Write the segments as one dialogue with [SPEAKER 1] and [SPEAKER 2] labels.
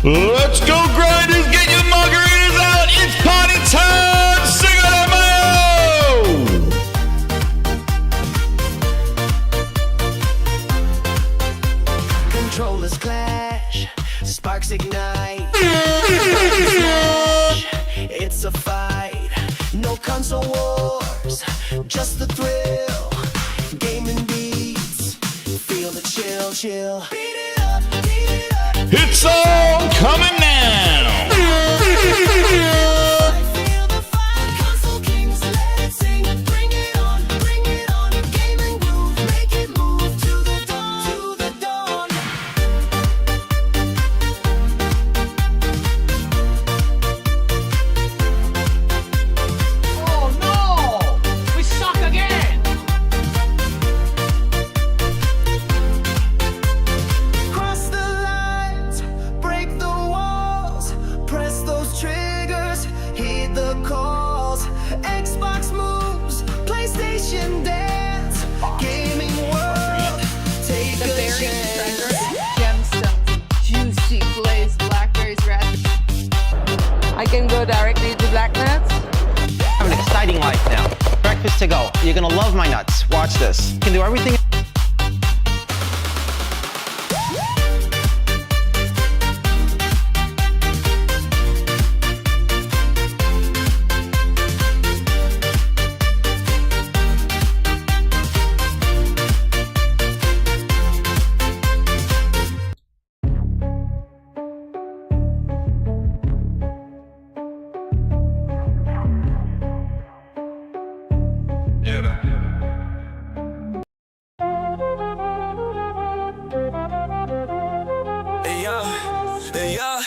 [SPEAKER 1] Let's go, grinders! Get your margaritas out! It's party time! Sing it, Mayo!
[SPEAKER 2] Controllers clash, sparks ignite. It's a fight, no console wars, just the thrill. Gaming beats, feel the chill, chill. Beat it up, beat it up.
[SPEAKER 1] It's all coming now!
[SPEAKER 2] Feel the fight, console kings, let's sing. Bring it on, gaming groove. Make it move to the dawn, to the dawn.
[SPEAKER 3] Oh no! We suck again!
[SPEAKER 2] Cross the lines, break the walls, press those triggers, heed the calls. Xbox moves, PlayStation dance, gaming world, take
[SPEAKER 4] The
[SPEAKER 2] a
[SPEAKER 4] buried
[SPEAKER 2] chance.
[SPEAKER 4] treasure, gemstones, juicy glazed blackberries, raspberries. I can go directly to black nuts.
[SPEAKER 5] I have an exciting life now. Breakfast to go. You're gonna love my nuts. Watch this. You can do everything.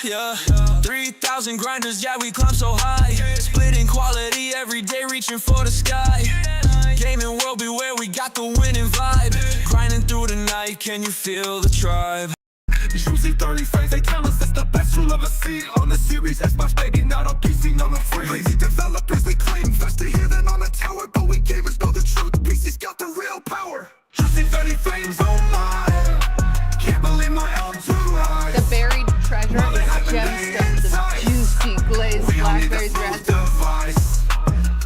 [SPEAKER 2] Yeah. 3,000 grinders, yeah, we climb so high. Splitting quality every day, reaching for the sky. Gaming world beware, we got the winning vibe. Grinding through the night, can you feel the tribe?
[SPEAKER 6] Juicy 30 frames, they tell us it's the best you'll ever see. On the series, Xbox baby, not on PC, none of free. Lazy developers, they claim faster here than on the tower. But we gamers know the truth, PC's got the real power. Juicy 30 frames, oh my, can't believe my own too high.
[SPEAKER 4] The buried treasure is gemstones, juicy glazed blackberries, raspberries.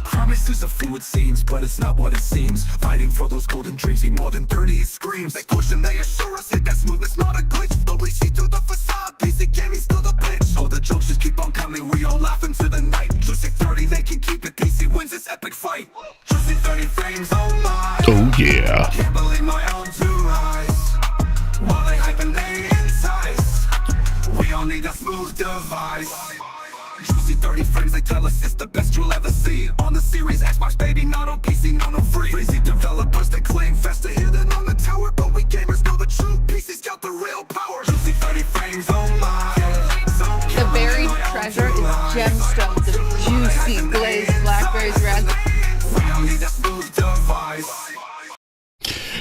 [SPEAKER 6] Promises of fluid scenes, but it's not what it seems. Fighting for those golden dreams, see more than 30 screams. They push and they assure us hit that smoothness, not a glitch. Slowly see through the facade, PC gaming still the pitch. Oh, the jokes just keep on coming, we all laugh into the night. Juicy 30, they can keep it, PC wins this epic fight. Juicy 30 frames, oh my.
[SPEAKER 1] Oh, yeah.
[SPEAKER 6] Can't believe my own two eyes. While they hype and they entice, we all need a smooth device. Juicy 30 frames, they tell us it's the best you'll ever see. On the series, Xbox baby, not on PC, no free. Crazy developers, they claim faster here than on the tower. But we gamers know the truth, PC's got the real power. Juicy 30 frames, oh my.
[SPEAKER 4] The buried treasure is gemstones, juicy glazed blackberries, raspberries.
[SPEAKER 6] We all need a smooth device.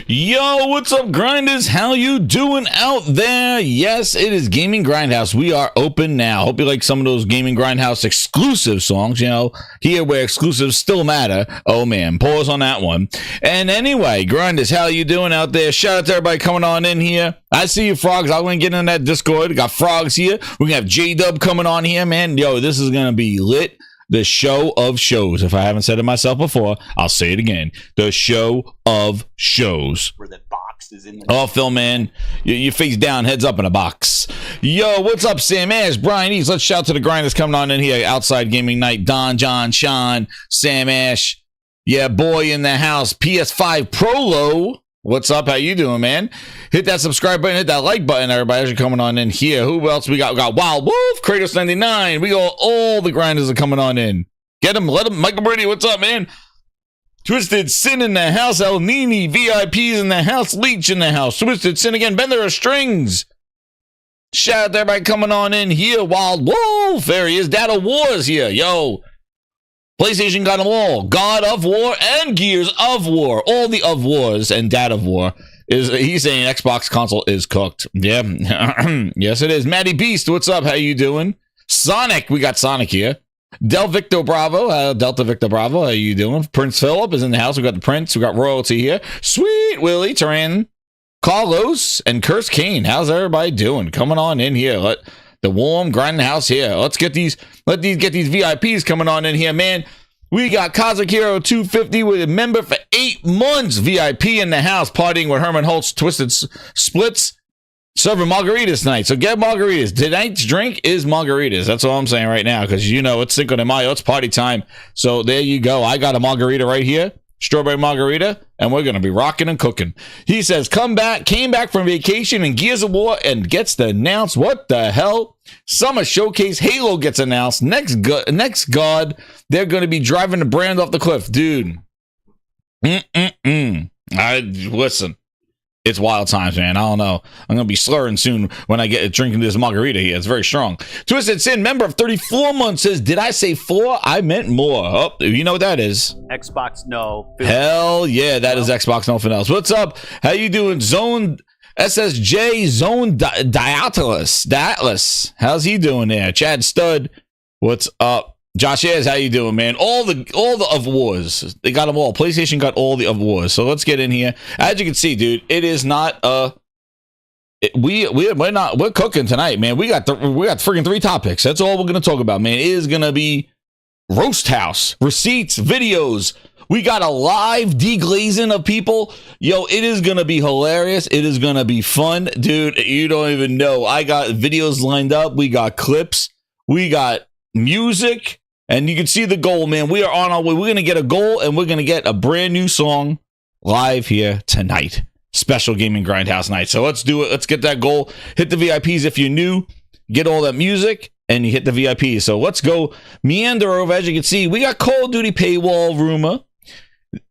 [SPEAKER 1] Yo, what's up, grinders? How you doing out there? Yes, it is Gaming Grindhouse. We are open now. Hope you like some of those Gaming Grindhouse exclusive songs, you know, here where exclusives still matter. Oh, man, pause on that one. And anyway, grinders, how you doing out there? Shout out to everybody coming on in here. I see you, Frogs. I'm going to get in that Discord. We got Frogs here. We're going to have J-Dub coming on here, man. Yo, this is going to be lit. The show of shows. If I haven't said it myself before, I'll say it again. The show of shows.
[SPEAKER 7] Where the box is in the
[SPEAKER 1] Oh, Phil, man. Your face down, heads up in a box. Yo, what's up, Sam Ash, Brian East? Let's shout to the grinders coming on in here. Outside Gaming Night. Don, John, Sean, Sam Ash. Yeah, boy in the house. PS5 Prolo. What's up? How you doing, man? Hit that subscribe button, hit that like button, everybody. As you're coming on in here. Who else we got? We got Wild Wolf, Kratos 99. We got all the grinders are coming on in. Get them, let them. Michael Brady, what's up, man? Twisted Sin in the house. El Nini, VIPs in the house. Leech in the house. Twisted Sin again. Bender of Strings. Shout out to everybody coming on in here. Wild Wolf. There he is. Dad of War is here. Yo. PlayStation got them all. God of War and Gears of War. All the of wars and Dad of War. He's saying Xbox console is cooked. Yeah. Yes, it is. Matty Beast, what's up? How you doing? Sonic. We got Sonic here. Delta Victor Bravo. How you doing? Prince Philip is in the house. We got the Prince. We got Royalty here. Sweet Willie Turan. Carlos and Curse Kane. How's everybody doing? Coming on in here. The warm grinding house here. Let's get these VIPs coming on in here, man. We got Cosmic Hero 250 with a member for 8 months. VIP in the house, partying with Herman Holtz, Twisted Splits, serving margaritas tonight. So get margaritas. Tonight's drink is margaritas. That's all I'm saying right now, because you know it's Cinco de Mayo. It's party time. So there you go. I got a margarita right here. Strawberry margarita, and we're going to be rocking and cooking. He says, came back from vacation in Gears of War and gets to announce what the hell? Summer Showcase Halo gets announced. Next God, they're going to be driving the brand off the cliff. Dude. Listen. It's wild times, man. I don't know. I'm going to be slurring soon when I get drinking this margarita here. It's very strong. Twisted Sin, member of 34 months, says, did I say 4? I meant more. Oh, you know what that is.
[SPEAKER 7] Xbox no.
[SPEAKER 1] Hell yeah, that is Xbox nothing else. What's up? How you doing? Zone SSJ, Zone Diatlus. How's he doing there? Chad Stud, what's up? Josh Ayers, how you doing, man? All the of wars. They got them all. PlayStation got all the of wars. So let's get in here. As you can see, dude, it is not we're cooking tonight, man. We got freaking 3 topics. That's all we're gonna talk about, man. It is gonna be roast house, receipts, videos. We got a live deglazing of people. Yo, it is gonna be hilarious. It is gonna be fun, dude. You don't even know. I got videos lined up. We got clips. We got music. And you can see the goal, man. We are on our way. We're going to get a goal, and we're going to get a brand new song live here tonight. Special Gaming Grindhouse night. So let's do it. Let's get that goal. Hit the VIPs if you're new. Get all that music, and you hit the VIPs. So let's go meander over. As you can see, we got Call of Duty paywall rumor.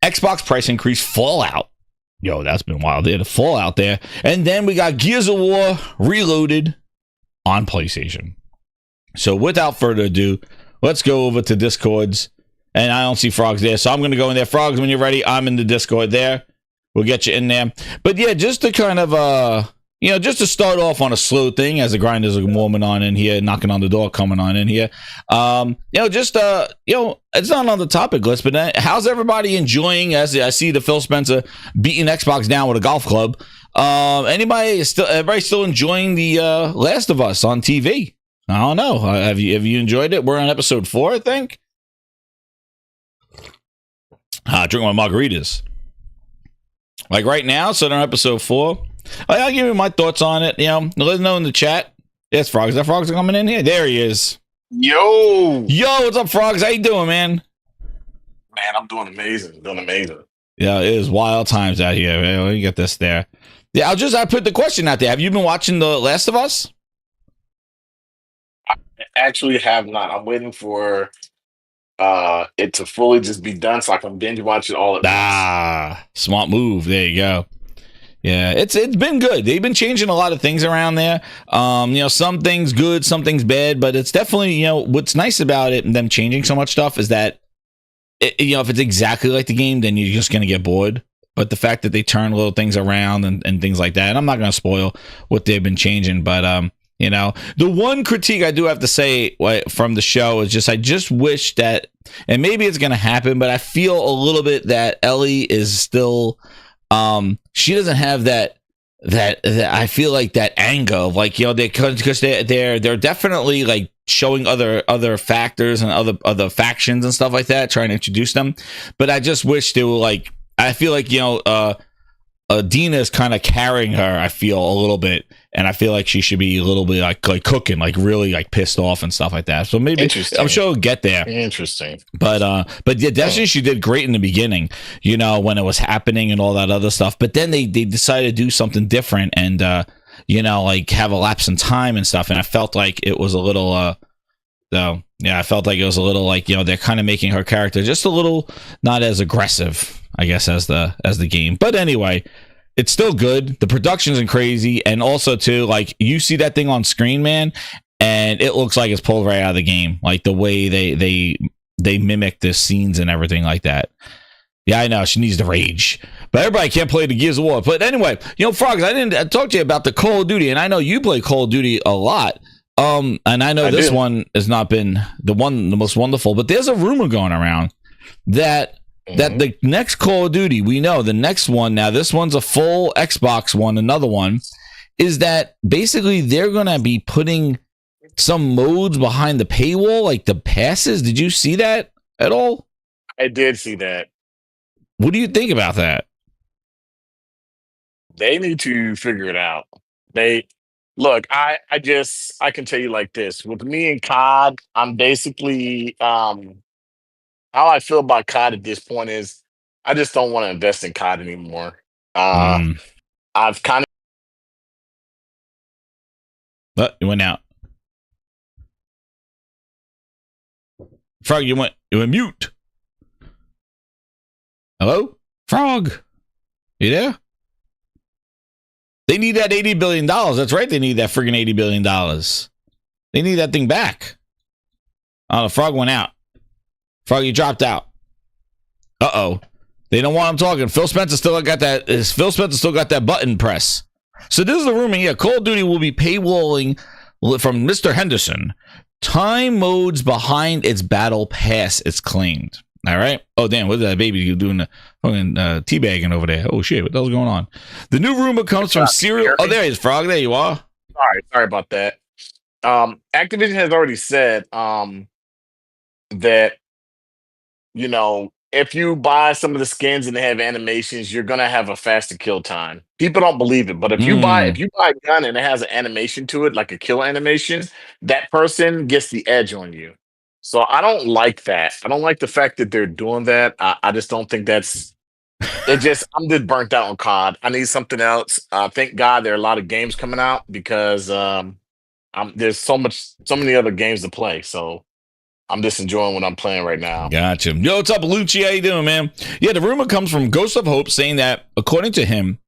[SPEAKER 1] Xbox price increase, Fallout. Yo, that's been wild. They had a Fallout there. And then we got Gears of War Reloaded on PlayStation. So without further ado, let's go over to Discords, and I don't see Frogs there, so I'm going to go in there. Frogs, when you're ready, I'm in the Discord there. We'll get you in there. But yeah, just to kind of, just to start off on a slow thing, as the grinders are warming on in here, knocking on the door, coming on in here. It's not on the topic list, but how's everybody enjoying, as I see the Phil Spencer beating Xbox down with a golf club. Everybody still enjoying the Last of Us on TV? I don't know. Have you enjoyed it? We're on episode 4, I think. Drink my margaritas. Like right now, so they're on episode 4. I'll give you my thoughts on it. Let us know in the chat. Yes, Frogs. Is that Frogs coming in here? There he is.
[SPEAKER 8] Yo,
[SPEAKER 1] what's up, Frogs? How you doing, man?
[SPEAKER 8] Man, I'm doing amazing.
[SPEAKER 1] Yeah, it is wild times out here. Man. Let me get this there. Yeah, I put the question out there. Have you been watching The Last of Us?
[SPEAKER 8] Actually have not. I'm waiting for it to fully just be done so I can binge watch it all at once.
[SPEAKER 1] Smart move. There you go. Yeah, it's been good. They've been changing a lot of things around there. Some things good, some things bad, but it's definitely, what's nice about it and them changing so much stuff is that if it's exactly like the game, then you're just going to get bored. But the fact that they turn little things around and things like that, and I'm not going to spoil what they've been changing, but the one critique I do have to say from the show is I just wish that, and maybe it's going to happen, but I feel a little bit that Ellie is still, she doesn't have that I feel like that anger of because they're definitely like showing other factors and other factions and stuff like that, trying to introduce them. But I just wish they were I feel like, Dina is kind of carrying her, I feel a little bit, and I feel like she should be a little bit like cooking, like really like pissed off and stuff like that. So maybe I'm sure we'll get there.
[SPEAKER 8] Interesting.
[SPEAKER 1] But yeah, definitely she did great in the beginning, when it was happening and all that other stuff. But then they decided to do something different and have a lapse in time and stuff. And I felt like it was a little I felt like it was a little they're kind of making her character just a little not as aggressive, I guess, as the game. But anyway, it's still good. The production's crazy, and also too, you see that thing on screen, man, and it looks like it's pulled right out of the game. Like the way they mimic the scenes and everything like that. Yeah, I know she needs to rage, but everybody can't play the Gears of War. But anyway, Frogs, I didn't talk to you about the Call of Duty, and I know you play Call of Duty a lot. And I know this one has not been the most wonderful, but there's a rumor going around that the next Call of Duty, we know the next one, now this one's a full Xbox one, another one, is that basically they're going to be putting some modes behind the paywall, like the passes. Did you see that at all?
[SPEAKER 8] I did see that.
[SPEAKER 1] What do you think about that?
[SPEAKER 8] They need to figure it out. They look, I can tell you like this. With me and COD, I'm basically how I feel about COD at this point is I just don't want to invest in COD anymore. I've kind
[SPEAKER 1] Oh, you went out. Frog, you went mute. Hello? Frog. You there? They need that $80 billion. That's right. They need that friggin' $80 billion. They need that thing back. Oh, the Frog went out. Frog, you dropped out. Uh-oh. They don't want him talking. Phil Spencer still got that button press. So this is the rumor here. Call of Duty will be paywalling from Mr. Henderson. Time modes behind its battle pass, it's claimed. All right. Oh, damn. What's that baby doing the fucking teabagging over there? Oh, shit. What the hell's going on? The new rumor comes from Serial. Oh, there he is, Frog. There you are.
[SPEAKER 8] sorry about that. Activision has already said that, you know, if you buy some of the skins and they have animations, you're gonna have a faster kill time. People don't believe it, but if you buy a gun and it has an animation to it, like a kill animation, that person gets the edge on you. So I don't like that. I don't like the fact that they're doing that. I just don't think that's I'm just burnt out on COD. I need something else. Thank God there are a lot of games coming out because there's so many other games to play. So I'm just enjoying what I'm playing right now.
[SPEAKER 1] Gotcha. Yo, what's up, Lucci? How you doing, man? Yeah, the rumor comes from Ghost of Hope saying that, according to him,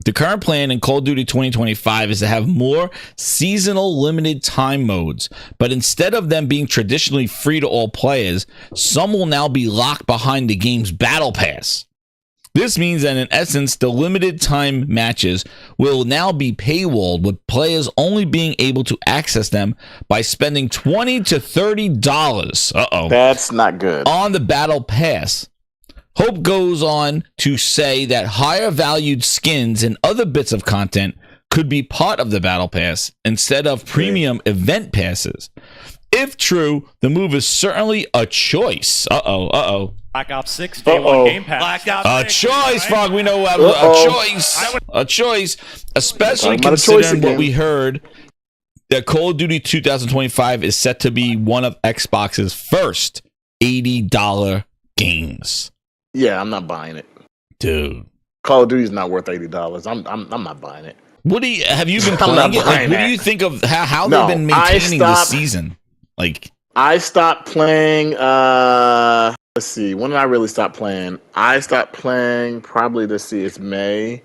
[SPEAKER 1] the current plan in Call of Duty 2025 is to have more seasonal limited time modes, but instead of them being traditionally free to all players, some will now be locked behind the game's battle pass. This means that in essence, the limited time matches will now be paywalled, with players only being able to access them by spending $20 to $30.
[SPEAKER 8] That's not good.
[SPEAKER 1] On the battle pass. Hope goes on to say that higher valued skins and other bits of content could be part of the battle pass instead of premium event passes. If true, the move is certainly a choice.
[SPEAKER 7] Black Ops 6 Day 1 Game Pass.
[SPEAKER 1] Black Ops choice, Frog. We know a choice, especially considering what we heard that Call of Duty 2025 is set to be one of Xbox's first $80 games.
[SPEAKER 8] Yeah, I'm not buying it,
[SPEAKER 1] dude.
[SPEAKER 8] Call of Duty is not worth $80. I'm not buying it.
[SPEAKER 1] What do you have you been playing it? Like, what do you think of how they've been maintaining this season? Like,
[SPEAKER 8] I stopped playing. Let's see. When did I really stop playing? I stopped playing probably it's May.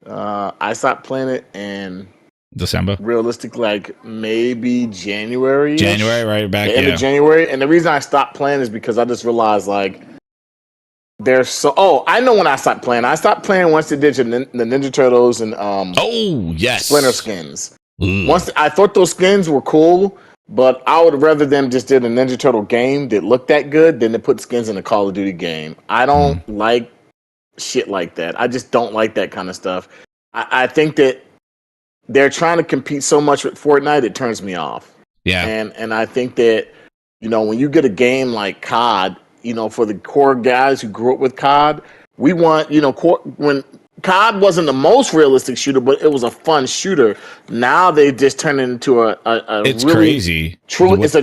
[SPEAKER 8] I stopped playing it in
[SPEAKER 1] December.
[SPEAKER 8] Realistically, like maybe January.
[SPEAKER 1] January, right back.
[SPEAKER 8] The end of January. And the reason I stopped playing is because I just realized like there's so. Oh, I know when I stopped playing. I stopped playing once they did the Ninja Turtles and Splinter skins. Once I thought those skins were cool. But I would rather them just did a Ninja Turtle game that looked that good than to put skins in a Call of Duty game. I don't like shit like that. I just don't like that kind of stuff. I think that they're trying to compete so much with Fortnite, it turns me off.
[SPEAKER 1] Yeah.
[SPEAKER 8] And I think that, you know, when you get a game like COD, you know, for the core guys who grew up with COD, we want, you know, when COD wasn't the most realistic shooter, but it was a fun shooter. Now they just turned it into a
[SPEAKER 1] it's
[SPEAKER 8] really
[SPEAKER 1] crazy.
[SPEAKER 8] It's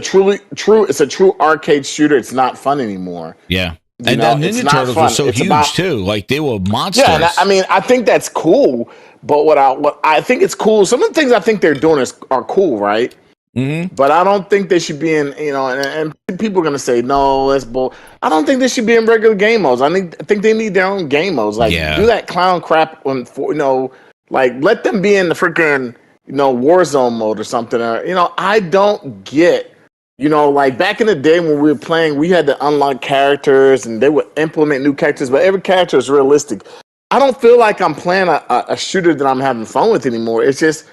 [SPEAKER 8] a true arcade shooter. It's not fun anymore.
[SPEAKER 1] Yeah. And the Ninja Turtles were so huge too. Like they were monsters.
[SPEAKER 8] Yeah, I mean, I think that's cool. But what I think it's cool. Some of the things I think they're doing are cool, right? Mm-hmm. But I don't think they should be in, you know, and people are gonna say no, that's bull. I don't think they should be in regular game modes. I think they need their own game modes. Like do that clown crap you know, like let them be in the freaking, you know, Warzone mode or something. Or, you know, I don't get, you know, like back in the day when we were playing, we had to unlock characters and they would implement new characters, but every character is realistic. I don't feel like I'm playing a shooter that I'm having fun with anymore. It's just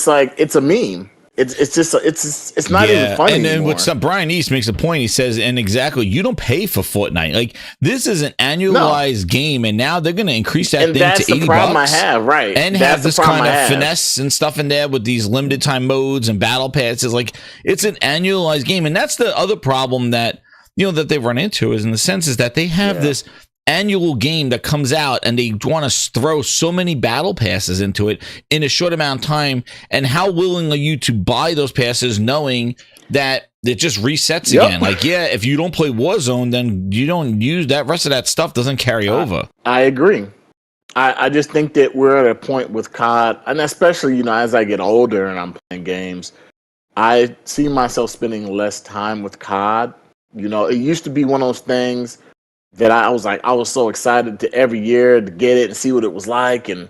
[SPEAKER 8] like it's a meme. It's just it's not even funny
[SPEAKER 1] and then
[SPEAKER 8] anymore.
[SPEAKER 1] what's up, Brian East makes a point. He says, and exactly, you don't pay for Fortnite. Like, this is an annualized game, and now they're going to increase that thing to $80.
[SPEAKER 8] That's the problem I have, right?
[SPEAKER 1] And have this kind of finesse and stuff in there with these limited time modes and battle passes. Like, it's an annualized game, and that's the other problem that that they run into is in the sense is that they have this annual game that comes out and they want to throw so many battle passes into it in a short amount of time. And how willing are you to buy those passes knowing that it just resets again? Like, if you don't play Warzone, then you don't use that rest of that stuff doesn't carry over.
[SPEAKER 8] I agree. I just think that we're at a point with COD, and especially, as I get older and I'm playing games, I see myself spending less time with COD. It used to be one of those things that I was so excited to every year to get it and see what it was like, and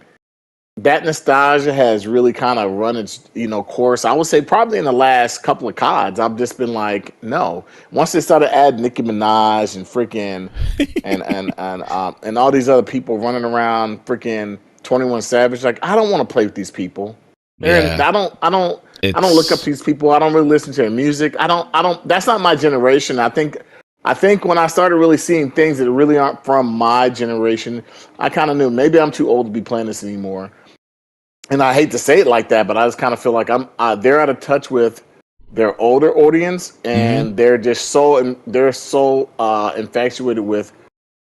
[SPEAKER 8] that nostalgia has really kind of run its course. I would say probably in the last couple of CODs, I've just been like, no. Once they started adding Nicki Minaj and freaking and all these other people running around freaking 21 Savage, like, I don't want to play with these people. And I don't look up to these people. I don't really listen to their music. I don't. That's not my generation. I think when I started really seeing things that really aren't from my generation, I kind of knew maybe I'm too old to be playing this anymore. And I hate to say it like that, but I just kind of feel like they're out of touch with their older audience, and they're just so infatuated with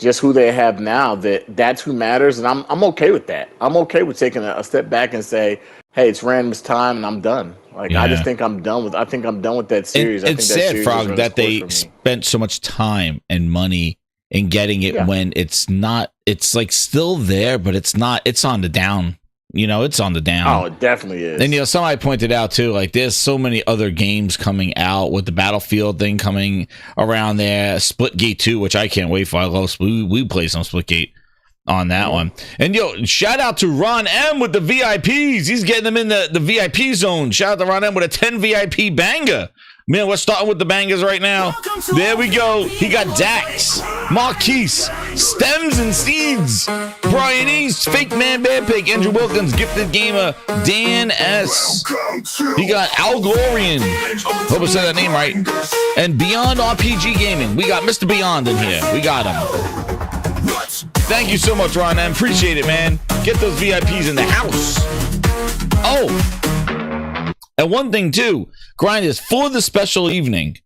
[SPEAKER 8] just who they have now that's who matters. And I'm okay with that. I'm okay with taking a step back and say, hey, it's random's time, and I'm done. Like, I just think I'm done with that series.
[SPEAKER 1] It's sad, Frog, that they spent so much time and money in getting it when it's not. It's like still there, but it's not. It's on the down. It's on the down.
[SPEAKER 8] Oh, it definitely is.
[SPEAKER 1] And somebody pointed out too, like, there's so many other games coming out with the Battlefield thing coming around there. Splitgate 2, which I can't wait for. I love we play some Splitgate on that one. And shout out to Ron M with the VIPs. He's getting them in the VIP zone. Shout out to Ron M with a 10 VIP banger. Man, we're starting with the bangers right now. There we go. He got Dax, Marquise, Stems and Seeds, Brian East, Fake Man Bad Pig, Andrew Wilkins, Gifted Gamer, Dan S. He got Algorian. Hope I said that name right. And Beyond RPG Gaming. We got Mr. Beyond in here. We got him. Thank you so much, Ron. I appreciate it, man. Get those VIPs in the house. Oh, and one thing too, Grind is for the special evening.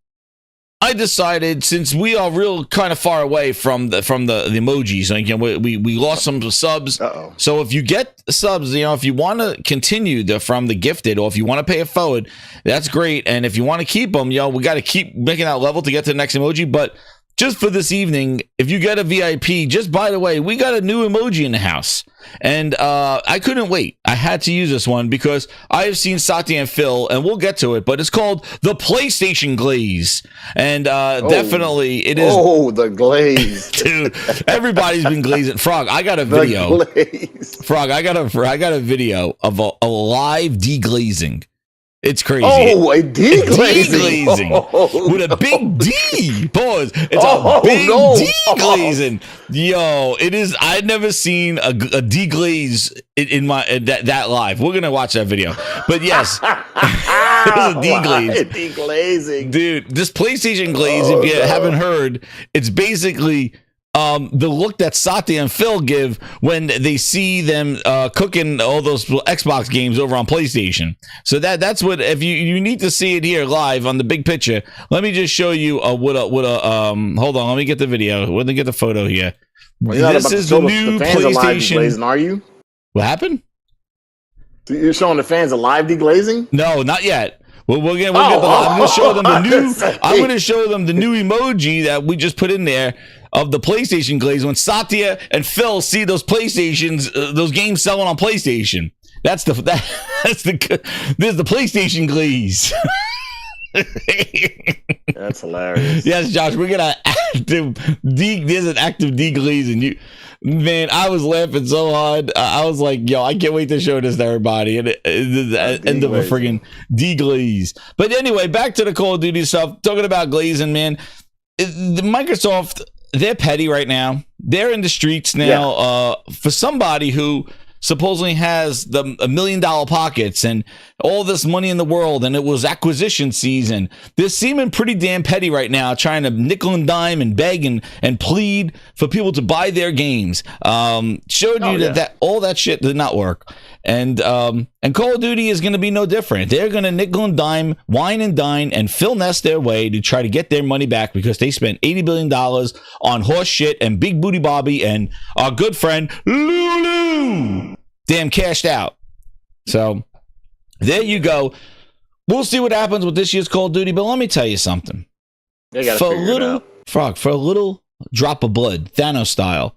[SPEAKER 1] I decided, since we are real kind of far away from the emojis, like, we lost some subs. So if you get subs, if you want to continue from the gifted, or if you want to pay it forward, that's great. And if you want to keep them, we got to keep making that level to get to the next emoji. But just for this evening, if you get a VIP, just by the way, we got a new emoji in the house. And I couldn't wait. I had to use this one because I have seen Satya and Phil, and we'll get to it, but it's called the PlayStation Glaze. And definitely it is. Oh,
[SPEAKER 8] the glaze.
[SPEAKER 1] Dude, everybody's been glazing. Frog, I got a video. Frog, I got a video of a live deglazing. It's crazy.
[SPEAKER 8] Oh, a deglazing.
[SPEAKER 1] With a big D. Pause. It's a big deglazing. Yo, it is. I'd never seen a deglaze in that live. We're gonna watch that video. But yes, it was a deglaze.
[SPEAKER 8] Deglazing.
[SPEAKER 1] Dude, this PlayStation glaze, if you haven't heard, it's basically the look that Satya and Phil give when they see them cooking all those Xbox games over on PlayStation. So that's what, if you need to see it here live on the big picture, let me just show you hold on, let me get the video. Let me get the photo here.
[SPEAKER 8] Well,
[SPEAKER 1] this is the new PlayStation.
[SPEAKER 8] Are you?
[SPEAKER 1] What happened?
[SPEAKER 8] You're showing the fans a live deglazing?
[SPEAKER 1] No, not yet. I'm going to show them the new. I'm going to show them the new emoji that we just put in there of the PlayStation glaze when Satya and Phil see those PlayStations, those games selling on PlayStation. There's the PlayStation glaze.
[SPEAKER 8] That's hilarious.
[SPEAKER 1] Yes, Josh, we're gonna there's an active deglazing. Man, I was laughing so hard. I was like, yo, I can't wait to show this to everybody. And the end of a friggin' deglaze. But anyway, back to the Call of Duty stuff. Talking about glazing, man. The Microsoft, they're petty right now. They're in the streets now. For somebody who supposedly has the $1 million pockets and all this money in the world, and it was acquisition season. They're seeming pretty damn petty right now, trying to nickel and dime and beg and plead for people to buy their games. Showed you that all that shit did not work. And Call of Duty is going to be no different. They're going to nickel and dime, wine and dine, and finesse their way to try to get their money back because they spent $80 billion on horse shit and Big Booty Bobby and our good friend Lulu. Damn cashed out. So there you go. We'll see what happens with this year's Call of Duty, but let me tell you something.
[SPEAKER 8] They gotta
[SPEAKER 1] for a
[SPEAKER 8] figure
[SPEAKER 1] little
[SPEAKER 8] it out.
[SPEAKER 1] frog, for a little drop of blood, Thanos style.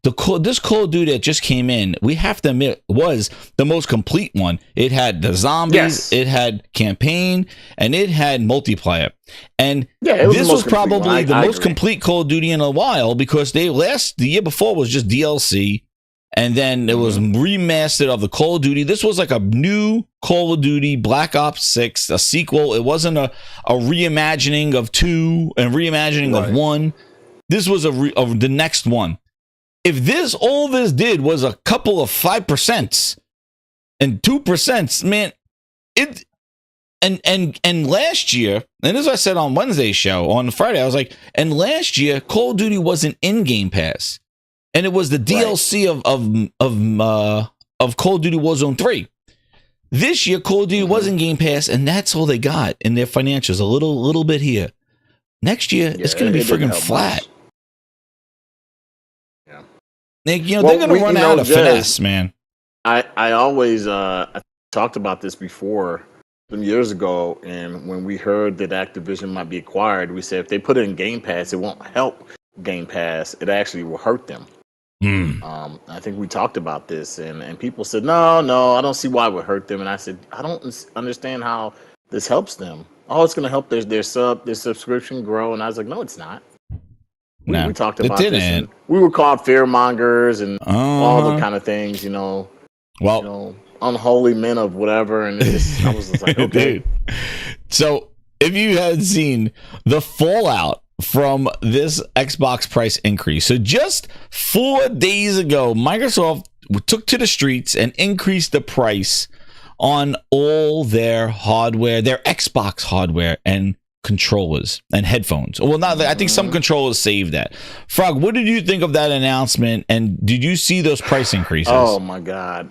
[SPEAKER 1] This Call of Duty that just came in, we have to admit, was the most complete one. It had the zombies, it had campaign, and it had multiplayer. And this was probably the most complete Call of Duty in a while because the year before was just DLC, and then it was remastered of the Call of Duty. This was like a new Call of Duty, Black Ops 6, a sequel. It wasn't a reimagining of 2 and reimagining of 1. This was the next one. If all this did was a couple of 5% and 2%, man, and last year, and as I said on Wednesday's show, on Friday, I was like, and last year, Call of Duty wasn't in Game Pass, and it was the DLC of Call of Duty Warzone 3. This year, Call of Duty was in Game Pass, and that's all they got in their financials, a little bit here. Next year, it's going to be friggin' flat.
[SPEAKER 8] Much.
[SPEAKER 1] They're going to run out of finesse, man.
[SPEAKER 8] I always I talked about this before some years ago, and when we heard that Activision might be acquired, we said if they put it in Game Pass, it won't help Game Pass. It actually will hurt them. I think we talked about this, and people said, no, I don't see why it would hurt them. And I said, I don't understand how this helps them. Oh, it's going to help their subscription grow. And I was like, no, it's not. We talked about this. And we were called fearmongers and all the kind of things, unholy men of whatever. And I was just like, okay.
[SPEAKER 1] Dude. So if you had seen the fallout from this Xbox price increase, so just 4 days ago, Microsoft took to the streets and increased the price on all their hardware, their Xbox hardware and controllers and headphones. Well, not that I think some controllers saved that. Frog, what did you think of that announcement? And did you see those price increases?
[SPEAKER 8] Oh my God.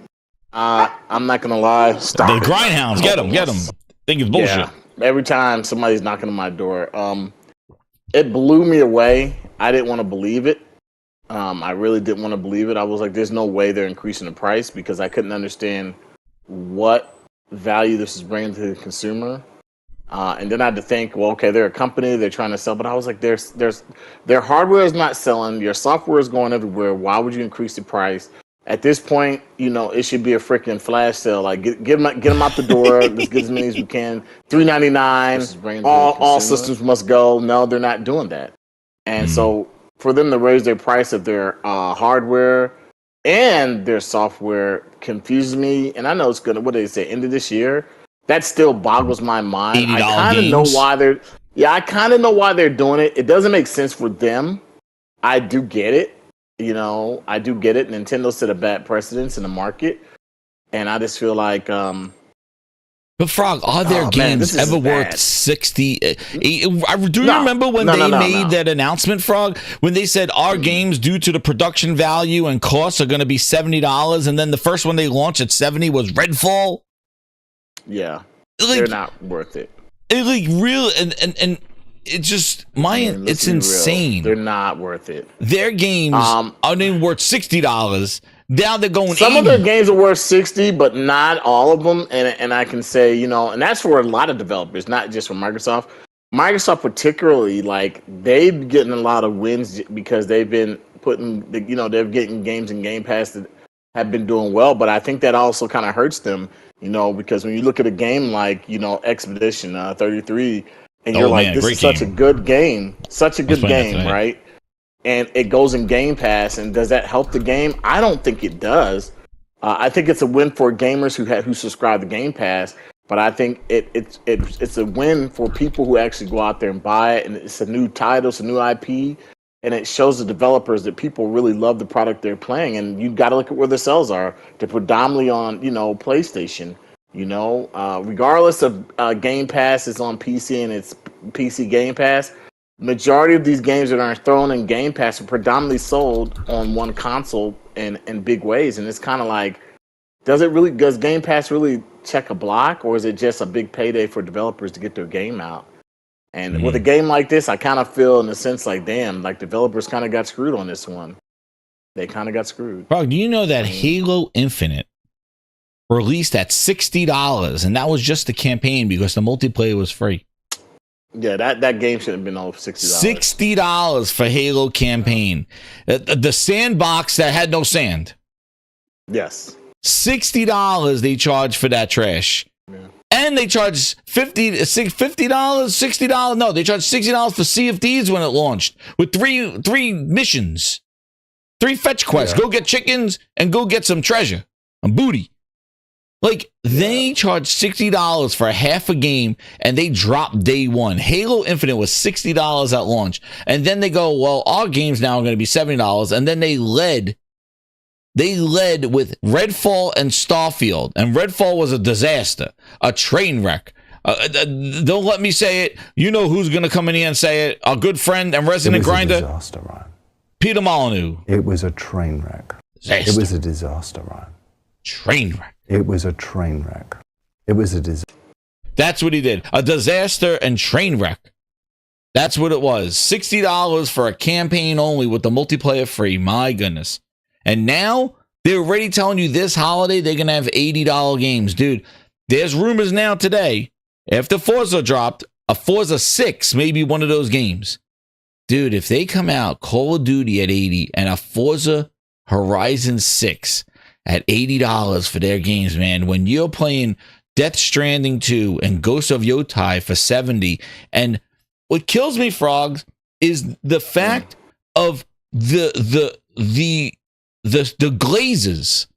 [SPEAKER 8] I'm not gonna lie. Stop
[SPEAKER 1] the grindhounds, get them. Think it's bullshit.
[SPEAKER 8] Yeah. Every time somebody's knocking on my door, it blew me away. I didn't want to believe it. I really didn't want to believe it. I was like, there's no way they're increasing the price because I couldn't understand what value this is bringing to the consumer. And then I had to think, well, okay, they're a company, they're trying to sell, but I was like, their hardware is not selling, your software is going everywhere. Why would you increase the price? At this point, it should be a freaking flash sale. Like, get them out the door. Let's get as many as we can. $3.99. All systems must go. No, they're not doing that. And so for them to raise their price of their hardware and their software confuses me. And I know it's gonna, what did they say, end of this year? That still boggles my mind. I kind of know why they're doing it. It doesn't make sense for them. I do get it. I do get it. Nintendo set a bad precedence in the market, and I just feel like.
[SPEAKER 1] But Frog, are their games ever worth 60? Do you remember when they made that announcement, Frog? When they said our games, due to the production value and costs, are going to be $70, and then the first one they launched at 70 was Redfall.
[SPEAKER 8] Yeah, they're not worth it.
[SPEAKER 1] And it's just it's insane.
[SPEAKER 8] They're not worth it.
[SPEAKER 1] Their games are then worth $60. Now they're going.
[SPEAKER 8] Some of their games are worth 60, but not all of them. And I can say, and that's for a lot of developers, not just for Microsoft. Microsoft particularly, like they've getting a lot of wins because they've been they're getting games in Game Pass that have been doing well. But I think that also kind of hurts them. Because when you look at a game like, Expedition 33, and you're this is such a good game, right? And it goes in Game Pass, and does that help the game? I don't think it does. I think it's a win for gamers who subscribe to Game Pass, but I think it's a win for people who actually go out there and buy it, and it's a new title, it's a new IP, and it shows the developers that people really love the product they're playing, and you got to look at where the sales are. They're predominantly on PlayStation. Regardless of Game Pass is on PC and it's PC Game Pass. Majority of these games that are thrown in Game Pass are predominantly sold on one console in big ways, and it's kind of like, does Game Pass really check a block, or is it just a big payday for developers to get their game out? And with a game like this, I kind of feel in a sense like, damn, like developers kind of got screwed on this one. They kind of got screwed.
[SPEAKER 1] Bro, do you know that Halo Infinite released at $60, and that was just the campaign because the multiplayer was free?
[SPEAKER 8] Yeah, that game should have been over $60.
[SPEAKER 1] $60 for Halo campaign. The sandbox that had no sand.
[SPEAKER 8] Yes.
[SPEAKER 1] $60 they charge for that trash. Yeah. And they charge $50, $60. No, they charge $60 for Sea of Thieves when it launched with three missions, 3 fetch quests. Yeah. Go get chickens and go get some treasure and booty. Like, they charge $60 for half a game, and they dropped day one. Halo Infinite was $60 at launch. And then they go, well, our games now are going to be $70. And then they led with Redfall and Starfield. And Redfall was a disaster, a train wreck. Don't let me say it. You know who's going to come in here and say it. Our good friend and resident grinder,
[SPEAKER 9] disaster, Ryan.
[SPEAKER 1] Peter Molyneux.
[SPEAKER 9] It was a train wreck.
[SPEAKER 1] Disaster.
[SPEAKER 9] It was a disaster, Ryan.
[SPEAKER 1] Train wreck.
[SPEAKER 9] It was a train wreck. It was a disaster.
[SPEAKER 1] That's what he did. A disaster and train wreck. That's what it was. $60 for a campaign only with the multiplayer free. My goodness. And now they're already telling you this holiday they're going to have $80 games. Dude, there's rumors now today, after Forza dropped, a Forza 6 may be one of those games. Dude, if they come out Call of Duty at $80 and a Forza Horizon 6 at $80 for their games, man, when you're playing Death Stranding 2 and Ghost of Yotai for $70, and what kills me, Frogs, is the fact of the Glazers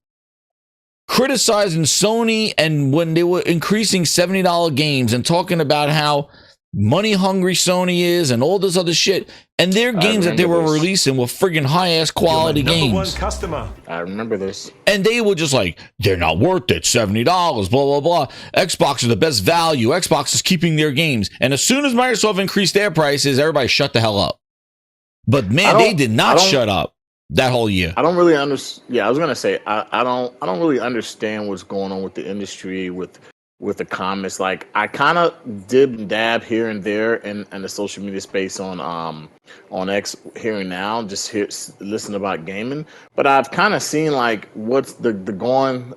[SPEAKER 1] criticizing Sony, and when they were increasing $70 games and talking about how money hungry Sony is and all this other shit, and their games that they were releasing were friggin' high ass quality games.
[SPEAKER 10] Number one customer.
[SPEAKER 8] I remember this.
[SPEAKER 1] And they were just like, they're not worth it, $70, blah, blah, blah. Xbox is the best value. Xbox is keeping their games. And as soon as Microsoft increased their prices, everybody shut the hell up. But man, they did not shut up that whole year.
[SPEAKER 8] I don't really understand. Yeah, I was gonna say I don't really understand what's going on with the industry with the comments. Like, I kind of dib and dab here and there in the social media space on X here and now, just listen about gaming. But I've kind of seen like what's the going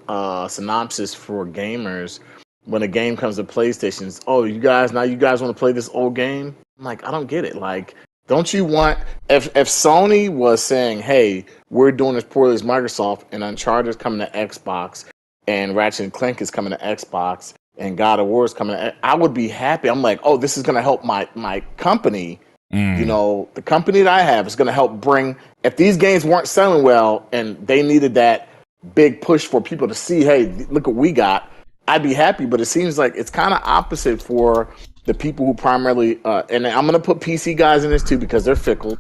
[SPEAKER 8] synopsis for gamers when a game comes to PlayStations. Oh, you guys want to play this old game? I'm like, I don't get it. Like, don't you want, if Sony was saying, hey, we're doing as poorly as Microsoft, and Uncharted is coming to Xbox, and Ratchet & Clank is coming to Xbox, and God of War is coming to, I would be happy. I'm like, oh, this is going to help my company. You know, the company that I have is going to help bring, if these games weren't selling well and they needed that big push for people to see, hey, look what we got, I'd be happy. But it seems like it's kind of opposite for the people who primarily, and I'm going to put PC guys in this too because they're fickle,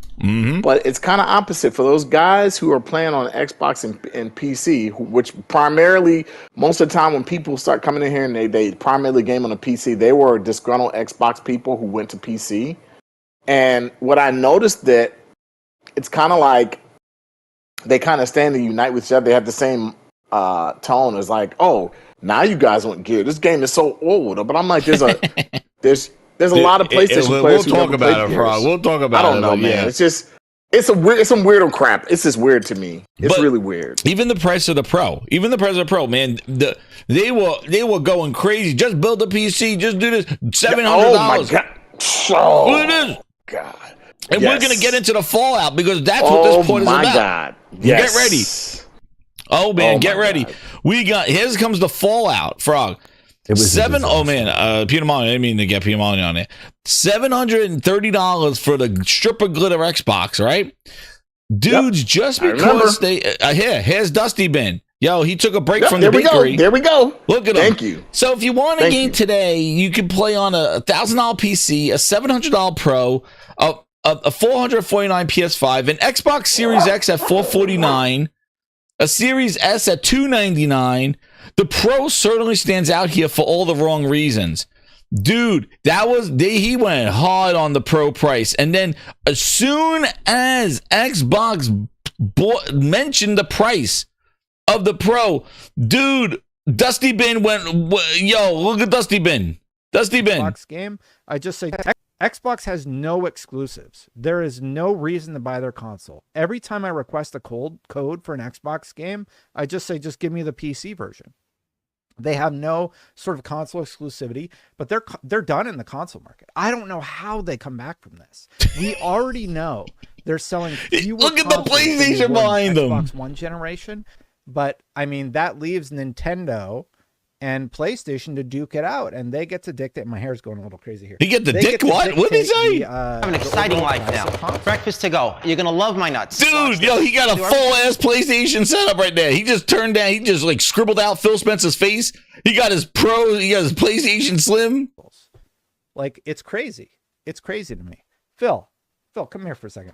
[SPEAKER 8] but it's kind of opposite for those guys who are playing on Xbox and PC, which primarily, most of the time when people start coming in here and they primarily game on a PC, they were disgruntled Xbox people who went to PC. And what I noticed that it's kind of like they kind of stand to unite with each other. They have the same tone as like, oh, now you guys want gear. This game is so old. But I'm like, there's a lot of PlayStation players who never played gears.
[SPEAKER 1] We'll talk about it.
[SPEAKER 8] I don't know, man. Yeah. It's some weirdo crap. It's just weird to me. It's really weird.
[SPEAKER 1] Even the price of the Pro, man, they were going crazy. Just build a PC. Just do this. $700.
[SPEAKER 8] Oh my god.
[SPEAKER 1] Oh, look at this.
[SPEAKER 8] God.
[SPEAKER 1] And we're gonna get into the Fallout because that's what this point is about.
[SPEAKER 8] Oh my god. Yes.
[SPEAKER 1] Get ready. Oh man, get ready. God. Here comes the Fallout, Frog.
[SPEAKER 9] It was
[SPEAKER 1] Peter Molyneux, I didn't mean to get Peter Molyneux on there. $730 for the stripper glitter Xbox, right? Dudes, just because they here's Dusty Ben. Yo, he took a break from the bakery.
[SPEAKER 8] There we go.
[SPEAKER 1] Look at him.
[SPEAKER 8] Thank you.
[SPEAKER 1] So if you want a game today, you can play on a $1,000 PC, a $700 Pro, a 449 PS5, an Xbox Series X at 449, a Series S at 299. The Pro certainly stands out here for all the wrong reasons. Dude, he went hard on the Pro price. And then as soon as Xbox mentioned the price of the Pro, dude, Dusty Bin went, yo, look at Dusty Bin. Dusty Bin.
[SPEAKER 10] Xbox game, I just say Xbox has no exclusives. There is no reason to buy their console. Every time I request a code for an Xbox game, I just say, just give me the PC version. They have no sort of console exclusivity, but they're done in the console market. I don't know how they come back from this. We already know they're selling fewer.
[SPEAKER 1] Look at the PlayStation behind them.
[SPEAKER 10] Xbox One generation, but I mean that leaves Nintendo and PlayStation to duke it out, and they get to dictate. My hair's going a little crazy here.
[SPEAKER 1] He get the dick? What? What did he say?
[SPEAKER 5] I have an exciting life now. Breakfast to go. You're gonna love my nuts.
[SPEAKER 1] Dude, yo, he got a full ass PlayStation setup right there. He just turned down. He just like scribbled out Phil Spencer's face. He got his Pro. He got his PlayStation Slim.
[SPEAKER 10] Like it's crazy. It's crazy to me. Phil, come here for a second.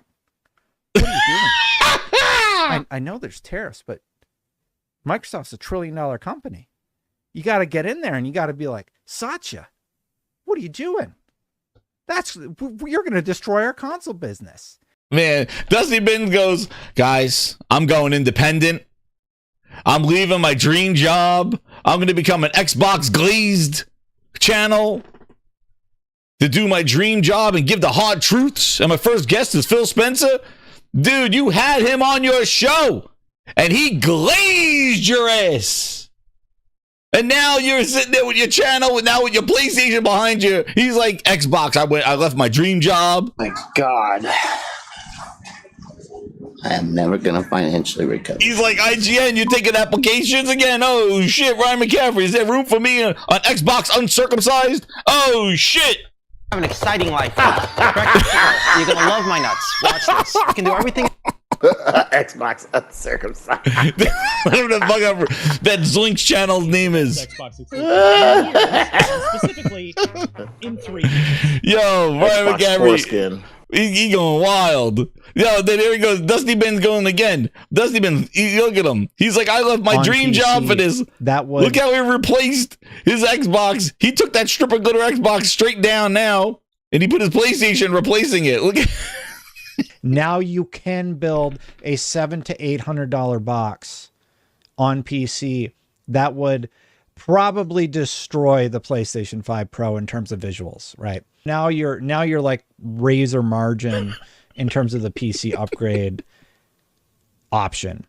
[SPEAKER 10] What are you doing? I know there's tariffs, but Microsoft's a $1 trillion company. You got to get in there and you got to be like, Satya, what are you doing? You're going to destroy our console business.
[SPEAKER 1] Man, Dusty Bin goes, guys, I'm going independent. I'm leaving my dream job. I'm going to become an Xbox Glazed channel to do my dream job and give the hard truths. And my first guest is Phil Spencer. Dude, you had him on your show and he glazed your ass. And now you're sitting there with your channel, now with your PlayStation behind you. He's like, Xbox, I left my dream job.
[SPEAKER 11] My God. I am never going to financially recover.
[SPEAKER 1] He's like, IGN, you're taking applications again? Oh, shit, Ryan McCaffrey, is there room for me on Xbox uncircumcised? Oh, shit.
[SPEAKER 5] I have an exciting life now. Breakfast to go. You're gonna love my nuts. Watch this. You can do everything.
[SPEAKER 8] Xbox uncircumcised.
[SPEAKER 1] Whatever the fuck that ZOINKS channel's name is.
[SPEAKER 7] Xbox specifically in 3.
[SPEAKER 1] Yo, Ryan McCaffrey. He going wild. Yo, then here he goes. Dusty Bin's going again. Dusty Bin, look at him. He's like, I left my dream job for this. Look how he replaced his Xbox. He took that stripper glitter Xbox straight down now, and he put his PlayStation replacing it. Look at.
[SPEAKER 10] Now you can build a $700 to $800 box on PC that would probably destroy the PlayStation 5 Pro in terms of visuals, right? Now you're like razor margin in terms of the PC upgrade option.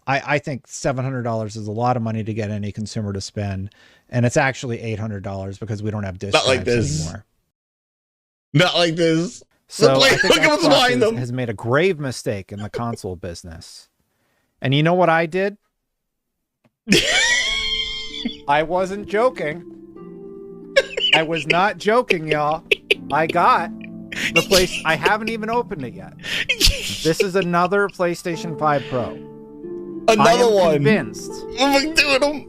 [SPEAKER 10] I think $700 is a lot of money to get any consumer to spend, and it's actually $800 because we don't have disk drives anymore.
[SPEAKER 1] Not like this.
[SPEAKER 10] So
[SPEAKER 1] look
[SPEAKER 10] I think
[SPEAKER 1] at what's behind them.
[SPEAKER 10] Has made a grave mistake in the console business. And you know what I did? I wasn't joking. I was not joking, y'all. I got the place. I haven't even opened it yet. This is another PlayStation 5 Pro.
[SPEAKER 1] Another one.
[SPEAKER 10] Convinced.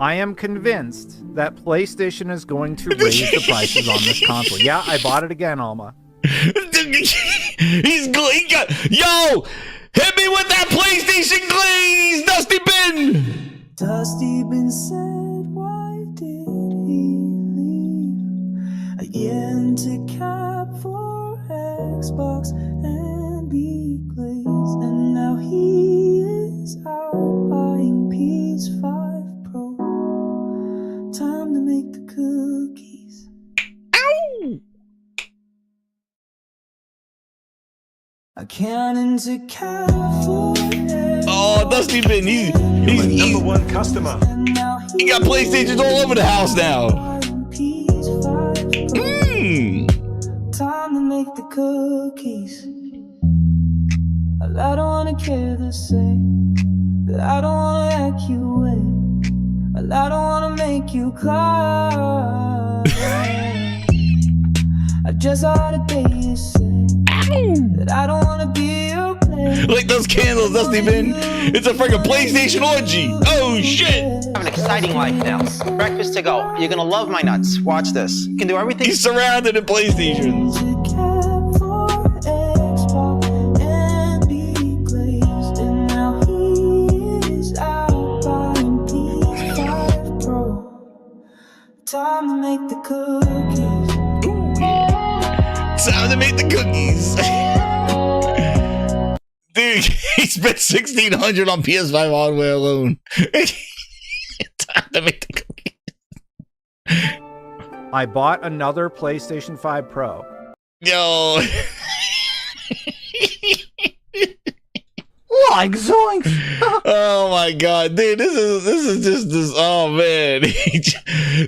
[SPEAKER 10] I am convinced that PlayStation is going to raise the prices on this console. Yeah, I bought it again, Alma.
[SPEAKER 1] He got, yo, hit me with that PlayStation glaze, Dusty Bin.
[SPEAKER 2] Dusty Bin said, why did he leave? Again to cap for Xbox and be glazed, and now he is out buying PS5 Pro. Time to make the cookies.
[SPEAKER 1] Ow!
[SPEAKER 2] I can't into California.
[SPEAKER 1] Oh, Dusty Bin, he's
[SPEAKER 12] number one customer.
[SPEAKER 1] He got PlayStations all over the house now.
[SPEAKER 2] Time to make the cookies. I don't wanna care the same, but I don't wanna act you in. I don't wanna make you cry. I just ought to pay you that I don't wanna be your place.
[SPEAKER 1] Like those candles, Dusty Bin. It's a freaking PlayStation orgy. Oh shit!
[SPEAKER 5] I have an exciting life now. Breakfast to go. You're gonna love my nuts. Watch this. You can do everything.
[SPEAKER 1] He's surrounded in PlayStations.
[SPEAKER 2] Time to make the cookies.
[SPEAKER 1] Time to make the cookies. Dude, he spent $1,600 on PS5 hardware alone. Time to make the cookies.
[SPEAKER 10] I bought another PlayStation 5 Pro.
[SPEAKER 1] Yo.
[SPEAKER 10] Like zoinks.
[SPEAKER 1] Oh my god, dude, this is just this. Oh man,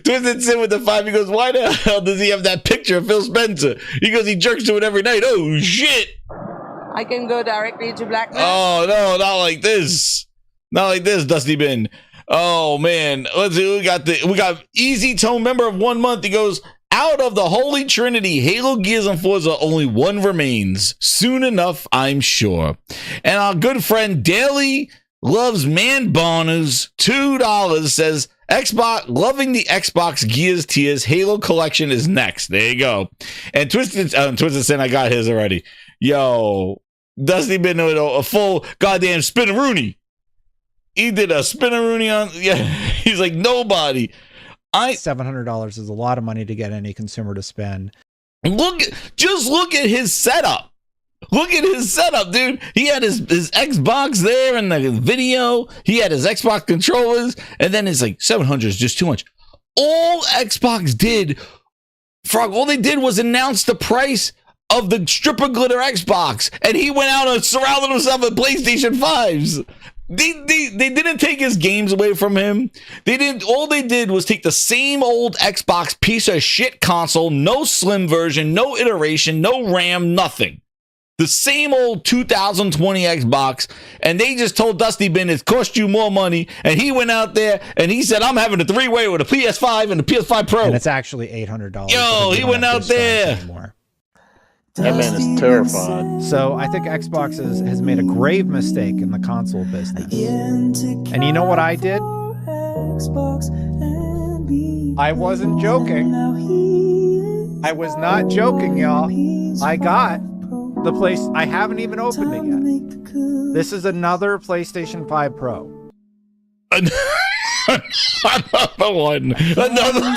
[SPEAKER 1] Twisted Sin with the 5. He goes, why the hell does he have that picture of Phil Spencer? He goes, he jerks to it every night. Oh shit.
[SPEAKER 4] I can go directly to black.
[SPEAKER 1] Oh no, not like this. Not like this, Dusty Bin. Oh man, let's see. We got Easy Tone, member of 1 month. He goes, out of the Holy Trinity, Halo, Gears, and Forza, only one remains. Soon enough, I'm sure. And our good friend Daily Loves Man Bonus, $2, says, Xbox, loving the Xbox Gears tiers. Halo collection is next. There you go. And Twisted Sin, I got his already. Yo, Dusty been a full goddamn spinneroonie. He did a spinneroonie on. Yeah, he's like nobody.
[SPEAKER 10] $700 is a lot of money to get any consumer to spend.
[SPEAKER 1] Just look at his setup. Look at his setup, dude. He had his Xbox there and the video. He had his Xbox controllers, and then it's like 700 is just too much. All Xbox did, Frog, all they did was announce the price of the stripper glitter Xbox, and he went out and surrounded himself with PlayStation 5s. They didn't take his games away from him. All they did was take the same old Xbox piece of shit console, no slim version, no iteration, no RAM, nothing. The same old 2020 Xbox, and they just told Dusty Bin it cost you more money, and he went out there and he said, I'm having a 3-way with a PS5 and a PS5 Pro.
[SPEAKER 10] And it's actually $800.
[SPEAKER 1] Yo, he went out there.
[SPEAKER 10] Anymore.
[SPEAKER 8] That man is terrified.
[SPEAKER 10] So I think Xbox has made a grave mistake in the console business. And you know what I did? I wasn't joking. I was not joking, y'all. I got the place. I haven't even opened it yet. This is another PlayStation 5 Pro.
[SPEAKER 1] Another one. Another one.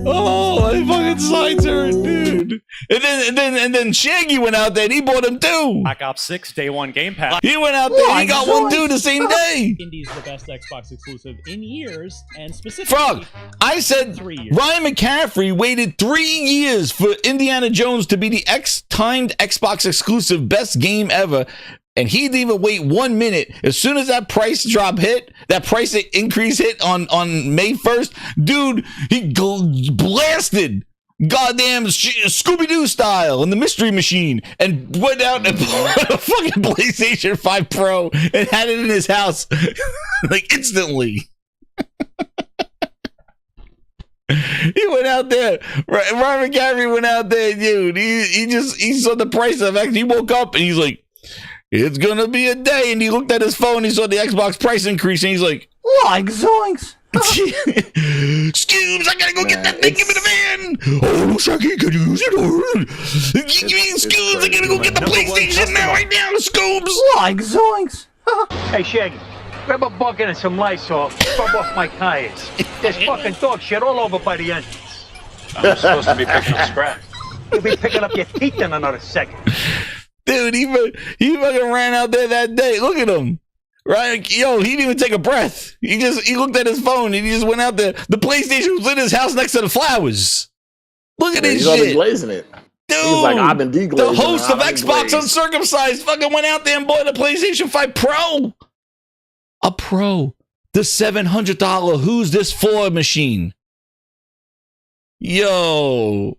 [SPEAKER 1] Oh, my fucking sides hurt, dude. And then Shaggy went out there and he bought him too.
[SPEAKER 7] Black Ops 6 Day 1 Game Pass.
[SPEAKER 1] He went out there and he got one too the same day.
[SPEAKER 13] Indie's the best Xbox exclusive in years, and specifically
[SPEAKER 1] Frog, I said
[SPEAKER 13] 3 years.
[SPEAKER 1] Ryan McCaffrey waited 3 years for Indiana Jones to be the X-timed Xbox exclusive best game ever. And he didn't even wait 1 minute. As soon as that price drop hit, that price increase hit on May 1st, dude, he blasted goddamn Scooby-Doo style in the Mystery Machine and went out and bought a fucking PlayStation 5 Pro and had it in his house like instantly. He went out there. Ryan McCaffrey went out there, dude. He saw the price of X. He woke up and he's like, it's gonna be a day, and he looked at his phone. He saw the Xbox price increase, and he's like,
[SPEAKER 10] like zoinks.
[SPEAKER 1] Scoobs, I gotta go get that thing. Give me the van. Oh, Shaggy, could you use it? Scoobs, I gotta go get the PlayStation now, right now, Scoobs.
[SPEAKER 10] Like zoinks.
[SPEAKER 3] Hey, Shaggy, grab a bucket and some Lysol. Rub off my tires. There's fucking dog shit all over by the entrance.
[SPEAKER 12] I'm supposed to be picking up scraps.
[SPEAKER 3] You'll be picking up your teeth in another second.
[SPEAKER 1] Dude, he fucking ran out there that day. Look at him. Right? Yo, he didn't even take a breath. He looked at his phone and he just went out there. The PlayStation was in his house next to the flowers. Look at this shit.
[SPEAKER 8] He's glazing it.
[SPEAKER 1] Dude,
[SPEAKER 8] he's like, I've been deglazing.
[SPEAKER 1] The host of Xbox Uncircumcised fucking went out there and bought a PlayStation 5 Pro. A Pro. The $700 who's this for machine. Yo.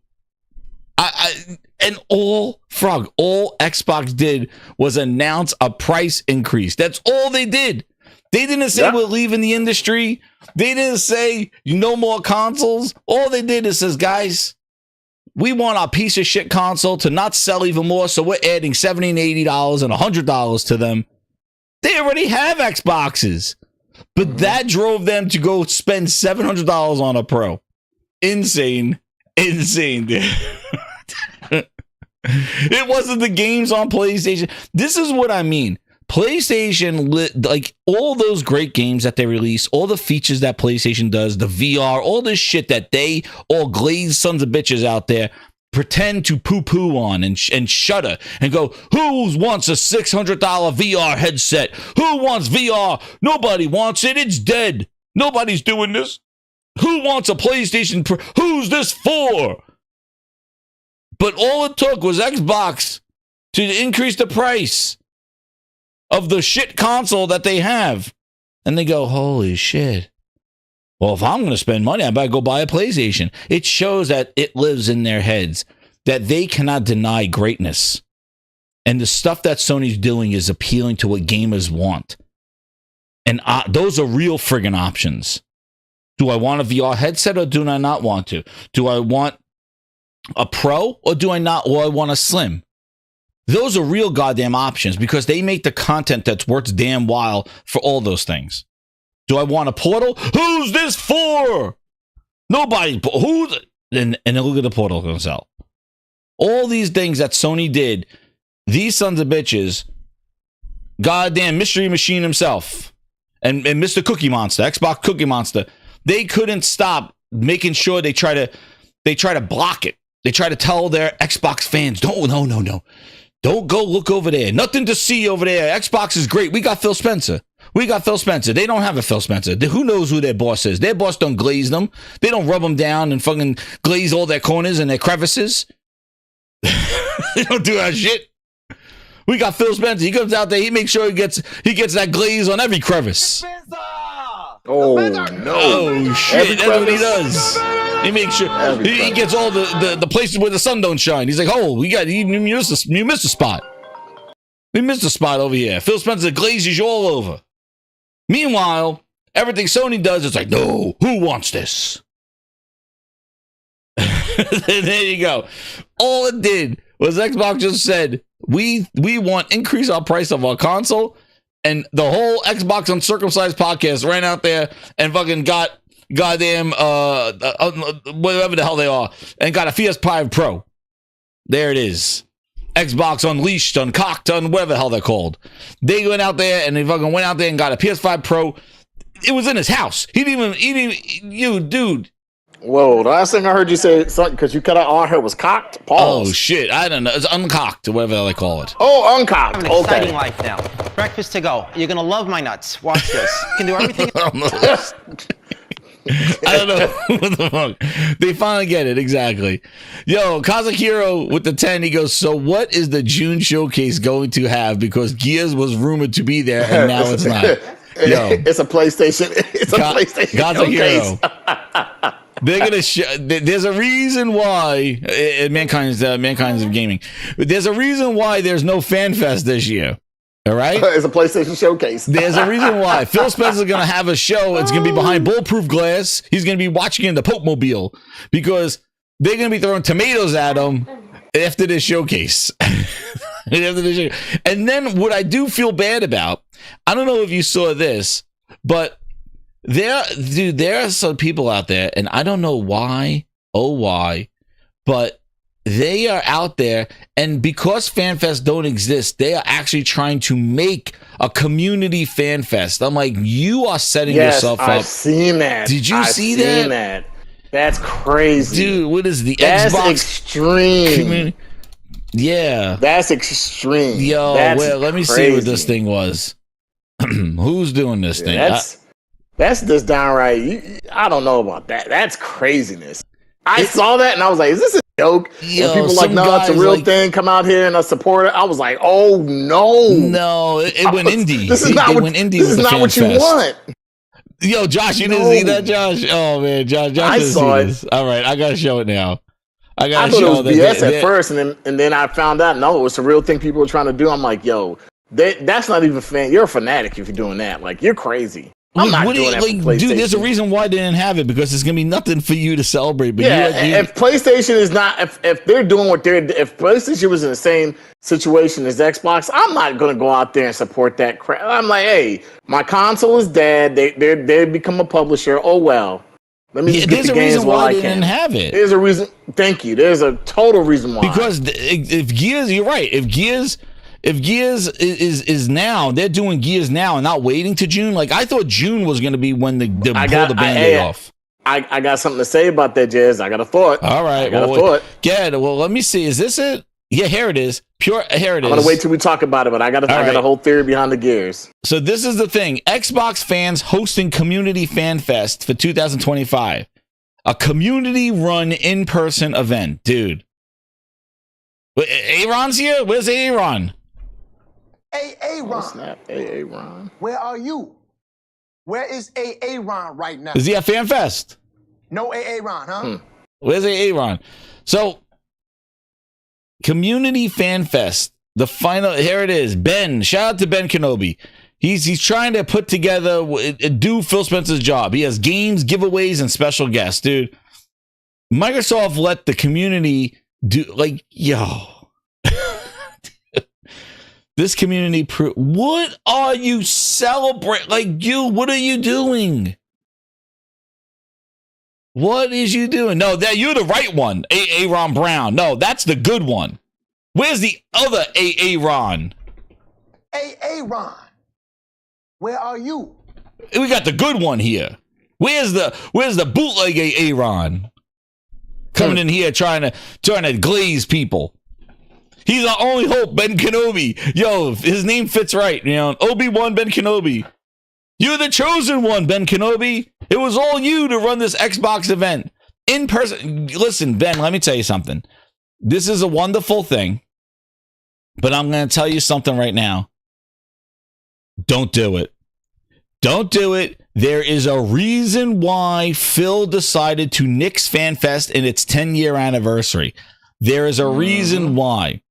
[SPEAKER 1] And all Xbox did was announce a price increase. That's all they did. They didn't say we're leaving the industry. They didn't say no more consoles. All they did is says, guys, we want our piece of shit console to not sell even more, so we're adding $70 and $80 and $100 to them. They already have Xboxes. But that drove them to go spend $700 on a Pro. Insane, dude. It wasn't the games on PlayStation. This is what I mean. PlayStation, like all those great games that they release, all the features that PlayStation does, the VR, all this shit that they all glazed sons of bitches out there pretend to poo-poo on and shudder and go, who wants a $600 VR headset? Who wants VR? Nobody wants it. It's dead. Nobody's doing this. Who wants a PlayStation Pro? Who's this for? But all it took was Xbox to increase the price of the shit console that they have. And they go, holy shit. Well, if I'm going to spend money, I better go buy a PlayStation. It shows that it lives in their heads, that they cannot deny greatness. And the stuff that Sony's doing is appealing to what gamers want. And those are real friggin' options. Do I want a VR headset or do I not want to? Do I want a Pro or do I not? Or I want a Slim? Those are real goddamn options because they make the content that's worth damn while for all those things. Do I want a Portal? Who's this for? Nobody. Who's? And then look at the Portal going to sell. All these things that Sony did, these sons of bitches, goddamn Mystery Machine himself, and Mr. Cookie Monster, Xbox Cookie Monster, they couldn't stop making sure they try to block it. They try to tell their Xbox fans, no. Don't go look over there. Nothing to see over there. Xbox is great. We got Phil Spencer. They don't have a Phil Spencer. Who knows who their boss is? Their boss don't glaze them. They don't rub them down and fucking glaze all their corners and their crevices. They don't do that shit. We got Phil Spencer. He comes out there. He makes sure he gets that glaze on every crevice.
[SPEAKER 8] Oh, no.
[SPEAKER 1] Oh, shit. That's what he does. He makes sure he gets all the places where the sun don't shine. He's like, oh, you missed a spot. We missed a spot over here. Phil Spencer glazes you all over. Meanwhile, everything Sony does is like, no, who wants this? There you go. All it did was Xbox just said, we want increase our price of our console, and the whole Xbox Uncircumcised podcast ran out there and fucking got goddamn whatever the hell they are, and got a PS5 Pro. There it is. Xbox Unleashed, Uncocked, whatever the hell they're called. They went out there and they fucking went out there and got a PS5 Pro. It was in his house. He didn't even dude.
[SPEAKER 8] Whoa, the last thing I heard you say, because you cut out all I heard was cocked. Pause.
[SPEAKER 1] Oh shit, I don't know. It's uncocked, or whatever they call it.
[SPEAKER 8] Oh, uncocked.
[SPEAKER 5] I have an exciting life now. Breakfast to go. You're gonna love my nuts. Watch this. You can do everything.
[SPEAKER 1] I don't know what the fuck. They finally get it, exactly. Yo, Kazakiro with the 10, he goes, so what is the June showcase going to have? Because Gears was rumored to be there and now it's not. Yo,
[SPEAKER 8] it's a PlayStation. It's a PlayStation showcase.
[SPEAKER 1] They're gonna there's a reason why mankind's of gaming. There's a reason why there's no Fanfest this year. All right,
[SPEAKER 8] it's a PlayStation showcase.
[SPEAKER 1] There's a reason why Phil Spencer's gonna have a show. It's gonna be behind bulletproof glass. He's gonna be watching in the Pope Mobile because they're gonna be throwing tomatoes at him after this showcase. And then what I do feel bad about, I don't know if you saw this, but there are some people out there, and I don't know why, but they are out there, and because FanFest don't exist, they are actually trying to make a community FanFest. I'm like, you are setting yourself up.
[SPEAKER 8] I've seen that.
[SPEAKER 1] Did you see that?
[SPEAKER 8] That's crazy.
[SPEAKER 1] Dude, what is the
[SPEAKER 8] That's
[SPEAKER 1] Xbox
[SPEAKER 8] extreme.
[SPEAKER 1] community? Yeah.
[SPEAKER 8] That's extreme.
[SPEAKER 1] Yo,
[SPEAKER 8] That's
[SPEAKER 1] let me see what this thing was. Who's doing this thing?
[SPEAKER 8] That's just downright. I don't know about that. That's craziness. I saw that and I was like, "Is this a joke?"
[SPEAKER 1] Yo,
[SPEAKER 8] and people like, "No, it's a real thing. Come out here and support it." I was like, "Oh no,
[SPEAKER 1] it went indie.
[SPEAKER 8] This is not what you want."
[SPEAKER 1] Yo, Josh, you didn't see that, Josh? Oh man, Josh
[SPEAKER 8] I saw it.
[SPEAKER 1] All right, I gotta show it now.
[SPEAKER 8] I thought it was BS at first, and then I found out no, it's a real thing people were trying to do. I'm like, yo, that's not even fan. You're a fanatic if you're doing that. Like, you're crazy. I'm not doing that for PlayStation.
[SPEAKER 1] Dude, there's a reason why they didn't have it, because there's gonna be nothing for you to celebrate. But
[SPEAKER 8] if PlayStation is not, if they're doing what if PlayStation was in the same situation as Xbox, I'm not gonna go out there and support that crap. I'm like, hey, my console is dead. They become a publisher. Oh well. Let me just get the games while I can.
[SPEAKER 1] There's a reason why they didn't have it.
[SPEAKER 8] There's a reason. Thank you. There's a total reason why.
[SPEAKER 1] Because if Gears, you're right. If Gears if Gears is now, they're doing Gears now and not waiting to June. Like I thought June was going to be when they pull the Band-Aid off.
[SPEAKER 8] I got something to say about that, Jazz. I got a thought.
[SPEAKER 1] All right.
[SPEAKER 8] I got a thought.
[SPEAKER 1] Yeah. Well, let me see. Is this it? Yeah, here it is. Here it is.
[SPEAKER 8] I'm gonna wait till we talk about it, but I got a whole theory behind the Gears.
[SPEAKER 1] So this is the thing: Xbox fans hosting Community Fanfest for 2025, a community-run in-person event, dude. Aaron's here. Where's Aaron?
[SPEAKER 14] Hey, Aaron.
[SPEAKER 8] Oh, snap. Hey, Aaron.
[SPEAKER 14] Where are you? Where is Aaron right now?
[SPEAKER 1] Is he at Fanfest?
[SPEAKER 14] No Aaron, huh?
[SPEAKER 1] Where's Aaron? So, Community Fanfest, the final. Here it is. Ben, shout out to Ben Kenobi. He's trying to put together, do Phil Spencer's job. He has games, giveaways, and special guests, dude. Microsoft let the community do, like, yo. This community, what are you celebrating? Like, what are you doing? What is you doing? No, you're the right one, Aaron Brown. No, that's the good one. Where's the other Aaron?
[SPEAKER 14] Aaron, where are you?
[SPEAKER 1] We got the good one here. Where's the bootleg Aaron? Coming in here trying to glaze people. He's our only hope, Ben Kenobi. Yo, his name fits right, you know. Obi-Wan Ben Kenobi. You're the chosen one, Ben Kenobi. It was all you to run this Xbox event in person. Listen, Ben, let me tell you something. This is a wonderful thing, but I'm going to tell you something right now. Don't do it. Don't do it. There is a reason why Phil decided to nix FanFest in its 10-year anniversary. There is a reason why.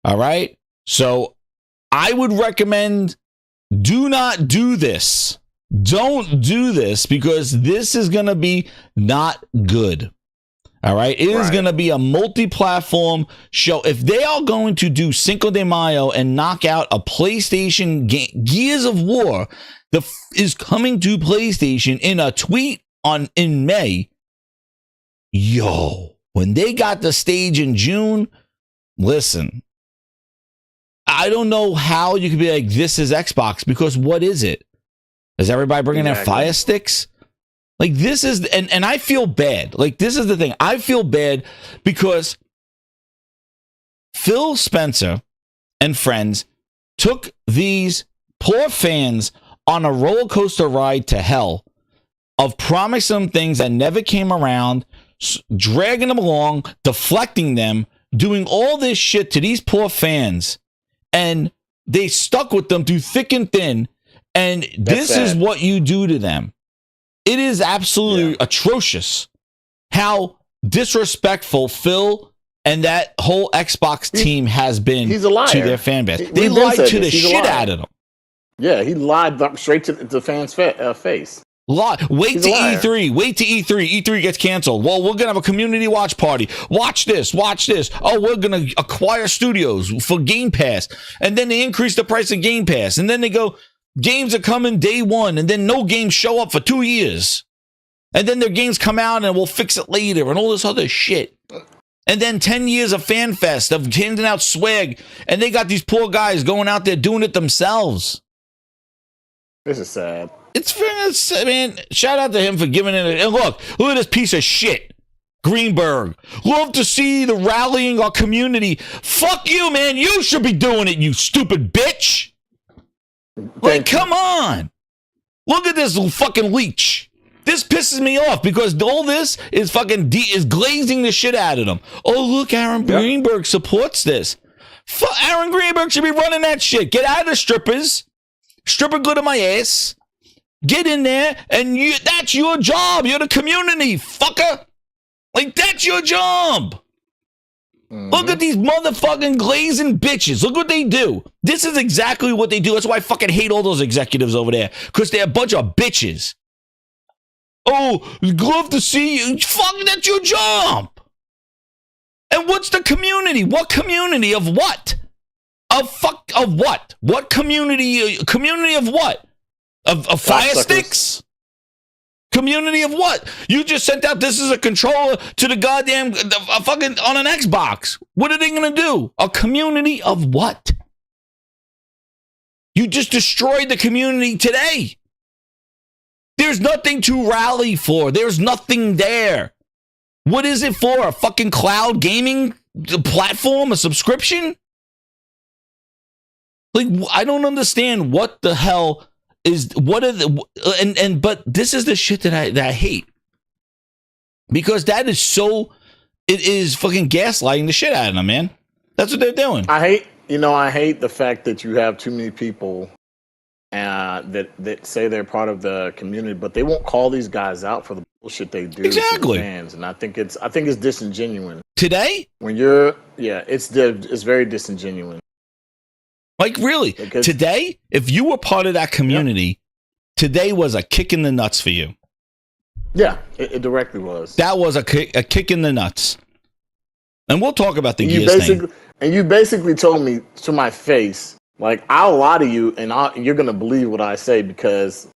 [SPEAKER 1] All right? So I would recommend do not do this. Don't do this because this is going to be not good. All right? It is going to be a multi-platform show. If they are going to do Cinco de Mayo and knock out a PlayStation game, Gears of War is coming to PlayStation in a tweet in May. Yo, when they got the stage in June, listen, I don't know how you could be like, this is Xbox, because what is it? Is everybody bringing their Fire Sticks? Like, this is, and I feel bad. Like, this is the thing. I feel bad because Phil Spencer and friends took these poor fans on a roller coaster ride to hell of promising them things that never came around, dragging them along, deflecting them, doing all this shit to these poor fans. And they stuck with them through thick and thin. And this is what you do to them. It is absolutely atrocious how disrespectful Phil and that whole Xbox team has been to their fan base. They lied to the shit out of them.
[SPEAKER 8] Yeah, he lied straight to the fans' face.
[SPEAKER 1] Wait to E3. Wait to E3. E3 gets canceled. Well, we're going to have a community watch party. Watch this. Watch this. Oh, we're going to acquire studios for Game Pass. And then they increase the price of Game Pass. And then they go, games are coming day one. And then no games show up for 2 years. And then their games come out and we'll fix it later and all this other shit. And then 10 years of FanFest of handing out swag. And they got these poor guys going out there doing it themselves.
[SPEAKER 8] This is sad.
[SPEAKER 1] I mean, shout out to him for giving it. And look at this piece of shit. Greenberg. Love to see the rallying our community. Fuck you, man. You should be doing it, you stupid bitch. Like, come on. Look at this fucking leech. This pisses me off because all this is fucking is glazing the shit out of them. Oh, look, Aaron Greenberg supports this. Aaron Greenberg should be running that shit. Get out of the strippers. Stripper good on my ass. Get in there, and that's your job. You're the community, fucker. Like, that's your job. Look at these motherfucking glazing bitches. Look what they do. This is exactly what they do. That's why I fucking hate all those executives over there, because they're a bunch of bitches. Oh, love to see you. Fuck, that's your job. And what's the community? What community of what? Of what? What community? Community of what? Of fire sticks? Community of what? You just sent out this is a controller to the goddamn fucking on an Xbox. What are they gonna do? A community of what? You just destroyed the community today. There's nothing to rally for. There's nothing there. What is it for? A fucking cloud gaming platform? A subscription? Like, I don't understand what the hell is, what are the, but this is the shit that I hate. Because that is so, it is fucking gaslighting the shit out of them, man. That's what they're doing.
[SPEAKER 8] I hate the fact that you have too many people that say they're part of the community, but they won't call these guys out for the bullshit they do.
[SPEAKER 1] Exactly.
[SPEAKER 8] To the fans, and I think it's disingenuous.
[SPEAKER 1] Today?
[SPEAKER 8] When you're, it's very disingenuous.
[SPEAKER 1] Like, really? Because today, if you were part of that community, today was a kick in the nuts for you.
[SPEAKER 8] Yeah, it directly was.
[SPEAKER 1] That was a kick in the nuts. And we'll talk about the Gears thing.
[SPEAKER 8] And you basically told me to my face, like, I'll lie to you, and you're going to believe what I say because,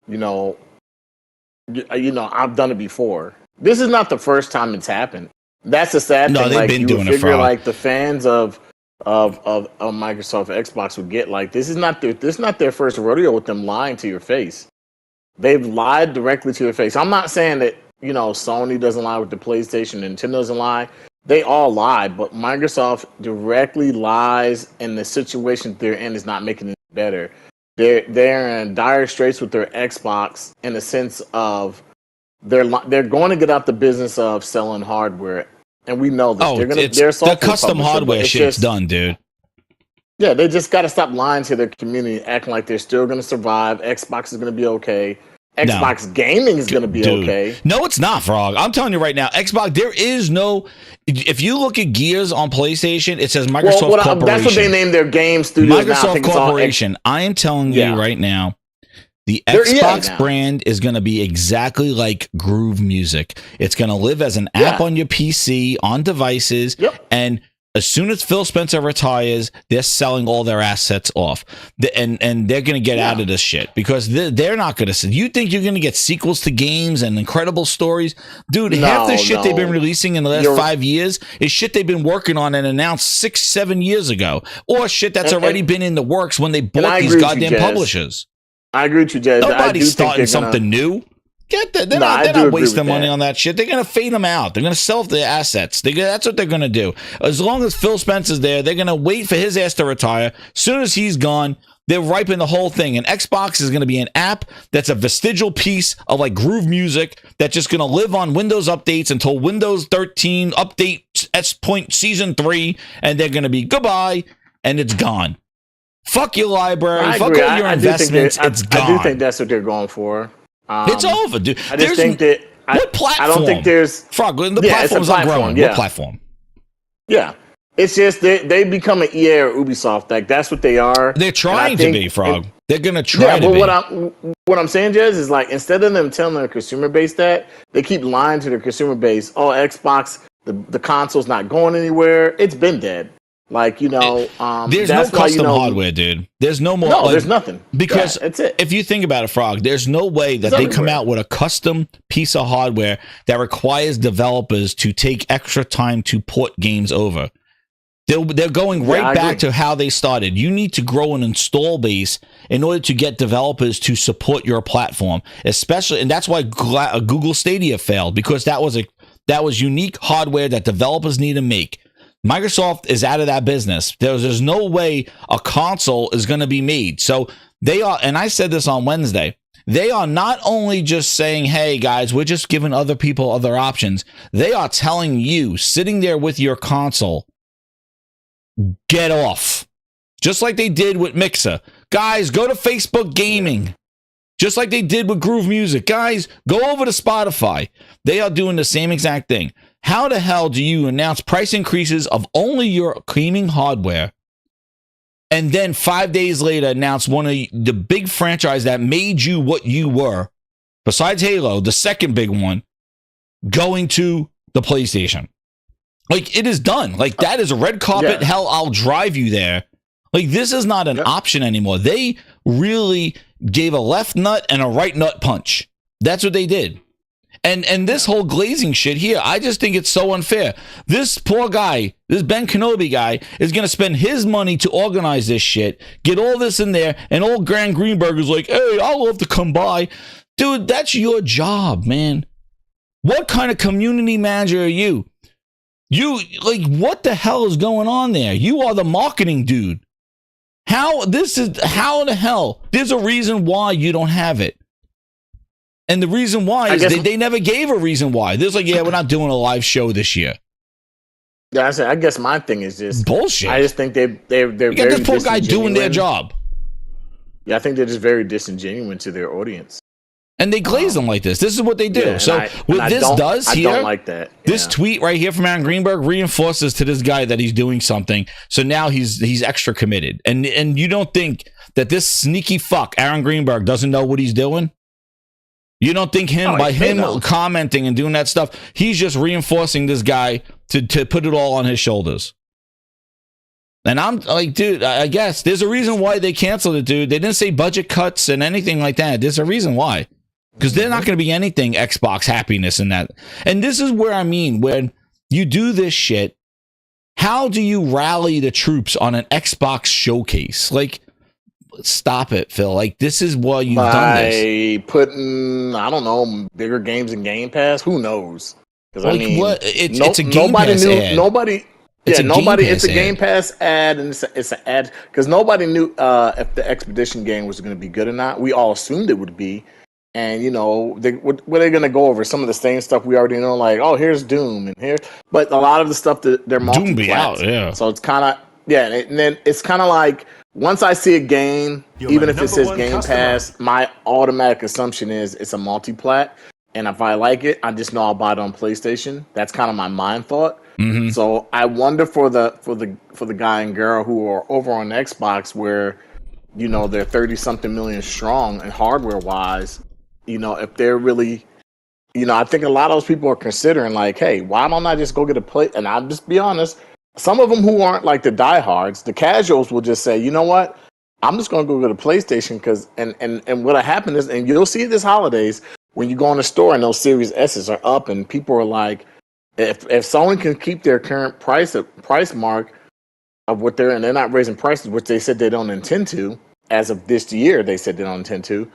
[SPEAKER 8] I've done it before. This is not the first time it's happened. That's the sad thing.
[SPEAKER 1] No, they've been doing it for
[SPEAKER 8] like the fans of Microsoft Xbox would get, like, this is not their first rodeo with them lying to your face. They've lied directly to your face. I'm not saying that Sony doesn't lie with the PlayStation, Nintendo doesn't lie. They all lie, but Microsoft directly lies, and the situation they're in is not making it better. They're in dire straits with their Xbox in the sense of they're going to get out the business of selling hardware. And we know this.
[SPEAKER 1] Oh, the custom hardware shit's done, dude.
[SPEAKER 8] Yeah, they just got to stop lying to their community, acting like they're still going to survive. Xbox is going to be okay. Xbox gaming is going to be okay.
[SPEAKER 1] No, it's not, Frog. I'm telling you right now, Xbox, there is no... If you look at Gears on PlayStation, it says Microsoft Corporation.
[SPEAKER 8] That's what they name their game studios now.
[SPEAKER 1] Microsoft Corporation. I am telling you right now, the Xbox brand is going to be exactly like Groove Music. It's going to live as an app on your PC, on devices, and as soon as Phil Spencer retires, they're selling all their assets off. And they're going to get out of this shit because they're not going to... You think you're going to get sequels to games and incredible stories? Dude, half the shit they've been releasing in the last 5 years is shit they've been working on and announced 6-7 years ago. Or shit that's already been in the works when they bought these goddamn publishers.
[SPEAKER 8] I agree with you, Jazz.
[SPEAKER 1] Nobody's starting something new. Get that? They're not wasting money on that shit. They're going to fade them out. They're going to sell their assets. That's what they're going to do. As long as Phil Spencer's there, they're going to wait for his ass to retire. As soon as he's gone, they're riping the whole thing. And Xbox is going to be an app that's a vestigial piece of like Groove Music that's just going to live on Windows updates until Windows 13 update S. Season 3, and they're going to be goodbye, and it's gone. Fuck your library. Fuck all your investments. It's gone.
[SPEAKER 8] I do think that's what they're going for.
[SPEAKER 1] It's over, dude.
[SPEAKER 8] I just think that
[SPEAKER 1] what platform?
[SPEAKER 8] I don't think there's
[SPEAKER 1] Frog. The platform's not growing. What platform?
[SPEAKER 8] Yeah, it's just they become an EA or Ubisoft. Like that's what they are.
[SPEAKER 1] They're trying to be, Frog. They're gonna try to
[SPEAKER 8] be. What I'm saying, Jez, is like instead of them telling their consumer base that, they keep lying to their consumer base. Oh, Xbox, the console's not going anywhere. It's been dead. Like,
[SPEAKER 1] there's no custom hardware, dude. There's no more.
[SPEAKER 8] No, there's nothing.
[SPEAKER 1] Because
[SPEAKER 8] that's it.
[SPEAKER 1] If you think about it, Frog, there's no way that they come out with a custom piece of hardware that requires developers to take extra time to port games over. They're going right back to how they started. You need to grow an install base in order to get developers to support your platform, especially, and that's why Google Stadia failed, because that was unique hardware that developers need to make. Microsoft is out of that business. There's no way a console is going to be made. So they are, and I said this on Wednesday, they are not only just saying, hey guys, we're just giving other people other options. They are telling you, sitting there with your console, get off. Just like they did with Mixer. Guys, go to Facebook Gaming. Just like they did with Groove Music. Guys, go over to Spotify. They are doing the same exact thing. How the hell do you announce price increases of only your gaming hardware and then 5 days later announce one of the big franchise that made you what you were, besides Halo, the second big one, going to the PlayStation? Like, it is done. Like, that is a red carpet.
[SPEAKER 8] Yeah.
[SPEAKER 1] Hell, I'll drive you there. Like, this is not an option anymore. They really gave a left nut and a right nut punch. That's what they did. And this whole glazing shit here, I just think it's so unfair. This poor guy, this Ben Kenobi guy, is going to spend his money to organize this shit, get all this in there, and old Grant Greenberg is like, hey, I'll love to come by. Dude, that's your job, man. What kind of community manager are you? You, like, what the hell is going on there? You are the marketing dude. How the hell? There's a reason why you don't have it. And the reason why is they never gave a reason why. There's like, yeah, we're not doing a live show this year.
[SPEAKER 8] Yeah, I guess my thing is just
[SPEAKER 1] bullshit.
[SPEAKER 8] I just think they're
[SPEAKER 1] you got this poor guy doing their job.
[SPEAKER 8] Yeah, I think they're just very disingenuous to their audience.
[SPEAKER 1] And they glaze them like this. This is what they do.
[SPEAKER 8] Yeah,
[SPEAKER 1] so what this does here,
[SPEAKER 8] I don't like that.
[SPEAKER 1] This tweet right here from Aaron Greenberg reinforces to this guy that he's doing something. So now he's extra committed. And you don't think that this sneaky fuck Aaron Greenberg doesn't know what he's doing? You don't think him commenting and doing that stuff, he's just reinforcing this guy to put it all on his shoulders. And I'm like, dude, I guess there's a reason why they canceled it, dude. They didn't say budget cuts and anything like that. There's a reason why. Because they're not going to be anything Xbox happiness in that. And this is where I mean, when you do this shit, how do you rally the troops on an Xbox showcase? Like, stop it, Phil. Like, this is why you've done this.
[SPEAKER 8] By putting, I don't know, bigger games in Game Pass? Who knows? Because
[SPEAKER 1] like,
[SPEAKER 8] I mean,
[SPEAKER 1] what? It's a Game Pass ad.
[SPEAKER 8] It's a Game Pass ad, and it's an ad because nobody knew if the Expedition game was going to be good or not. We all assumed it would be, and you know, what they're going to go over some of the same stuff we already know, like, oh, here's Doom and here, but a lot of the stuff that they're
[SPEAKER 1] Doom be out, yeah.
[SPEAKER 8] So it's kind of and then it's kind of like once I see a game, even if it says Game Pass, my automatic assumption is it's a multi-plat. And if I like it, I just know I'll buy it on PlayStation. That's kind of my mind thought.
[SPEAKER 1] Mm-hmm.
[SPEAKER 8] So I wonder for the guy and girl who are over on Xbox, where you know they're 30-something million strong and hardware wise, you know, if they're really, you know, I think a lot of those people are considering like, hey, why don't I just go get a play? And I'll just be honest, some of them who aren't like the diehards, the casuals will just say, you know what, I'm just going to go get a PlayStation because and what'll happen is, and you'll see this holidays. When you go in the store and those Series S's are up and people are like, if someone can keep their current price mark of what they're, and they're not raising prices, which they said they don't intend to, as of this year, they said they don't intend to,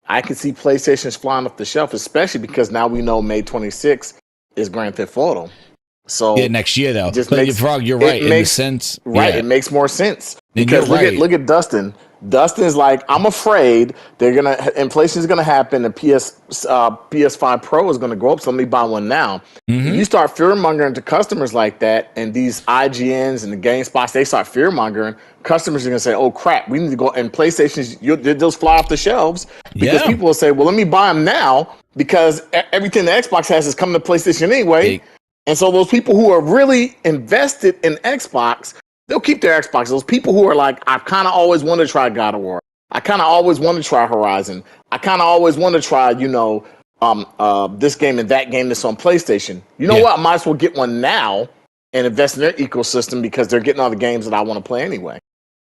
[SPEAKER 8] I can see PlayStations flying off the shelf, especially because now we know May 26th is Grand Theft Auto. So
[SPEAKER 1] yeah, next year though. But you're right in the sense.
[SPEAKER 8] Right, it makes more sense. Because look at Dustin. Dustin's like, I'm afraid inflation's gonna happen. The PS5 Pro is gonna go up, so let me buy one now.
[SPEAKER 1] Mm-hmm.
[SPEAKER 8] You start fear mongering to customers like that, and these IGNs and the GameSpots, they start fear mongering. Customers are gonna say, "Oh crap, we need to go." And PlayStations, those fly off the shelves because people will say, "Well, let me buy them now because everything the Xbox has is coming to PlayStation anyway." And so those people who are really invested in Xbox, they'll keep their Xbox. Those people who are like, I kind of always want to try God of War. I kind of always want to try Horizon. I kind of always want to try, you know, this game and that game that's on PlayStation. You know what? I might as well get one now and invest in their ecosystem because they're getting all the games that I want to play anyway.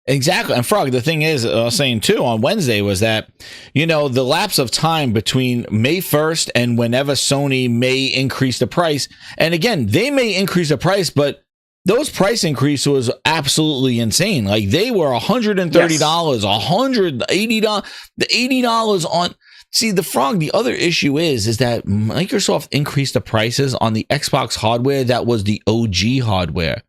[SPEAKER 1] Exactly. And Frog, the thing is, I was saying too on Wednesday was that, you know, the lapse of time between May 1st and whenever Sony may increase the price. And again, they may increase the price, but those price increases was absolutely insane. Like they were $130, $180, the $80 on. See, the Frog, the other issue is that Microsoft increased the prices on the Xbox hardware that was the OG hardware.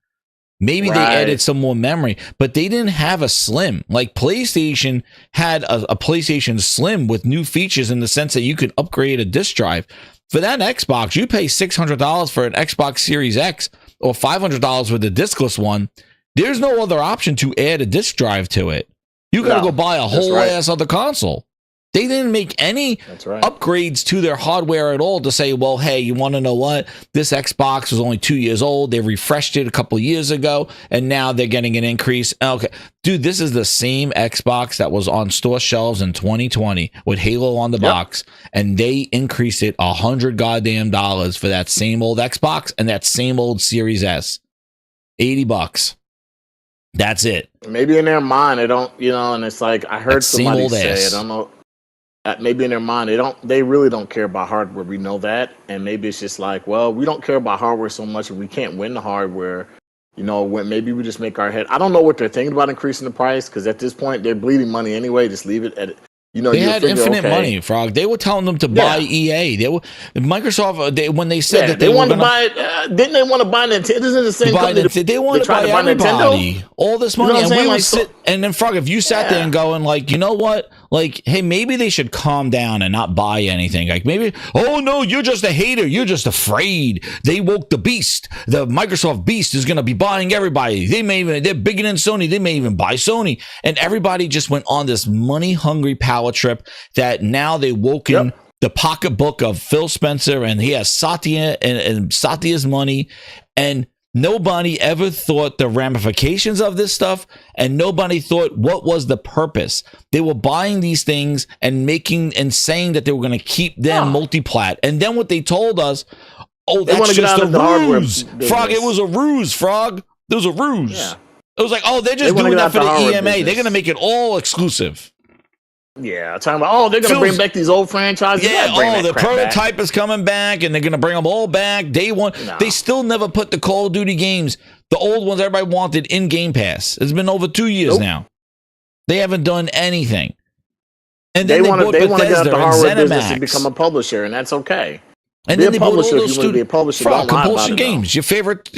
[SPEAKER 1] Maybe they added some more memory, but they didn't have a Slim. Like PlayStation had a PlayStation Slim with new features in the sense that you could upgrade a disk drive. For that Xbox, you pay $600 for an Xbox Series X or $500 for the diskless one. There's no other option to add a disk drive to it. You got to go buy a whole ass other console. They didn't make any upgrades to their hardware at all to say, well, hey, you want to know what? This Xbox was only 2 years old. They refreshed it a couple years ago, and now they're getting an increase. Okay. Dude, this is the same Xbox that was on store shelves in 2020 with Halo on the box, and they increased it $100 goddamn dollars for that same old Xbox and that same old Series S. $80. That's it.
[SPEAKER 8] Maybe in their mind, they don't, you know, and it's like, I heard somebody say, I don't know. maybe in their mind they really don't care about hardware. We know that, and maybe it's just like, well, we don't care about hardware so much, and we can't win the hardware. You know, when maybe we just make our head. I don't know what they're thinking about increasing the price, because at this point they're bleeding money anyway. Just leave it at. You know,
[SPEAKER 1] they had infinite money, Frog. They were telling them to buy EA. They were Microsoft. When they said that
[SPEAKER 8] they wanted to buy, didn't they want to buy Nintendo? Isn't the same company?
[SPEAKER 1] They wanted to buy everybody. All this money,
[SPEAKER 8] you know
[SPEAKER 1] and we would sit. And then, Frog, if you sat there and going like, you know what, like, hey, maybe they should calm down and not buy anything. Like maybe, oh no, you're just a hater. You're just afraid. They woke the beast. The Microsoft beast is going to be buying everybody. They're bigger than Sony. They may even buy Sony. And everybody just went on this money hungry power trip that now they woken the pocketbook of Phil Spencer, and he has Satya and Satya's money, and nobody ever thought the ramifications of this stuff, and nobody thought what was the purpose. They were buying these things and making and saying that they were going to keep them multi-plat, and then what they told us, oh, that's just a ruse, Frog. It was a ruse, Frog. There was a ruse. Yeah. It was like, oh, they're just doing that for the EMA. Business. They're going to make it all exclusive.
[SPEAKER 8] Yeah, talking about, oh, they're going to bring back these old franchises.
[SPEAKER 1] Yeah, the prototype is coming back, and they're going to bring them all back. Day one. No. They still never put the Call of Duty games, the old ones everybody wanted, in Game Pass. It's been over 2 years now. They haven't done anything. And then they want to get out the hardware business and become a
[SPEAKER 8] publisher, and that's okay.
[SPEAKER 1] And then they bought all those Compulsion games, your favorite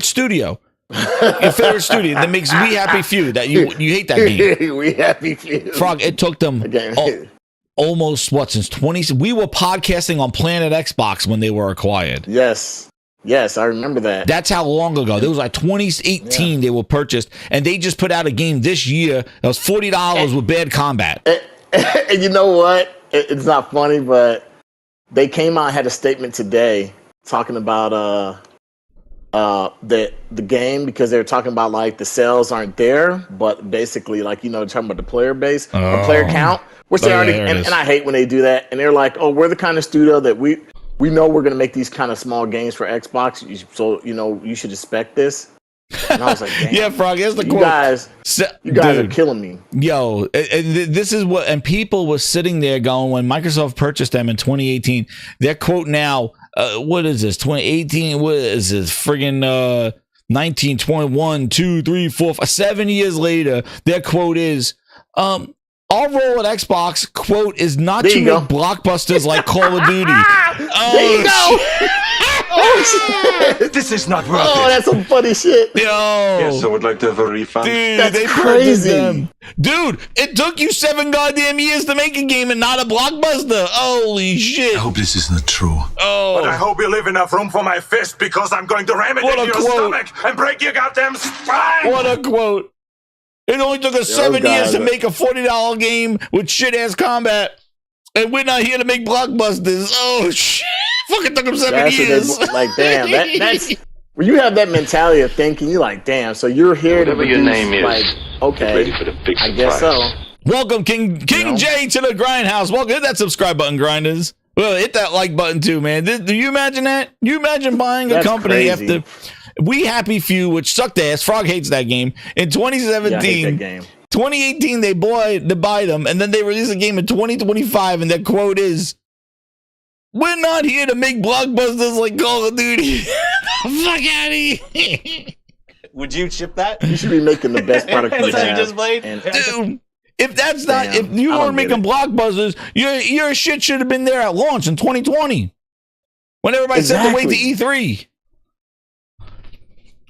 [SPEAKER 1] studio. Your favorite studio that makes We Happy Few. That you hate that game.
[SPEAKER 8] We Happy Few.
[SPEAKER 1] Frog. It took them almost since 20. We were podcasting on Planet Xbox when they were acquired.
[SPEAKER 8] Yes, I remember that.
[SPEAKER 1] That's how long ago. It was like 2018. They were purchased, and they just put out a game this year that was $40 with bad combat.
[SPEAKER 8] And you know what? It's not funny, but they came out and had a statement today talking about the game, because they were talking about like the sales aren't there, but basically like, you know, talking about the player base, the player count, which they already, and I hate when they do that. And they're like, oh, we're the kind of studio that we know we're going to make these kind of small games for Xbox. So, you know, you should expect this. And I was like, damn,
[SPEAKER 1] yeah, Frog, here's the quote.
[SPEAKER 8] You guys are killing me.
[SPEAKER 1] Yo, this is what, and people were sitting there going, when Microsoft purchased them in 2018, their quote now, what is this, 2018, what is this, friggin' 19, 21, 2, 3, 4, 5, 7 years later, their quote is, our role at Xbox, quote, is not to make blockbusters like Call of Duty.
[SPEAKER 8] There you go. Oh, shit.
[SPEAKER 14] This is not worth
[SPEAKER 8] it. That's some funny shit.
[SPEAKER 1] Yo.
[SPEAKER 12] Yes, I would like to have a refund.
[SPEAKER 1] Dude,
[SPEAKER 8] that's crazy.
[SPEAKER 1] Dude, it took you 7 goddamn years to make a game and not a blockbuster. Holy shit.
[SPEAKER 6] I hope this is not true.
[SPEAKER 1] Oh.
[SPEAKER 14] But I hope you leave enough room for my fist, because I'm going to ram it into your stomach and break your goddamn spine.
[SPEAKER 1] What a quote. It only took us 7 years to make a $40 game with shit-ass combat. And we're not here to make blockbusters. Oh, shit. Fucking took them 7 years.
[SPEAKER 8] Like, damn, that's when you have that mentality of thinking, you're like, damn, so you're here
[SPEAKER 12] whatever
[SPEAKER 8] to
[SPEAKER 12] your name is.
[SPEAKER 8] Like, okay,
[SPEAKER 12] ready for the big
[SPEAKER 8] I guess so.
[SPEAKER 1] Welcome, King J to the Grindhouse. Welcome. Hit that subscribe button, grinders. Well, hit that like button too, man. Do you imagine that? You imagine buying a company
[SPEAKER 8] crazy.
[SPEAKER 1] After We Happy Few, which sucked ass. Frog hates that game. In 2017,
[SPEAKER 8] I hate that game.
[SPEAKER 1] 2018, they buy them, and then they release a game in 2025, and their quote is, "We're not here to make blockbusters like Call of Duty." Fuck out of here.
[SPEAKER 5] Would you ship that?
[SPEAKER 8] You should be making the best product you have.
[SPEAKER 5] Just played?
[SPEAKER 1] Dude, if that's not, if you weren't making blockbusters, your shit should have been there at launch in 2020. When everybody said to wait to E3.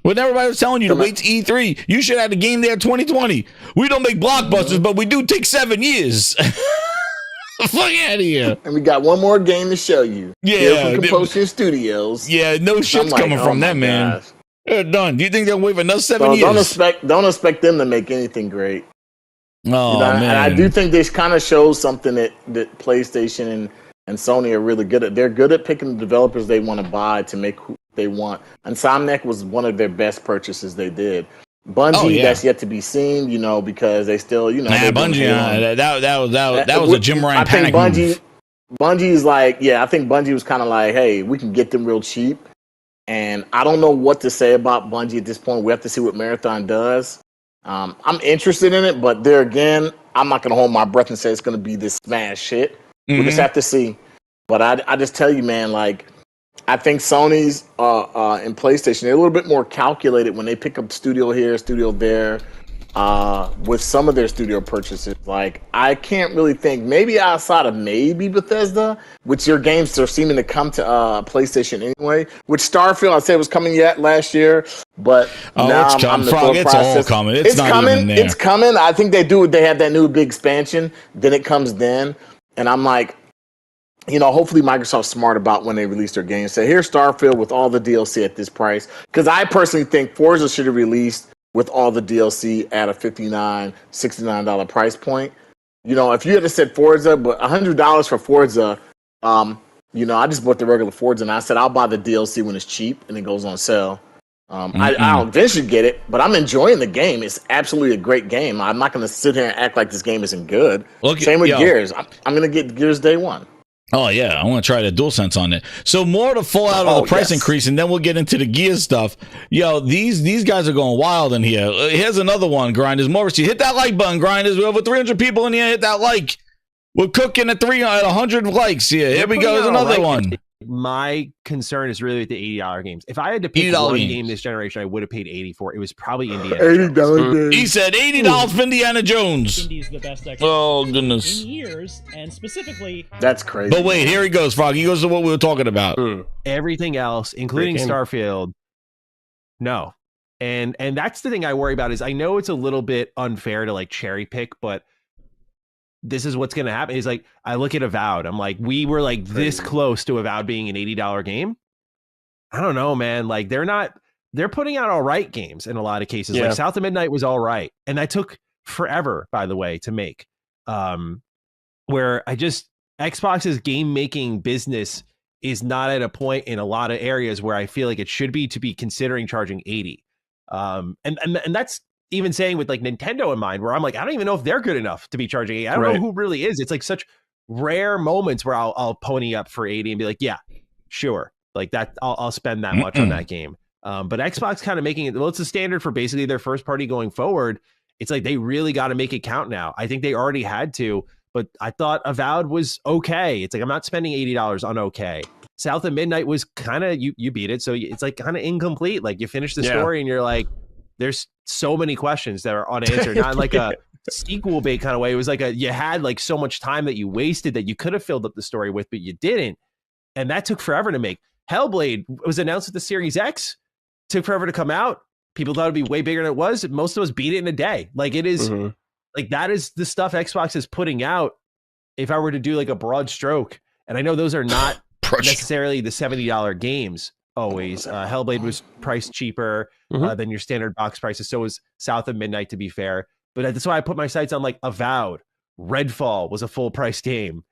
[SPEAKER 1] When everybody was telling you to wait to E3, you should have the game there 2020. We don't make blockbusters, but we do take 7 years. Fuck out of here.
[SPEAKER 8] And we got one more game to show you.
[SPEAKER 1] Yeah.
[SPEAKER 8] From Compulsion Studios.
[SPEAKER 1] Yeah, no shit's coming from them, man. They're done. Do you think they'll wait for another 7 years?
[SPEAKER 8] Don't expect them to make anything great.
[SPEAKER 1] Oh, man.
[SPEAKER 8] And I do think this kind of shows something that PlayStation and Sony are really good at. They're good at picking the developers they want to buy to make who they want. Insomniac was one of their best purchases they did. Bungie, that's yet to be seen, because they still,
[SPEAKER 1] Bungie, that was a Jim Ryan panic move.
[SPEAKER 8] Bungie's like, I think Bungie was kind of like, hey, we can get them real cheap. And I don't know what to say about Bungie at this point. We have to see what Marathon does. I'm interested in it, but there again, I'm not going to hold my breath and say it's going to be this smash hit. We just have to see. But I just tell you, man, like, I think Sony's and PlayStation, they're a little bit more calculated when they pick up studio here, studio there, with some of their studio purchases. Like, I can't really think, maybe outside of maybe Bethesda, which your games are seeming to come to PlayStation anyway, which Starfield, I said was coming yet last year, but now
[SPEAKER 1] it's coming. It's all coming. It's not
[SPEAKER 8] coming.
[SPEAKER 1] Even there.
[SPEAKER 8] It's coming. I think they have that new big expansion, then it comes then, and I'm like, you know, hopefully Microsoft's smart about when they release their games. Say, here's Starfield with all the DLC at this price. Because I personally think Forza should have released with all the DLC at a $59, $69 price point. You know, if you had said Forza, but $100 for Forza, you know, I just bought the regular Forza and I said I'll buy the DLC when it's cheap and it goes on sale. I'll eventually get it, but I'm enjoying the game. It's absolutely a great game. I'm not going to sit here and act like this game isn't good. Same with Gears. I'm going to get Gears day one.
[SPEAKER 1] Oh, yeah. I want to try the DualSense on it. So more to fall out of the price increase, and then we'll get into the Gears stuff. Yo, these guys are going wild in here. Here's another one, Grinders. Morrissey, hit that like button, Grinders. We have over 300 people in here. Hit that like. We're cooking at 100 likes here. Here we go. There's another one.
[SPEAKER 15] My concern is really with the $80 games. If I had to pick one game this generation, I would have paid $80 for. It was probably Indiana
[SPEAKER 8] $80
[SPEAKER 1] He said $80 for Indiana Jones.
[SPEAKER 13] Indy's the best
[SPEAKER 1] oh goodness!
[SPEAKER 13] in years, and specifically,
[SPEAKER 8] that's crazy.
[SPEAKER 1] But wait, here he goes, Frog. He goes to what we were talking about.
[SPEAKER 15] Everything else, including Starfield, no. And that's the thing I worry about. Is I know it's a little bit unfair to like cherry pick, but this is what's going to happen. Is like, I look at Avowed. I'm like, we were like this close to Avowed being an $80 game. I don't know, man. Like they're putting out all right games in a lot of cases. Like South of Midnight was all right. And that took forever, by the way, to make. Where Xbox's game making business is not at a point in a lot of areas where I feel like it should be to be considering charging 80. And that's even saying with like Nintendo in mind, where I'm like, I don't even know if they're good enough to be charging 80. I don't know who really is. It's like such rare moments where I'll pony up for 80 and be like, yeah, sure. Like that, I'll spend that much on that game. But Xbox kind of making it, well, it's a standard for basically their first party going forward. It's like, they really got to make it count now. I think they already had to, but I thought Avowed was okay. It's like, I'm not spending $80 on okay. South of Midnight was kind of, you beat it. So it's like kind of incomplete. Like you finish the story and you're like, there's so many questions that are unanswered, not in like a sequel bait kind of way. It was like you had like so much time that you wasted that you could have filled up the story with, but you didn't. And that took forever to make. Hellblade was announced at the Series X, took forever to come out. People thought it'd be way bigger than it was. Most of us beat it in a day. Like it is like, that is the stuff Xbox is putting out. If I were to do like a broad stroke, and I know those are not necessarily the $70 games. Always. Hellblade was priced cheaper than your standard box prices. So was South of Midnight, to be fair. But that's why I put my sights on like Avowed. Redfall was a full price game.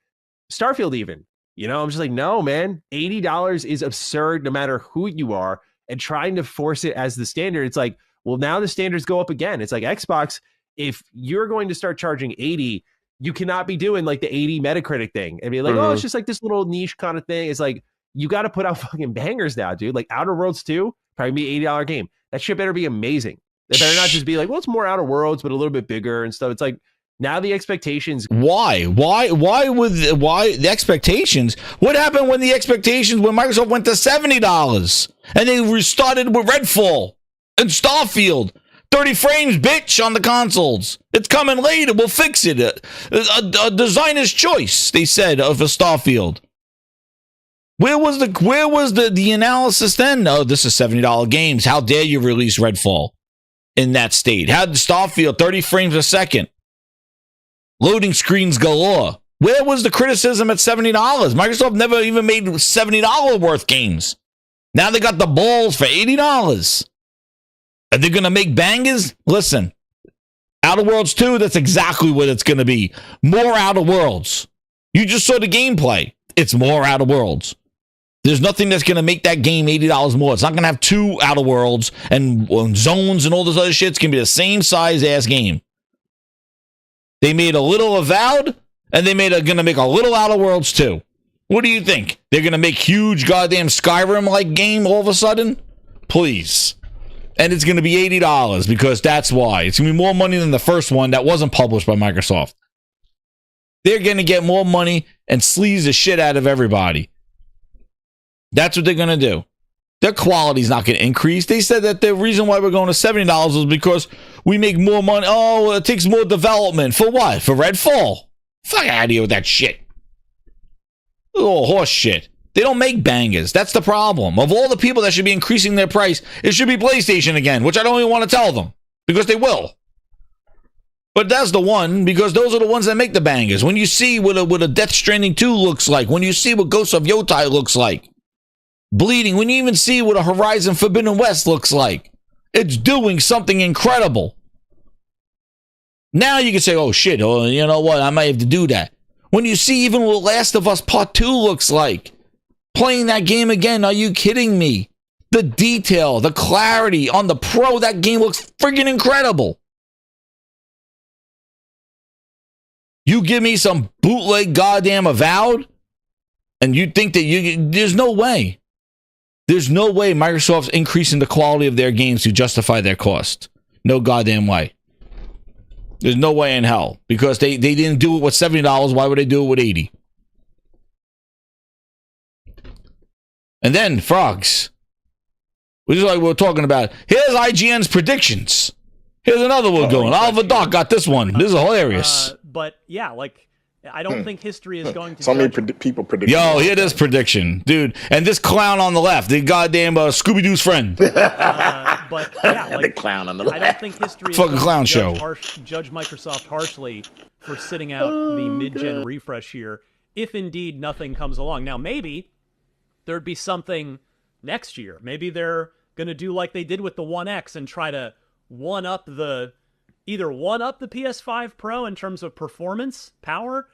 [SPEAKER 15] Starfield even. You know, I'm just like, no, man. $80 is absurd no matter who you are. And trying to force it as the standard, it's like, well, now the standards go up again. It's like Xbox, if you're going to start charging 80, you cannot be doing like the 80 Metacritic thing and be like, oh, it's just like this little niche kind of thing. It's like, you got to put out fucking bangers now, dude. Like Outer Worlds 2, probably be $80 game. That shit better be amazing. They better not just be like, well, it's more Outer Worlds, but a little bit bigger and stuff. It's like, now the expectations.
[SPEAKER 1] Why the expectations? What happened when the expectations, when Microsoft went to $70 and they restarted with Redfall and Starfield? 30 frames, bitch, on the consoles. It's coming later. We'll fix it. A designer's choice, they said, of a Starfield. Where was the analysis then? Oh, this is $70 games. How dare you release Redfall in that state? How did Starfield 30 frames a second? Loading screens galore. Where was the criticism at $70? Microsoft never even made $70 worth games. Now they got the balls for $80. Are they going to make bangers? Listen, Outer Worlds 2, that's exactly what it's going to be. More Outer Worlds. You just saw the gameplay. It's more Outer Worlds. There's nothing that's going to make that game $80 more. It's not going to have 2 Outer Worlds and zones and all this other shit. It's going to be the same size ass game. They made a little Avowed, and going to make a little Outer Worlds too. What do you think? They're going to make huge goddamn Skyrim-like game all of a sudden? Please. And it's going to be $80 because that's why. It's going to be more money than the first one that wasn't published by Microsoft. They're going to get more money and sleaze the shit out of everybody. That's what they're going to do. Their quality's not going to increase. They said that the reason why we're going to $70 was because we make more money. Oh, it takes more development. For what? For Redfall? Fuck out of here with that shit. Oh, horse shit. They don't make bangers. That's the problem. Of all the people that should be increasing their price, it should be PlayStation again, which I don't even want to tell them because they will. But that's the one, because those are the ones that make the bangers. When you see what a Death Stranding 2 looks like, when you see what Ghost of Yotai looks like, Bleeding, when you even see what a Horizon Forbidden West looks like, it's doing something incredible. Now you can say, oh shit, oh, you know what, I might have to do that. When you see even what Last of Us Part 2 looks like, playing that game again, are you kidding me? The detail, the clarity on the Pro, that game looks friggin' incredible. You give me some bootleg goddamn Avowed, and you think that there's no way. There's no way Microsoft's increasing the quality of their games to justify their cost. No goddamn way. There's no way in hell. Because they didn't do it with $70, why would they do it with $80? And then, frogs. Which is like we were talking about. Here's IGN's predictions. Here's another one going. Oliver Doc got this one. This is hilarious.
[SPEAKER 13] But yeah, like, I don't think history is going to.
[SPEAKER 8] So many people predict.
[SPEAKER 1] Yo, here this prediction, dude. And this clown on the left, the goddamn Scooby-Doo's friend.
[SPEAKER 13] But yeah, like,
[SPEAKER 8] the clown on the left.
[SPEAKER 13] I don't think history is
[SPEAKER 1] fucking
[SPEAKER 13] going
[SPEAKER 1] clown
[SPEAKER 13] to
[SPEAKER 1] show.
[SPEAKER 13] Judge Microsoft harshly for sitting out the mid-gen refresh here, if indeed nothing comes along. Now, maybe there'd be something next year. Maybe they're going to do like they did with the One X and try to either one up the PS5 Pro in terms of performance, power,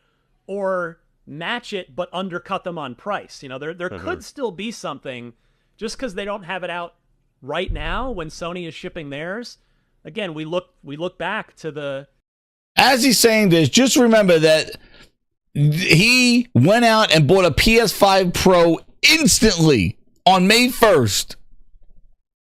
[SPEAKER 13] or match it but undercut them on price. You know, there could still be something, just because they don't have it out right now when Sony is shipping theirs. Again, we look back to the...
[SPEAKER 1] As he's saying this, just remember that he went out and bought a PS5 Pro instantly on May 1st.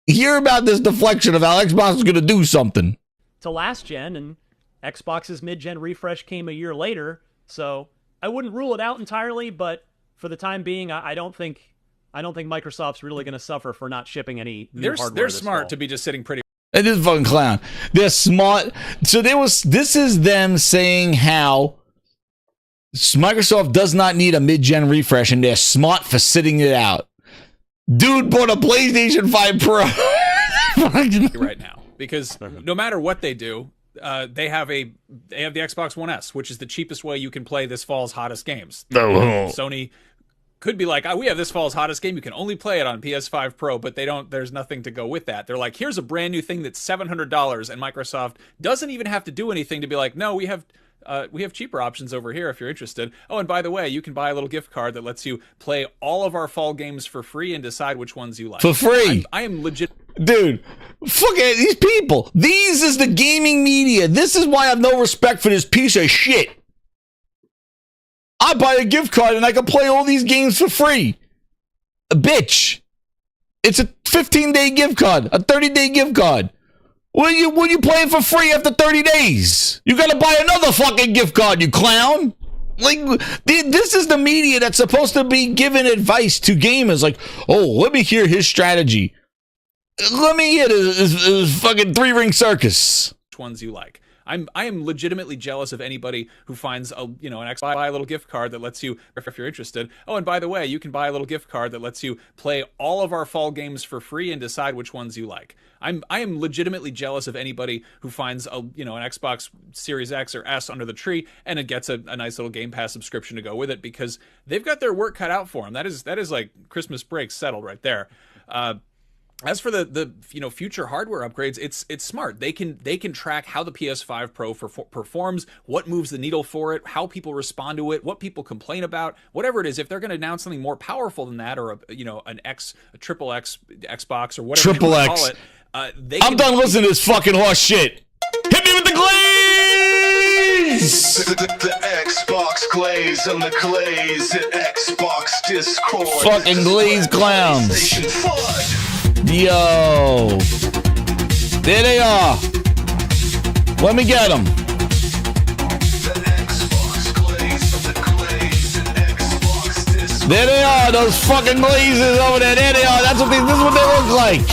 [SPEAKER 1] Hear about this deflection of how Xbox is going to do something.
[SPEAKER 13] To last gen, and Xbox's mid-gen refresh came a year later, so I wouldn't rule it out entirely, but for the time being, I don't think Microsoft's really going to suffer for not shipping any new hardware.
[SPEAKER 16] They're smart to be just sitting pretty.
[SPEAKER 1] And this fucking clown. They're smart. So this is them saying how Microsoft does not need a mid-gen refresh, and they're smart for sitting it out. Dude bought a PlayStation 5 Pro
[SPEAKER 16] right now, because no matter what they do, they have the Xbox One S, which is the cheapest way you can play this fall's hottest games. Sony could be like, we have this fall's hottest game, you can only play it on PS5 Pro, but they don't. There's nothing to go with that. They're like, here's a brand new thing that's $700, and Microsoft doesn't even have to do anything to be like, no, we have cheaper options over here if you're interested. Oh, and by the way, you can buy a little gift card that lets you play all of our fall games for free and decide which ones you like.
[SPEAKER 1] For free.
[SPEAKER 16] I am legit.
[SPEAKER 1] Dude, fuck it, these people. These is the gaming media. This is why I have no respect for this piece of shit. I buy a gift card and I can play all these games for free. Bitch. It's a 15-day gift card, a 30-day gift card. What are you playing for free after 30 days? You gotta buy another fucking gift card, you clown. Like, this is the media that's supposed to be giving advice to gamers. Like, oh, let me hear his strategy. Let me hear his fucking three-ring circus.
[SPEAKER 16] Which ones you like. I am legitimately jealous of anybody who finds an buy a little gift card that lets you, if you're interested. Oh, and by the way, you can buy a little gift card that lets you play all of our fall games for free and decide which ones you like. I am legitimately jealous of anybody who finds an Xbox Series X or S under the tree and it gets a nice little Game Pass subscription to go with it, because they've got their work cut out for them. That is like Christmas break settled right there. As for the future hardware upgrades, it's smart. They can track how the PS5 Pro performs, what moves the needle for it, how people respond to it, what people complain about, whatever it is. If they're going to announce something more powerful than that, or a triple X Xbox or whatever
[SPEAKER 1] Triple
[SPEAKER 16] they
[SPEAKER 1] X.
[SPEAKER 16] call it,
[SPEAKER 1] I'm done listening to this fucking horse shit. Hit me with the glaze.
[SPEAKER 6] The Xbox glaze and the glaze at Xbox Discord.
[SPEAKER 1] Fucking glaze clowns. Yo, there they are. Let me get them.
[SPEAKER 6] The Xbox glaze and the glaze at
[SPEAKER 1] There they are, those fucking glazes over there. There they are. This is what they look like.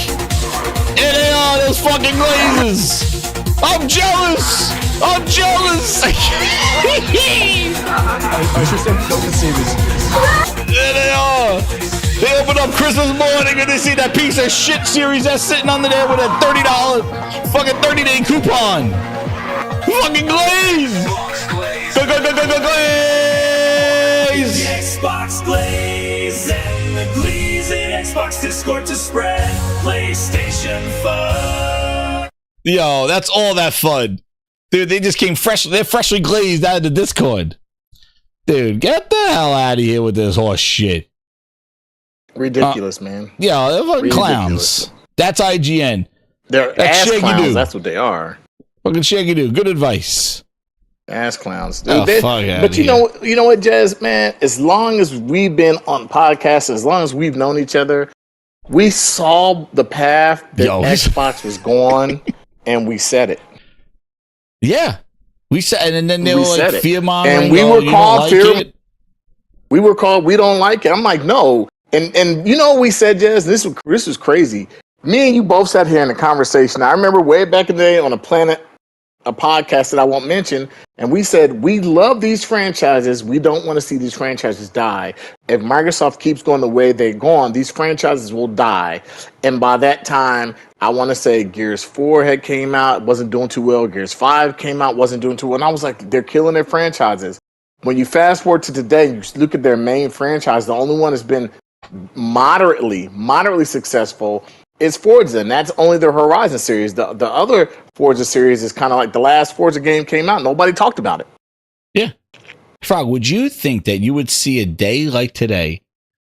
[SPEAKER 1] There they are, those fucking glazes. I'm jealous. I'm jealous.
[SPEAKER 17] I should say, don't see this.
[SPEAKER 1] There they are. They open up Christmas morning and they see that piece of shit Series S sitting under there with a $30 fucking 30-day coupon. Fucking glaze. Glaze.
[SPEAKER 2] The Xbox Glaze and the Glazing Xbox Discord to spread PlayStation fun.
[SPEAKER 1] Yo, that's all that fun. Dude, they just came fresh. They're freshly glazed out of the Discord. Dude, get the hell out of here with this horse shit.
[SPEAKER 8] Ridiculous, man.
[SPEAKER 1] Yeah, they're fucking clowns. That's IGN.
[SPEAKER 8] They're
[SPEAKER 1] that's
[SPEAKER 8] ass clowns. That's what they are.
[SPEAKER 1] Fucking Shaggy Doo. Good advice.
[SPEAKER 8] Ass clowns.
[SPEAKER 1] Dude,
[SPEAKER 8] but you know what, Jez, man? As long as we've been on podcasts, as long as we've known each other, we saw the path that Xbox was going, and we said it.
[SPEAKER 1] Yeah. We said, and then they were like fear mongering.
[SPEAKER 8] And we were called fear. We were called we don't like it. I'm like, no. And you know what we said, Jez? This was crazy. Me and you both sat here in a conversation. I remember way back in the day on a podcast that I won't mention, and we said we love these franchises. We don't want to see these franchises die. If Microsoft keeps going the way they're going, these franchises will die. And by that time, I want to say Gears 4 had came out, wasn't doing too well. Gears 5 came out, wasn't doing too well. And I was like, they're killing their franchises. When you fast forward to today, you look at their main franchise, the only one that's been moderately successful is Forza, and that's only the Horizon series. The other Forza series is kind of like the last Forza game came out. Nobody talked about it.
[SPEAKER 1] Yeah. Frog, would you think that you would see a day like today,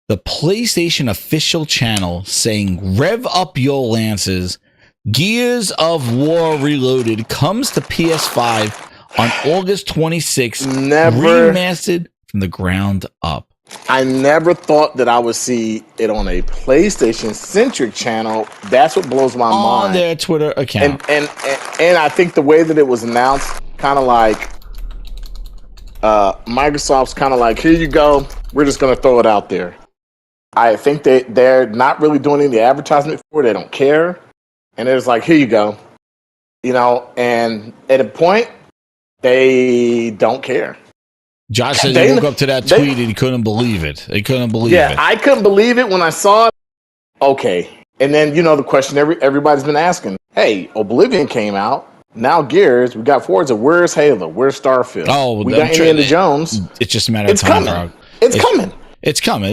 [SPEAKER 1] the PlayStation official channel saying, rev up your lances, Gears of War Reloaded comes to PS5 on August 26th, remastered from the ground up?
[SPEAKER 8] I never thought that I would see it on a PlayStation-centric channel. That's what blows my mind.
[SPEAKER 1] On their Twitter account.
[SPEAKER 8] And I think the way that it was announced, kind of like Microsoft's kind of like, here you go. We're just going to throw it out there. I think they're not really doing any advertisement for it. They don't care. And it's like, here you go. You know, and at a point, they don't care.
[SPEAKER 1] Josh said he woke up to that tweet and he couldn't believe it. He couldn't believe it.
[SPEAKER 8] Yeah, I couldn't believe it when I saw it. Okay. And then, you know, the question everybody's been asking, hey, Oblivion came out. Now Gears, we got Forza. Where's Halo? Where's Starfield?
[SPEAKER 1] Oh,
[SPEAKER 8] we got Indiana Jones.
[SPEAKER 1] It's just a matter of time,
[SPEAKER 8] coming. It's coming.
[SPEAKER 1] It's coming.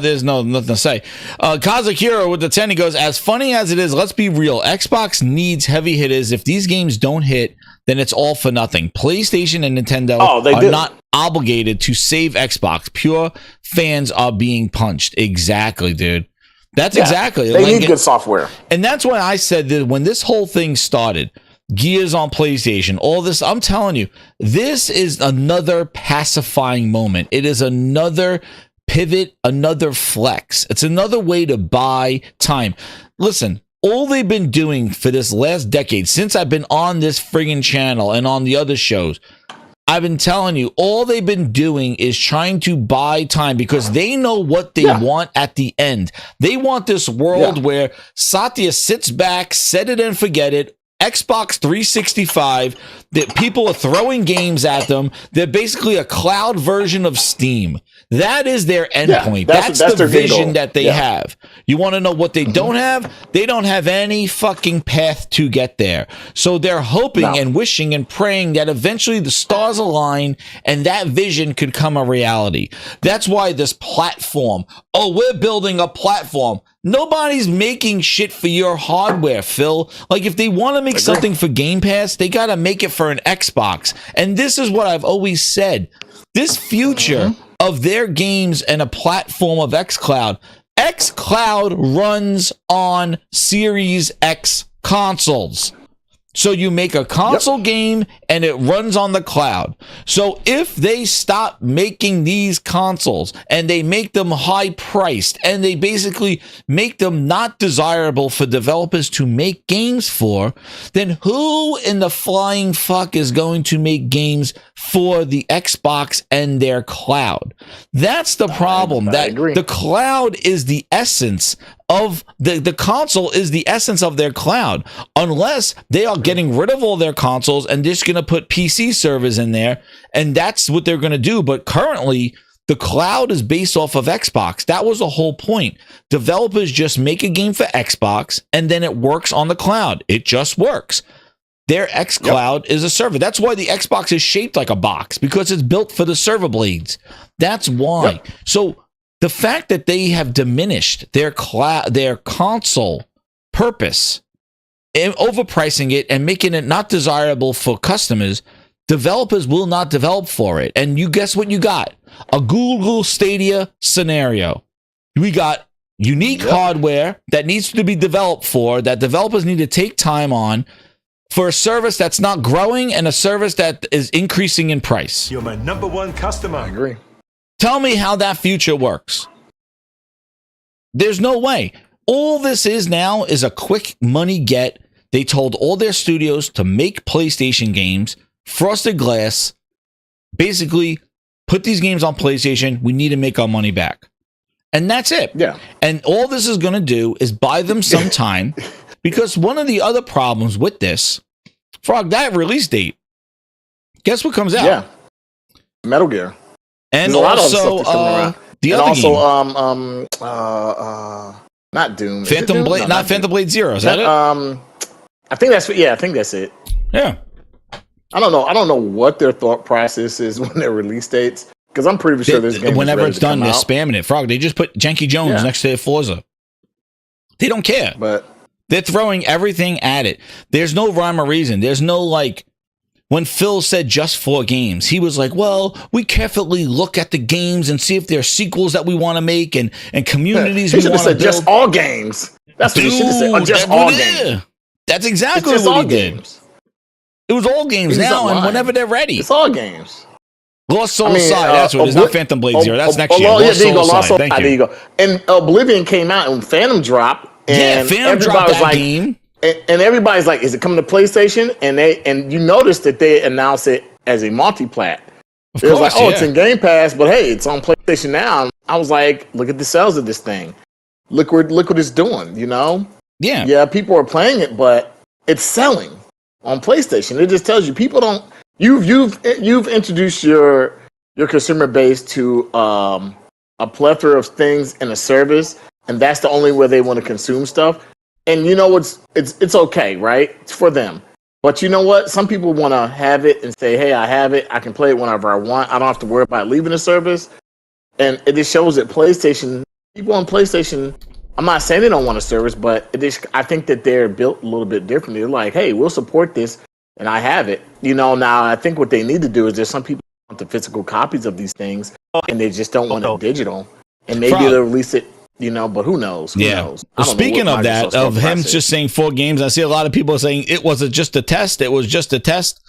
[SPEAKER 1] There's nothing to say. Kazakira with the 10, he goes, as funny as it is, let's be real. Xbox needs heavy hitters. If these games don't hit, then it's all for nothing. PlayStation and Nintendo are not obligated to save Xbox. Pure fans are being punched. Exactly, dude. That's exactly.
[SPEAKER 8] They need good software.
[SPEAKER 1] And that's why I said that when this whole thing started, Gears on PlayStation, all this, I'm telling you, this is another pacifying moment. It is another pivot, another flex. It's another way to buy time. Listen, all they've been doing for this last decade, since I've been on this friggin' channel and on the other shows, I've been telling you, all they've been doing is trying to buy time because they know what they want at the end. They want this world where Satya sits back, set it and forget it, Xbox 365, that people are throwing games at them. They're basically a cloud version of Steam. That is their endpoint. That's the vision that they have. You want to know what they don't have? They don't have any fucking path to get there. So they're hoping and wishing and praying that eventually the stars align and that vision could come a reality. That's why this platform, we're building a platform. Nobody's making shit for your hardware, Phil. Like, if they want to make something for Game Pass, they got to make it for an Xbox. And this is what I've always said. This future of their games and a platform of xCloud runs on Series X consoles. So you make a console game and it runs on the cloud. So if they stop making these consoles and they make them high priced and they basically make them not desirable for developers to make games for, then who in the flying fuck is going to make games for the Xbox and their cloud? That's the problem. The cloud is the essence of the console, is the essence of their cloud, unless they are getting rid of all their consoles and just going to put PC servers in there, and that's what they're going to do. But currently the cloud is based off of Xbox. That was the whole point. Developers just make a game for Xbox and then it works on the cloud. It just works. Their xCloud is a server. That's why the Xbox is shaped like a box, because it's built for the server blades. That's why. So the fact that they have diminished their console purpose, and overpricing it and making it not desirable for customers, developers will not develop for it. And you guess what you got? A Google Stadia scenario. We got unique hardware that needs to be developed for, that developers need to take time on, for a service that's not growing and a service that is increasing in price.
[SPEAKER 12] You're my #1 customer.
[SPEAKER 8] I agree.
[SPEAKER 1] Tell me how that future works. There's no way. All this is now is a quick money get. They told all their studios to make PlayStation games, frosted glass, basically put these games on PlayStation. We need to make our money back. And that's it.
[SPEAKER 8] Yeah.
[SPEAKER 1] And all this is going to do is buy them some time, because one of the other problems with this, Frog, that release date, guess what comes out?
[SPEAKER 8] Yeah. Metal Gear.
[SPEAKER 1] And
[SPEAKER 8] There's a lot of
[SPEAKER 1] also the
[SPEAKER 8] and
[SPEAKER 1] other
[SPEAKER 8] also
[SPEAKER 1] game.
[SPEAKER 8] Not Doom.
[SPEAKER 1] Phantom Blade,
[SPEAKER 8] no,
[SPEAKER 1] not Phantom Blade Zero. Is that it?
[SPEAKER 8] I think that's it.
[SPEAKER 1] Yeah.
[SPEAKER 8] I don't know what their thought process is when their release dates, because I'm pretty sure this game
[SPEAKER 1] whenever
[SPEAKER 8] is
[SPEAKER 1] it's done, they're
[SPEAKER 8] out.
[SPEAKER 1] spamming it. Frog, they just put Janky Jones next to Forza. They don't care.
[SPEAKER 8] But
[SPEAKER 1] they're throwing everything at it. There's no rhyme or reason. There's no, like, when Phil said just 4 games, he was like, well, we carefully look at the games and see if there are sequels that we want to make and communities we want to build.
[SPEAKER 8] Just all games. That's what he should have said. Or just all games.
[SPEAKER 1] That's exactly what he did. It was all games now, and whenever they're ready.
[SPEAKER 8] It's all games.
[SPEAKER 1] Lost Soul Side, that's what it is. Not Phantom Blade Zero. That's next year.
[SPEAKER 8] Lost Soul Side. There you go. And Oblivion came out, and Phantom dropped. And
[SPEAKER 1] Phantom dropped that game.
[SPEAKER 8] And everybody's like, is it coming to PlayStation? And you notice that they announced it as a multi-plat. It was like, it's in Game Pass, but hey, it's on PlayStation now. And I was like, look at the sales of this thing. Look what it's doing, you know?
[SPEAKER 1] Yeah.
[SPEAKER 8] Yeah, people are playing it, but it's selling on PlayStation. It just tells you people don't. You've introduced your consumer base to a plethora of things in a service, and that's the only way they want to consume stuff. And you know it's okay, right? It's for them. But you know what? Some people want to have it and say, hey, I have it. I can play it whenever I want. I don't have to worry about leaving the service. And it just shows that PlayStation, people on PlayStation, I'm not saying they don't want a service, but I think that they're built a little bit differently. They're like, hey, we'll support this, and I have it. You know, now I think what they need to do is there's some people who want the physical copies of these things, and they just don't want it digital. And maybe they'll release it, you know, but who knows? Who knows?
[SPEAKER 1] Well, speaking of that, of him just saying 4 games, I see a lot of people saying it wasn't just a test. It was just a test.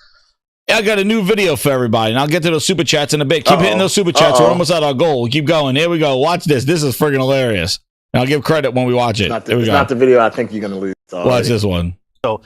[SPEAKER 1] I got a new video for everybody, and I'll get to those super chats in a bit. Keep hitting those super chats. We're almost at our goal. Keep going. Here we go. Watch this. This is friggin' hilarious. And I'll give credit when we watch it.
[SPEAKER 8] It's not the video I think you're going to lose.
[SPEAKER 1] Watch this one. So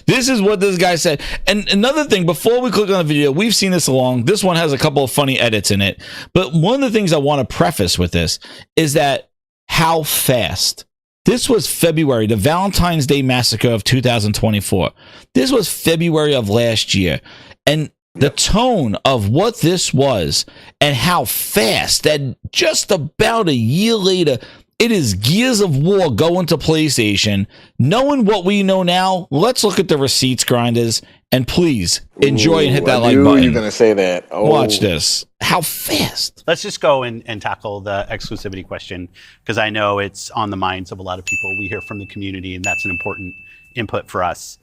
[SPEAKER 1] this is what this guy said. And another thing, before we click on the video, we've seen this along. This one has a couple of funny edits in it. But one of the things I want to preface with this is that how fast. This was February, the Valentine's Day massacre of 2024. This was February of last year. And the tone of what this was and how fast that just about a year later, it is Gears of War going to PlayStation. Knowing what we know now, let's look at the receipts, grinders, and please enjoy and hit that like button.
[SPEAKER 8] You're going to say that.
[SPEAKER 1] Watch this. How fast?
[SPEAKER 18] Let's just go and tackle the exclusivity question, because I know it's on the minds of a lot of people. We hear from the community, and that's an important input for us.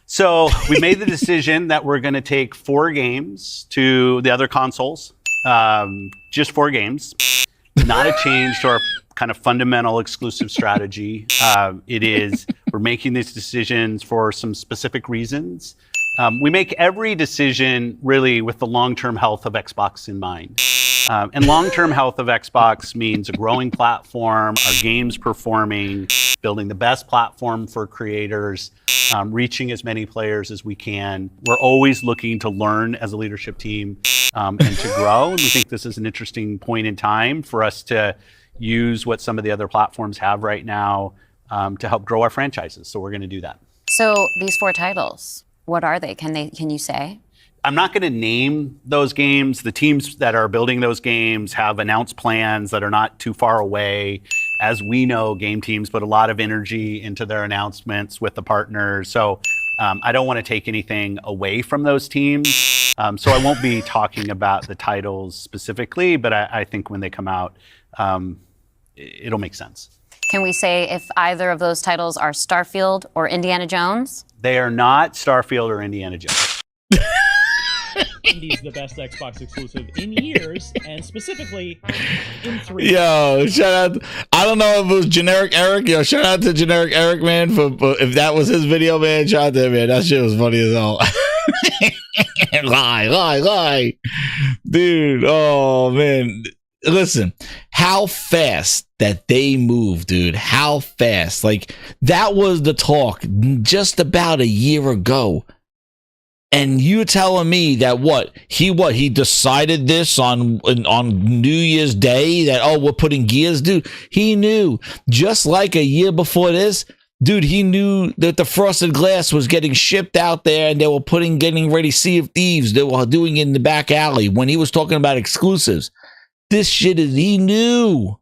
[SPEAKER 18] So we made the decision that we're going to take 4 games to the other consoles, just 4 games, not a change to our kind of fundamental exclusive strategy. We're making these decisions for some specific reasons. We make every decision really with the long-term health of Xbox in mind. And long-term health of Xbox means a growing platform, our games performing, building the best platform for creators, reaching as many players as we can. We're always looking to learn as a leadership team and to grow. And we think this is an interesting point in time for us to use what some of the other platforms have right now to help grow our franchises. So we're going to do that.
[SPEAKER 19] So these 4 titles, what are they? Can you say?
[SPEAKER 18] I'm not going to name those games. The teams that are building those games have announced plans that are not too far away. As we know, game teams put a lot of energy into their announcements with the partners. So I don't want to take anything away from those teams. So I won't be talking about the titles specifically, but I think when they come out, it'll make sense.
[SPEAKER 19] Can we say if either of those titles are Starfield or Indiana Jones?
[SPEAKER 18] They are not Starfield or Indiana Jones.
[SPEAKER 13] Indy's the best Xbox exclusive in years, and specifically in 3.
[SPEAKER 1] Yo, shout out. I don't know if it was Generic Eric. Yo, shout out to Generic Eric, man, for if that was his video, man. Shout out to him, man. That shit was funny as hell. Lie. Dude, oh, man. Listen, how fast that they move, dude. How fast. Like, that was the talk just about a year ago. And you telling me that he decided this on New Year's Day that, we're putting Gears, dude. He knew just like a year before this, dude, he knew that the Frosted Glass was getting shipped out there and they were getting ready Sea of Thieves. They were doing it in the back alley when he was talking about exclusives. This shit he knew.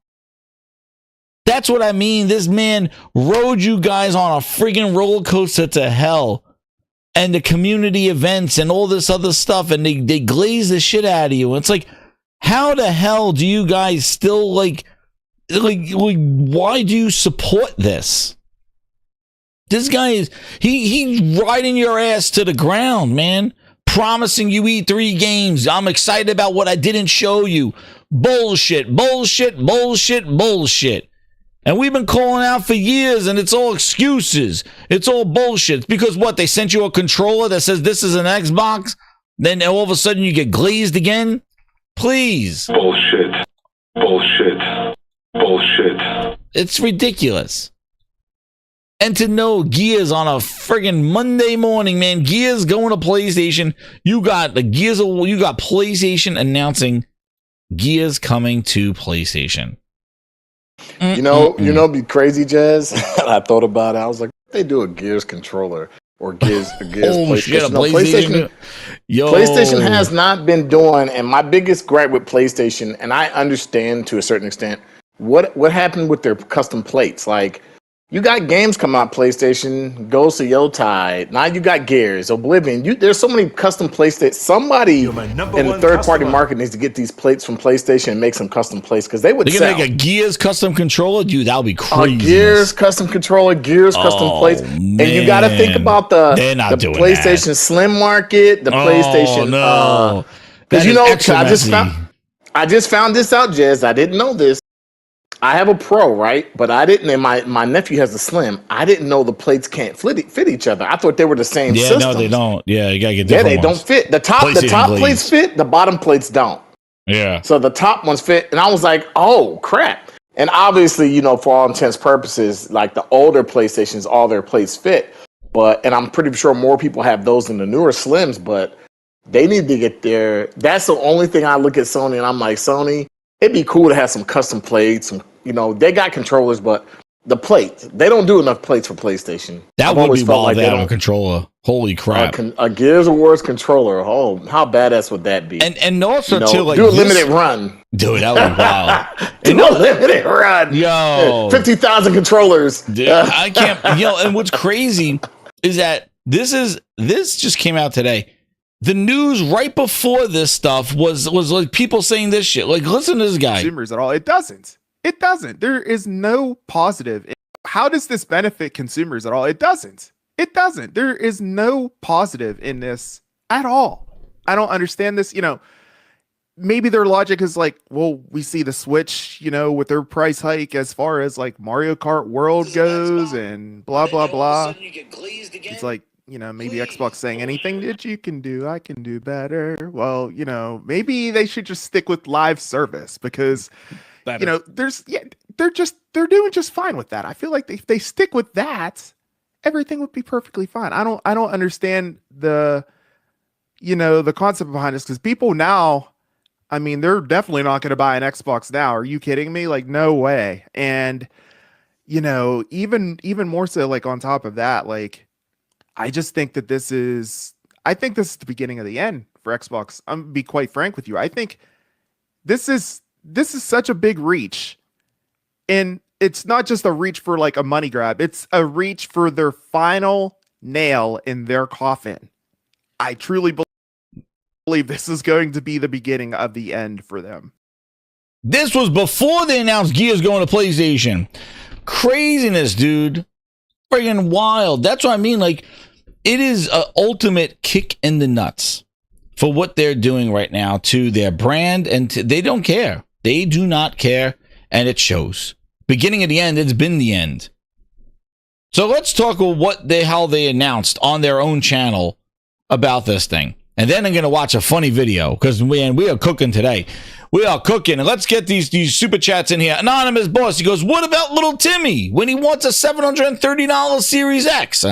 [SPEAKER 1] That's what I mean. This man rode you guys on a friggin' roller coaster to hell. And the community events and all this other stuff, and they glaze the shit out of you. It's like, how the hell do you guys still like why do you support this? This guy is he's riding your ass to the ground, man. Promising you E3 games. I'm excited about what I didn't show you. Bullshit. And we've been calling out for years, and it's all excuses. It's all bullshit. It's because what? They sent you a controller that says this is an Xbox? Then all of a sudden you get glazed again? Please.
[SPEAKER 12] Bullshit.
[SPEAKER 1] It's ridiculous. And to know Gears on a friggin' Monday morning, man. Gears going to PlayStation. You got PlayStation announcing Gears coming to PlayStation.
[SPEAKER 8] You know, be crazy, Jazz. I thought about it. I was like, they do a Gears controller or Gears PlayStation. PlayStation has not been doing, and my biggest gripe with PlayStation, and I understand to a certain extent, what happened with their custom plates. Like, you got games come out PlayStation, Ghost of Yotide. Now you got Gears, Oblivion. There's so many custom plates that somebody in the third-party market needs to get these plates from PlayStation and make some custom plates because they would sell.
[SPEAKER 1] They're gonna make a Gears custom controller, dude. That would be crazy.
[SPEAKER 8] Gears custom controller, Gears custom plates,
[SPEAKER 1] man.
[SPEAKER 8] and you got to think about the PlayStation Slim market, the PlayStation.
[SPEAKER 1] No,
[SPEAKER 8] because I just found this out, Jez. I didn't know this. I have a Pro, right? But I didn't, and my nephew has a Slim. I didn't know the plates can't fit each other. I thought they were the same system.
[SPEAKER 1] No, they don't. Yeah, you gotta get different
[SPEAKER 8] ones. Don't fit. The top plates fit, the bottom plates don't.
[SPEAKER 1] Yeah.
[SPEAKER 8] So the top ones fit, and I was like, oh, crap. And obviously, for all intents and purposes, like the older PlayStations, all their plates fit. And I'm pretty sure more people have those than the newer Slims, but they need to get there. That's the only thing I look at Sony, and I'm like, Sony, it'd be cool to have some custom plates. They got controllers, but the plates, they don't do enough plates for PlayStation.
[SPEAKER 1] That would be wild to have a controller. Holy crap.
[SPEAKER 8] A Gears of War's controller. Oh, how badass would that be?
[SPEAKER 1] And also, too, like,
[SPEAKER 8] do a limited run.
[SPEAKER 1] Dude, that would be wild.
[SPEAKER 8] Do a limited run.
[SPEAKER 1] Yo.
[SPEAKER 8] 50,000 controllers.
[SPEAKER 1] Dude, I can't, and what's crazy is that this just came out today. The news right before this stuff was like people saying this shit. Like, listen to this guy.
[SPEAKER 20] Consumers at all. It doesn't. There is no positive. How does this benefit consumers at all? It doesn't. There is no positive in this at all. I don't understand this. maybe their logic is like, well, we see the Switch, you know, with their price hike as far as like Mario Kart World goes and blah, blah, blah. It's like, you know, maybe Xbox saying anything that you can do, I can do better. Well, you know, maybe they should just stick with live service because, you know, they're doing just fine with that. I feel like if they stick with that, everything would be perfectly fine. I don't understand the, you know, the concept behind this, because people now, I mean, they're definitely not going to buy an Xbox now. Are you kidding me? Like, no way. And, you know, even more so, like, on top of that, like, I just think that this is the beginning of the end for Xbox. I'm gonna be quite frank with you. I think this is such a big reach, and it's not just a reach for like a money grab. It's a reach for their final nail in their coffin. I truly believe this is going to be the beginning of the end for them.
[SPEAKER 1] This was before they announced Gears going to PlayStation. Craziness, dude. Friggin' wild. That's what I mean. Like, it is an ultimate kick in the nuts for what they're doing right now to their brand, and they don't care. They do not care, and it shows. Beginning of the end, it's been the end. So let's talk about how they announced on their own channel about this thing. And then I'm going to watch a funny video, because we are cooking today. We are cooking. And let's get these super chats in here. Anonymous Boss, he goes, what about little Timmy when he wants a $730 Series X?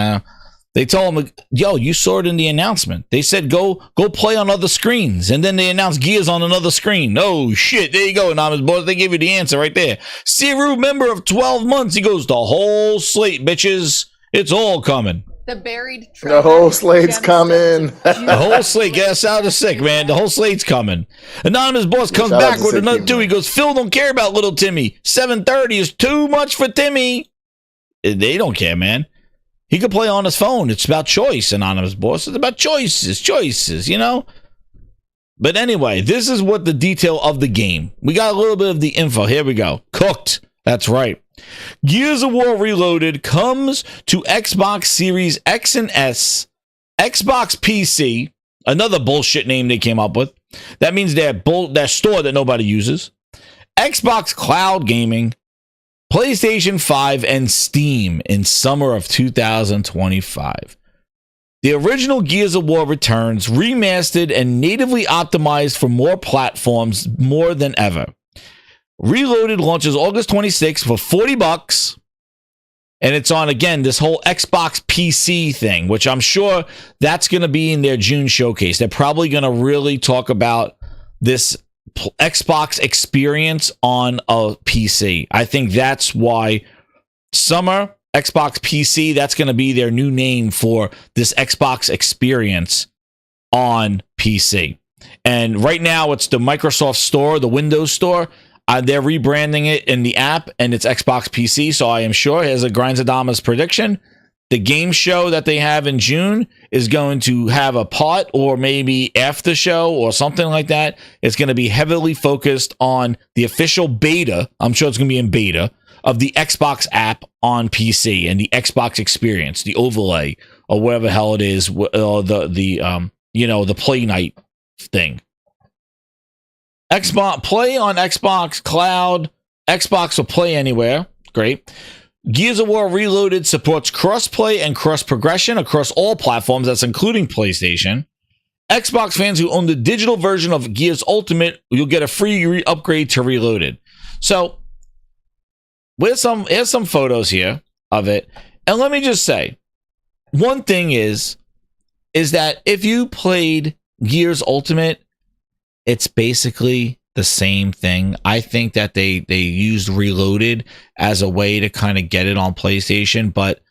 [SPEAKER 1] They told him, yo, you saw it in the announcement. They said, go play on other screens. And then they announced Gears on another screen. Oh, shit. There you go, Anonymous Boss. They gave you the answer right there. Siru, member of 12 months. He goes, the whole slate, bitches. It's all coming.
[SPEAKER 4] The buried
[SPEAKER 8] The whole slate's coming.
[SPEAKER 1] The whole slate. Get us out of sick, man. The whole slate's coming. Anonymous Boss comes back with another two. He goes, Phil don't care about little Timmy. 730 is too much for Timmy. They don't care, man. He could play on his phone. It's about choice, Anonymous Boss. It's about choices, you know? But anyway, this is what the detail of the game. We got a little bit of the info. Here we go. Cooked. That's right. Gears of War Reloaded comes to Xbox Series X and S, Xbox PC, another bullshit name they came up with. That means their store that nobody uses. Xbox Cloud Gaming, PlayStation 5, and Steam in summer of 2025. The original Gears of War returns, remastered and natively optimized for more platforms more than ever. Reloaded launches August 26th for $40, and it's on, again, this whole Xbox PC thing, which I'm sure that's going to be in their June showcase. They're probably going to really talk about this Xbox experience on a PC. I think that's why summer Xbox PC, that's going to be their new name for this Xbox experience on PC. And right now it's the Microsoft Store, the Windows Store. They're rebranding it in the app, and it's Xbox PC, so I am sure, as a Grindsadama's prediction, the game show that they have in June is going to have a part, or maybe after show or something like that. It's going to be heavily focused on the official beta. I'm sure it's going to be in beta of the Xbox app on PC and the Xbox experience, the overlay, or whatever the hell it is, the play night thing. Xbox play on Xbox Cloud. Xbox will play anywhere. Great. Gears of War Reloaded supports cross-play and cross-progression across all platforms. That's including PlayStation. Xbox fans who own the digital version of Gears Ultimate, you'll get a free upgrade to Reloaded. So, here's some photos here of it. And let me just say, one thing is that if you played Gears Ultimate, it's basically the same thing. I think that they used Reloaded as a way to kind of get it on PlayStation, but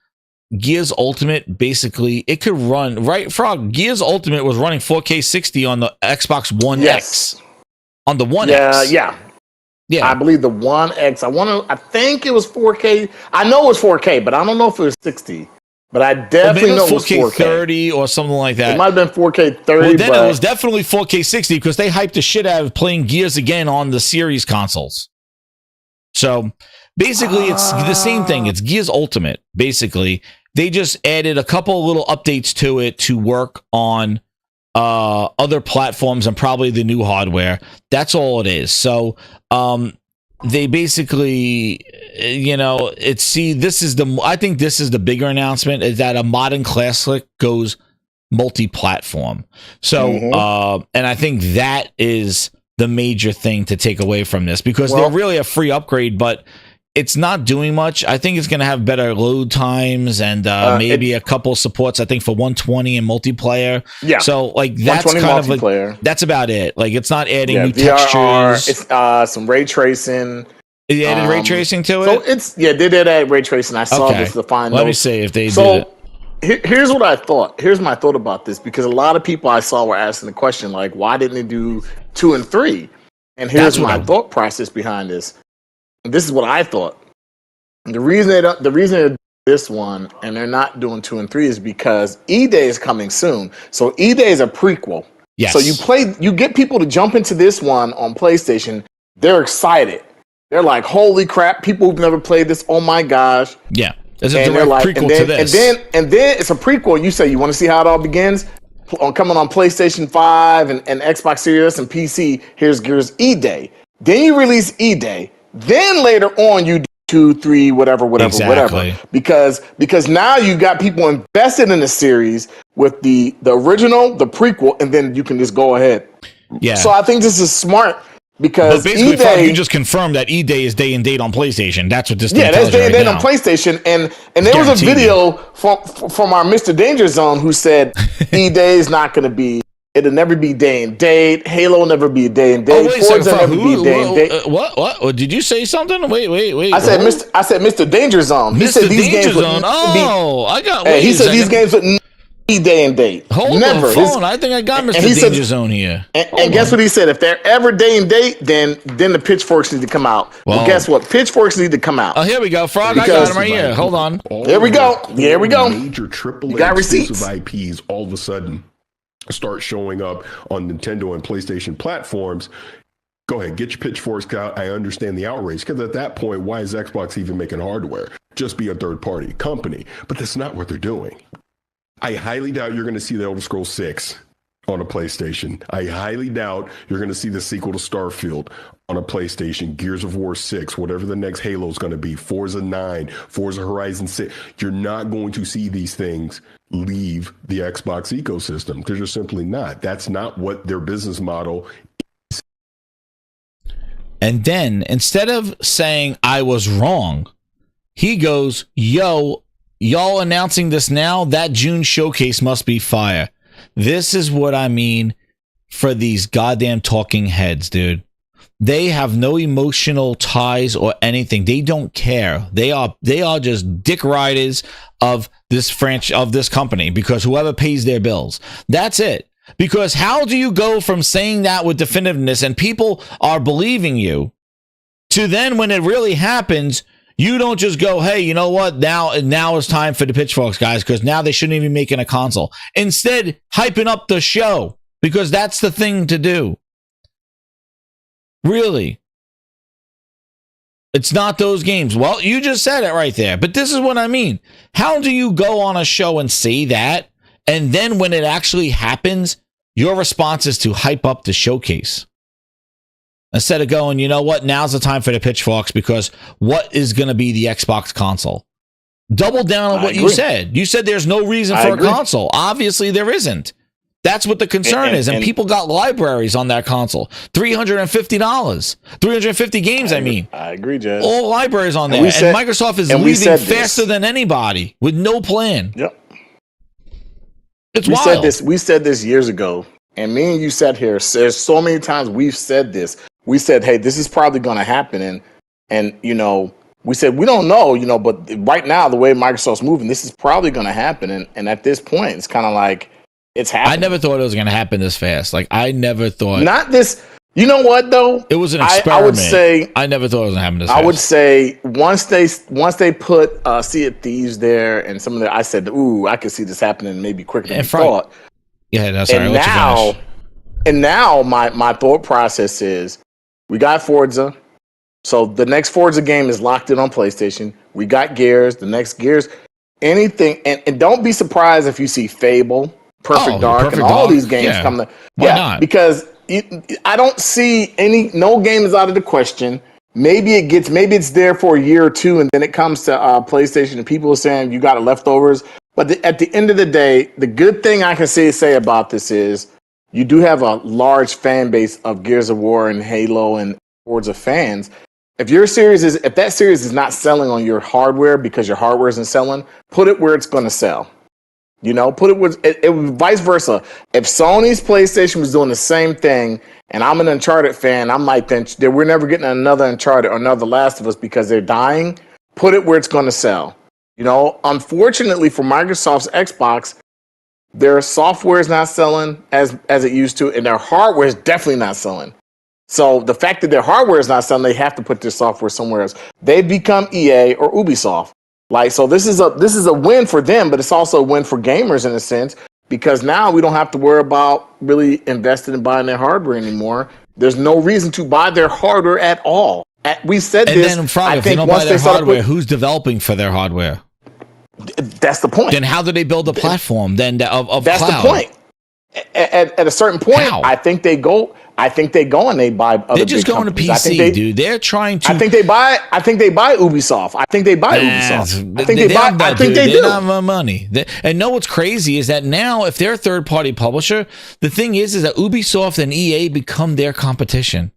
[SPEAKER 1] Gears Ultimate, basically, it could run, right, Frog? Gears Ultimate was running 4K 60 on the Xbox One X. On the One X.
[SPEAKER 8] Yeah. I believe the One X. I think it was 4K. I know it was 4K, but I don't know if it was 60. But I definitely know it was 4K
[SPEAKER 1] 30 or something like that.
[SPEAKER 8] It might have been 4K 30.
[SPEAKER 1] Well, then it was definitely 4K 60 because they hyped the shit out of playing Gears again on the series consoles. So basically, it's the same thing. It's Gears Ultimate. Basically, they just added a couple of little updates to it to work on other platforms and probably the new hardware. That's all it is. So they basically, I think this is the bigger announcement, is that a modern classic goes multi-platform. So and I think that is the major thing to take away from this, because they're really a free upgrade, but it's not doing much. I think it's going to have better load times and maybe a couple supports, I think, for 120 and multiplayer. Yeah. So, like, that's kind of like, that's about it. Like, it's not adding new textures.
[SPEAKER 8] It's some ray tracing.
[SPEAKER 1] They added ray tracing to it?
[SPEAKER 8] So they did add ray tracing. I saw this to find
[SPEAKER 1] Let me see if they did it.
[SPEAKER 8] Here's what I thought. Here's my thought about this, because a lot of people I saw were asking the question, like, why didn't they do 2 and 3? And here's my thought process behind this. This is what I thought. The reason they did this one and they're not doing 2 and 3 is because E-Day is coming soon. So E-Day is a prequel. Yes. So you get people to jump into this one on PlayStation. They're excited. They're like, holy crap, people who've never played this, oh my gosh.
[SPEAKER 1] Yeah. There's a direct prequel to this.
[SPEAKER 8] And then it's a prequel. You say you want to see how it all begins? Coming on PlayStation 5 and Xbox Series and PC, here's E-Day. Then you release E-Day. Then later on, you do 2, 3, whatever. Because now you got people invested in the series with the original, the prequel, and then you can just go ahead.
[SPEAKER 1] Yeah.
[SPEAKER 8] So I think this is smart, because
[SPEAKER 1] basically,
[SPEAKER 8] E-Day,
[SPEAKER 1] you just confirmed that E-Day is day and date on PlayStation. That's what this thing
[SPEAKER 8] that's
[SPEAKER 1] tells you
[SPEAKER 8] day and
[SPEAKER 1] right
[SPEAKER 8] date
[SPEAKER 1] now.
[SPEAKER 8] on PlayStation. And there was a video from our Mr. Danger Zone who said E-Day is not going to be. It'll never be day and date. Halo will never be day and date.
[SPEAKER 1] Oh, wait,
[SPEAKER 8] Forza never be day and date.
[SPEAKER 1] What? Did you say something? Wait.
[SPEAKER 8] I said Mr. Danger Zone. He said these games
[SPEAKER 1] Zone. I got.
[SPEAKER 8] He said these games would be day and date.
[SPEAKER 1] Hold
[SPEAKER 8] never.
[SPEAKER 1] the phone. I think I got Mr. Danger Zone here.
[SPEAKER 8] And guess what he said? If they're ever day and date, then the pitchforks need to come out. Well, guess what? Pitchforks need to come out.
[SPEAKER 1] Oh, here we go, Frog. I got him right here. Hold on.
[SPEAKER 8] Here we go.
[SPEAKER 12] Major AAA exclusive IPs all of a sudden start showing up on Nintendo and PlayStation platforms. Go ahead, get your pitchforks out. I understand the outrage, because at that point, why is Xbox even making hardware? Just be a third-party company. But that's not what they're doing. I highly doubt you're going to see the Elder Scrolls 6 on a PlayStation. I highly doubt you're going to see the sequel to Starfield on a PlayStation, Gears of War 6, whatever the next Halo is going to be, Forza 9, Forza Horizon 6. You're not going to see these things leave the Xbox ecosystem. They're just simply not. That's not what their business model is.
[SPEAKER 1] And then, instead of saying I was wrong, he goes, yo, y'all announcing this now? That June showcase must be fire. This is what I mean for these goddamn talking heads, dude. They have no emotional ties or anything. They don't care. They are just dick riders of this of this company, because whoever pays their bills. That's it. Because how do you go from saying that with definitiveness and people are believing you, to then when it really happens, you don't just go, hey, you know what? Now it's time for the pitchforks, guys, because now they shouldn't even be making a console. Instead, hyping up the show, because that's the thing to do. Really. It's not those games. Well, you just said it right there. But this is what I mean. How do you go on a show and say that, and then when it actually happens, your response is to hype up the showcase? Instead of going, you know what, now's the time for the pitchforks, because what is going to be the Xbox console? Double down on what you said. You said there's no reason for a console. Obviously, there isn't. That's what the concern is. And people got libraries on that console. $350. 350 games, I mean.
[SPEAKER 8] I agree, Jez.
[SPEAKER 1] All libraries on there. And Microsoft is leaving faster than anybody with no plan.
[SPEAKER 8] Yep.
[SPEAKER 1] It's wild.
[SPEAKER 8] We said this years ago. And me and you sat here. There's so many times we've said this. We said, hey, this is probably going to happen. And you know, we said, we don't know, you know, but right now, the way Microsoft's moving, this is probably going to happen. And at this point, it's kind of like, it's happening.
[SPEAKER 1] I never thought it was going to happen this fast. Like, I never thought.
[SPEAKER 8] Not this. You know what, though?
[SPEAKER 1] It was an experiment.
[SPEAKER 8] I would say.
[SPEAKER 1] I never thought it was going to happen this fast.
[SPEAKER 8] I would say once they put Sea of Thieves there and some of the, I said, ooh, I could see this happening maybe quicker than I thought.
[SPEAKER 1] Yeah, that's right.
[SPEAKER 8] And now my thought process is, we got Forza. So the next Forza game is locked in on PlayStation. We got Gears. The next Gears. Anything. And don't be surprised if you see Fable Perfect Dark and all these games come to.
[SPEAKER 1] Why not?
[SPEAKER 8] Because I don't see no game is out of the question. Maybe it's there for a year or two, and then it comes to PlayStation, and people are saying you got leftovers. But at the end of the day, the good thing I can say about this is you do have a large fan base of Gears of War and Halo and hordes of fans. If that series is not selling on your hardware because your hardware isn't selling, put it where it's going to sell. Put it with it vice versa. If Sony's PlayStation was doing the same thing, and I'm an Uncharted fan, I might think that we're never getting another Uncharted or another Last of Us because they're dying. Put it where it's going to sell. Unfortunately for Microsoft's Xbox, their software is not selling as it used to, and their hardware is definitely not selling. So the fact that their hardware is not selling, they have to put their software somewhere else. They've become EA or Ubisoft. So this is a win for them, but it's also a win for gamers in a sense, because now we don't have to worry about really investing in buying their hardware anymore. There's no reason to buy their hardware at all. We said
[SPEAKER 1] and
[SPEAKER 8] this.
[SPEAKER 1] Then, Frog, if they don't buy their hardware, who's developing for their hardware?
[SPEAKER 8] That's the point.
[SPEAKER 1] Then how do they build a platform? Then of
[SPEAKER 8] that's
[SPEAKER 1] cloud?
[SPEAKER 8] The point. At a certain point,
[SPEAKER 1] How?
[SPEAKER 8] I think they go and they buy other.
[SPEAKER 1] They're just going
[SPEAKER 8] companies.
[SPEAKER 1] to PC, dude. They're trying to.
[SPEAKER 8] I think they buy Ubisoft. I think they buy Ubisoft. I think they buy. I think they do.
[SPEAKER 1] They don't have money. And know what's crazy is that now, if they're a third-party publisher, the thing is that Ubisoft and EA become their competition.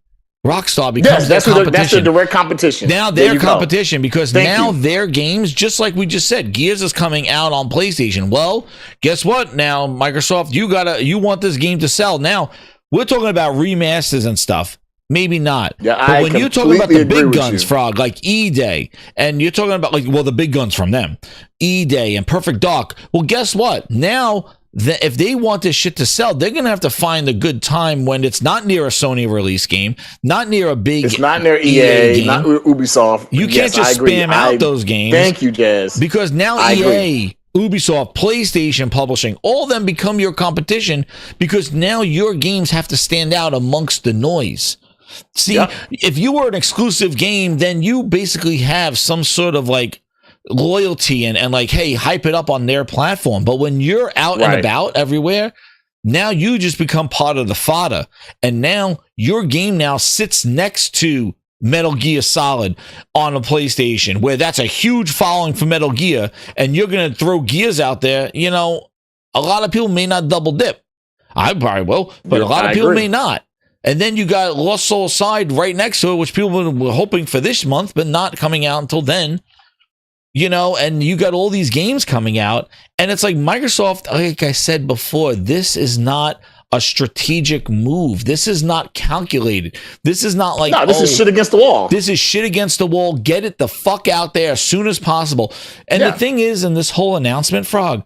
[SPEAKER 1] Rockstar becomes their competition.
[SPEAKER 8] That's their direct competition.
[SPEAKER 1] Now their competition because now their games, just like we just said, Gears is coming out on PlayStation. Well, guess what? Now Microsoft, you want this game to sell. Now we're talking about remasters and stuff. Maybe not.
[SPEAKER 8] Yeah,
[SPEAKER 1] but when you're talking about the big guns, Frog, like E-Day, and you're talking about the big guns from them, E-Day and Perfect Dark. Well, guess what? Now if they want this shit to sell, they're going to have to find a good time when it's not near a Sony release game, not near a big.
[SPEAKER 8] It's not near EA game. Not Ubisoft.
[SPEAKER 1] You can't just spam out those games.
[SPEAKER 8] Thank you, Jazz.
[SPEAKER 1] Because now EA, Ubisoft, PlayStation Publishing, all of them become your competition because now your games have to stand out amongst the noise. See, if you were an exclusive game, then you basically have some sort of loyalty and hey, hype it up on their platform. But when you're out and about everywhere, now you just become part of the fodder. And now your game now sits next to Metal Gear Solid on a PlayStation, where that's a huge following for Metal Gear, and you're going to throw Gears out there. A lot of people may not double dip. I probably will, but a lot of people may not. And then you got Lost Soul Side right next to it, which people were hoping for this month, but not coming out until then. And you got all these games coming out, and it's like Microsoft, like I said before, this is not a strategic move. This is not calculated. This is not like,
[SPEAKER 8] this is shit against the wall.
[SPEAKER 1] This is shit against the wall. Get it the fuck out there as soon as possible. And the thing is, in this whole announcement, Frog,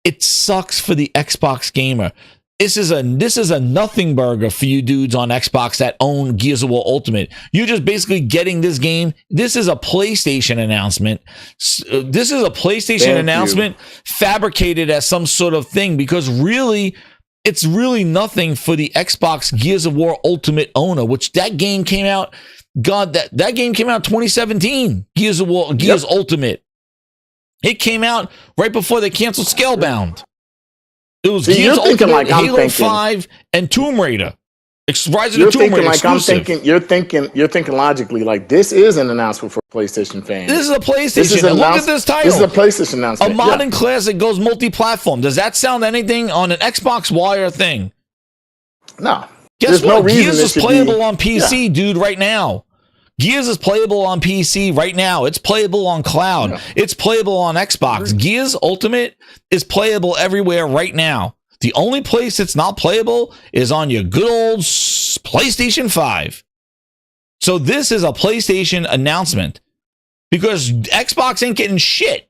[SPEAKER 1] it sucks for the Xbox gamer. This is a nothing burger for you dudes on Xbox that own Gears of War Ultimate. You're just basically getting this game. This is a PlayStation announcement. This is a PlayStation announcement fabricated as some sort of thing, because really, it's really nothing for the Xbox Gears of War Ultimate owner, which that game came out. God, that game came out 2017. Gears of War, Gears Ultimate. It came out right before they canceled Scalebound. It was Gears Ultimate, Halo 5, and Tomb Raider. Rise of the Tomb Raider exclusive.
[SPEAKER 8] You're thinking logically. Like, this is an announcement for PlayStation fans.
[SPEAKER 1] This is a PlayStation. Look at this title.
[SPEAKER 8] This is a PlayStation announcement.
[SPEAKER 1] A modern classic goes multi-platform. Does that sound anything on an Xbox Wire thing?
[SPEAKER 8] No.
[SPEAKER 1] Guess what? Gears is playable on PC, dude, right now. Gears is playable on PC right now. It's playable on cloud. Yeah. It's playable on Xbox. Gears Ultimate is playable everywhere right now. The only place it's not playable is on your good old PlayStation 5. So this is a PlayStation announcement, because Xbox ain't getting shit.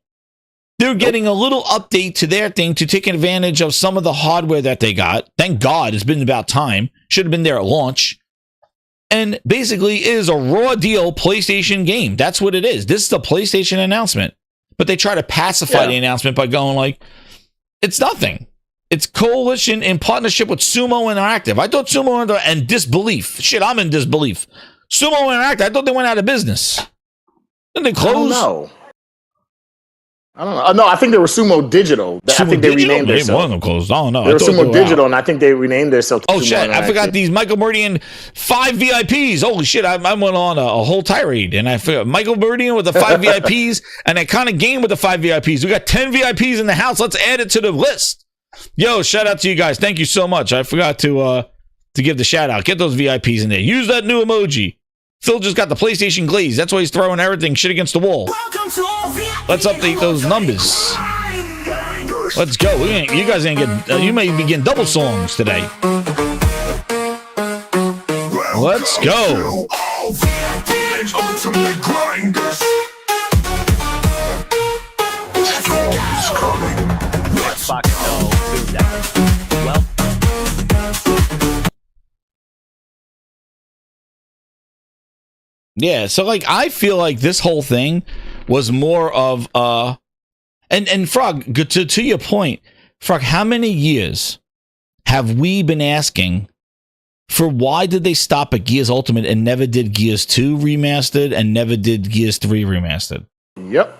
[SPEAKER 1] They're getting a little update to their thing to take advantage of some of the hardware that they got. Thank God, it's been about time. Should have been there at launch. And basically, it is a raw deal PlayStation game. That's what it is. This is the PlayStation announcement. But they try to pacify the announcement by going it's nothing. It's coalition in partnership with Sumo Interactive. I thought Sumo and Disbelief. Shit, I'm in disbelief. Sumo Interactive, I thought they went out of business. Then they closed.
[SPEAKER 8] No. I don't know. No, I think they were Sumo Digital. I think they renamed themselves.
[SPEAKER 1] One of them closed. I don't know.
[SPEAKER 8] They were Sumo Digital, and I think they renamed themselves.
[SPEAKER 1] Oh shit! I forgot these Michael Meridian 5 VIPs. Holy shit! I went on a whole tirade, and I forgot Michael Meridian with the 5 VIPs, and I kind of game with the 5 VIPs. We got 10 VIPs in the house. Let's add it to the list. Yo, shout out to you guys. Thank you so much. I forgot to give the shout out. Get those VIPs in there. Use that new emoji. Phil just got the PlayStation Glaze. That's why he's throwing everything shit against the wall. Let's update those numbers. Let's go. You guys ain't get. You may be getting double songs today. Let's go. Yeah, so like I feel like this whole thing was more of and Frog, to your point, Frog, how many years have we been asking for why did they stop at Gears Ultimate and never did Gears 2 remastered and never did Gears 3 remastered?
[SPEAKER 8] Yep.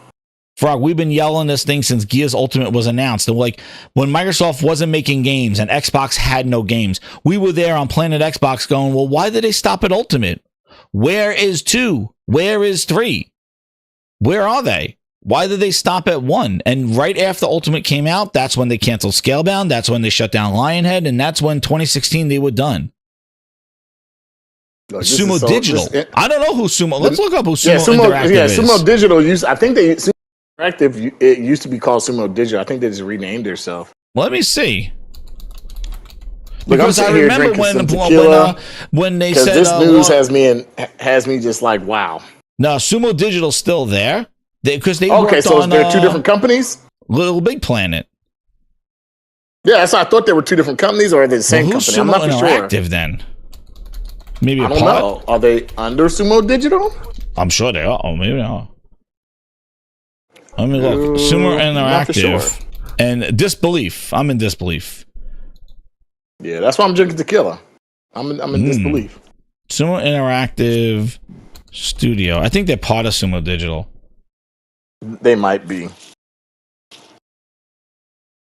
[SPEAKER 1] Frog, we've been yelling this thing since Gears Ultimate was announced. And like when Microsoft wasn't making games and Xbox had no games, we were there on Planet Xbox going, well, why did they stop at Ultimate? Where is 2? Where is 3? Where are they? Why did they stop at 1? And right after Ultimate came out, that's when they canceled Scalebound. That's when they shut down Lionhead. And that's when 2016 they were done.
[SPEAKER 8] Look,
[SPEAKER 1] Sumo Digital. I don't know who Sumo. Let's look up who Sumo Interactive is.
[SPEAKER 8] Sumo Digital I think Sumo Interactive, it used to be called Sumo Digital. I think they just renamed themselves.
[SPEAKER 1] Let me see.
[SPEAKER 8] Because I remember
[SPEAKER 1] when they said
[SPEAKER 8] this news has me just like, wow.
[SPEAKER 1] No, Sumo Digital's still there because they
[SPEAKER 8] okay. So they're two different companies.
[SPEAKER 1] Little Big Planet.
[SPEAKER 8] Yeah, so I thought they were two different companies, or are they the same company? I'm not for sure.
[SPEAKER 1] Interactive then. Maybe
[SPEAKER 8] I don't know. Are they under Sumo Digital?
[SPEAKER 1] I'm sure they are. Oh, maybe not. Let me look. Sumo Interactive and Disbelief. I'm in disbelief.
[SPEAKER 8] Yeah, that's why I'm drinking tequila. I'm in disbelief.
[SPEAKER 1] Sumo Interactive Studio. I think they're part of Sumo Digital.
[SPEAKER 8] They might be.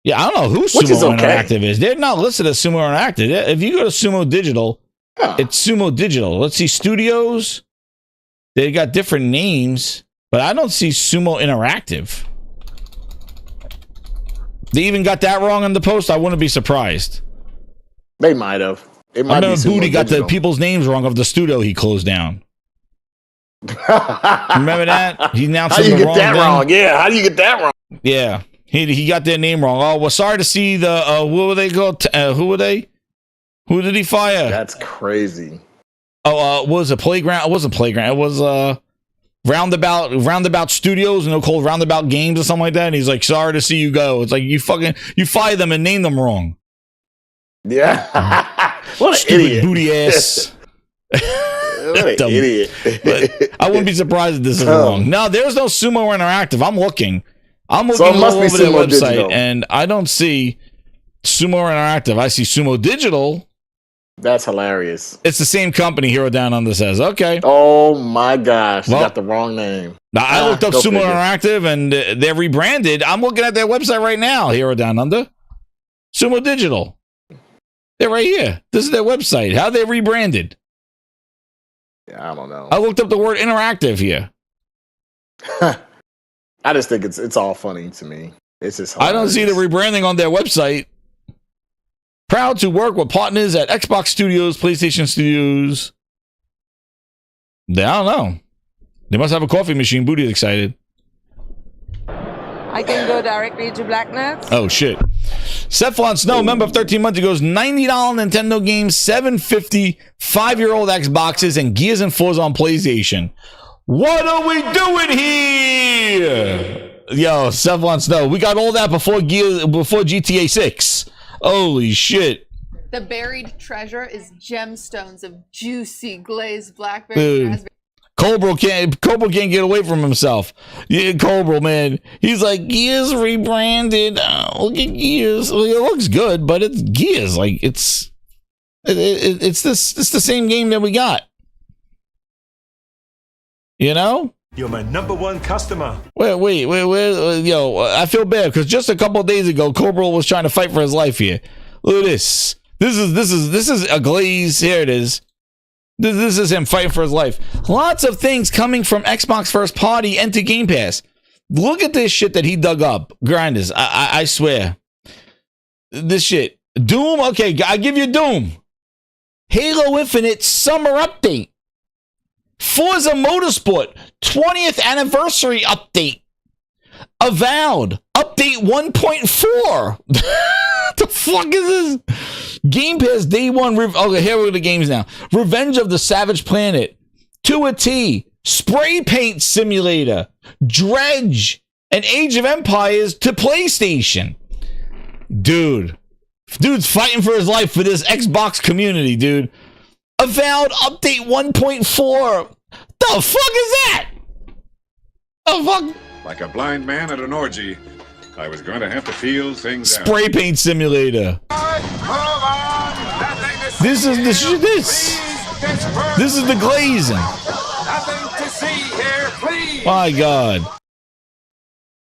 [SPEAKER 1] Yeah, I don't know who Sumo Interactive is. They're not listed as Sumo Interactive. If you go to Sumo Digital, it's Sumo Digital. Let's see, studios. They got different names, but I don't see Sumo Interactive. They even got that wrong in the post. I wouldn't be surprised.
[SPEAKER 8] They might have. It might
[SPEAKER 1] I remember Booty got the people's names wrong of the studio he closed down. Remember that? He announced
[SPEAKER 8] how do you get that wrong? Yeah, how do you get that wrong?
[SPEAKER 1] Yeah, he got their name wrong. Oh, well, sorry to see the what were they called? Who were they? Who did he fire?
[SPEAKER 8] That's crazy.
[SPEAKER 1] Oh, was it Playground? It wasn't Playground. It was Roundabout Studios, and they're called Roundabout Games or something like that. And he's like, sorry to see you go. It's like you fire them and name them wrong.
[SPEAKER 8] Yeah. What an
[SPEAKER 1] stupid
[SPEAKER 8] idiot.
[SPEAKER 1] Booty ass.
[SPEAKER 8] What an idiot.
[SPEAKER 1] But I wouldn't be surprised if this is wrong. No, there's no Sumo Interactive. I'm looking
[SPEAKER 8] so it must
[SPEAKER 1] all
[SPEAKER 8] be
[SPEAKER 1] over their
[SPEAKER 8] Sumo
[SPEAKER 1] website,
[SPEAKER 8] Digital.
[SPEAKER 1] and I don't see Sumo Interactive. I see Sumo Digital.
[SPEAKER 8] That's hilarious.
[SPEAKER 1] It's the same company. Hero Down Under says, okay.
[SPEAKER 8] Oh my gosh, you got the wrong name.
[SPEAKER 1] Now, I looked up Sumo Interactive, and they're rebranded. I'm looking at their website right now. Hero Down Under, Sumo Digital. They're right here. This is their website. How they rebranded?
[SPEAKER 8] Yeah, I don't know.
[SPEAKER 1] I looked up the word interactive here.
[SPEAKER 8] I just think it's all funny to me. It's just hilarious.
[SPEAKER 1] I don't see the rebranding on their website. Proud to work with partners at Xbox Studios, PlayStation Studios. I don't know. They must have a coffee machine. Booty's excited.
[SPEAKER 4] I can go directly to Blacknuts.
[SPEAKER 1] Oh, shit. Cephalon Snow, member of 13 months, he goes $90 Nintendo games, $7.50 5-year-old Xboxes, and Gears and Forza on PlayStation. What are we doing here? Yo, Cephalon Snow, we got all that before GTA 6. Holy shit.
[SPEAKER 4] The buried treasure is gemstones of juicy glazed blackberry raspberry.
[SPEAKER 1] Cobra can't get away from himself. Yeah, Cobra, man. He's like, Gears rebranded. Oh, look at Gears. Well, it looks good, but it's Gears. Like it's the same game that we got. You know?
[SPEAKER 17] You're my #1 customer.
[SPEAKER 1] Wait, yo, I feel bad because just a couple of days ago, Cobra was trying to fight for his life here. Look at this. This is a glaze. Here it is. This is him fighting for his life. Lots of things coming from Xbox first party into Game Pass. Look at this shit that he dug up. Grinders, I swear. This shit. Doom, okay, I give you Doom. Halo Infinite Summer Update. Forza Motorsport 20th Anniversary Update. Avowed Update 1.4. The fuck is this? Game Pass Day 1. Okay, here are the games now. Revenge of the Savage Planet. To a T. Spray Paint Simulator, Dredge, and Age of Empires to PlayStation. Dude's fighting for his life for this Xbox community, dude. Avowed Update 1.4. The fuck is that? The fuck?
[SPEAKER 21] Like a blind man at an orgy, I was going to have to feel things out.
[SPEAKER 1] Spray Paint Simulator. This is the glazing.
[SPEAKER 6] Nothing to see here, please.
[SPEAKER 1] My God.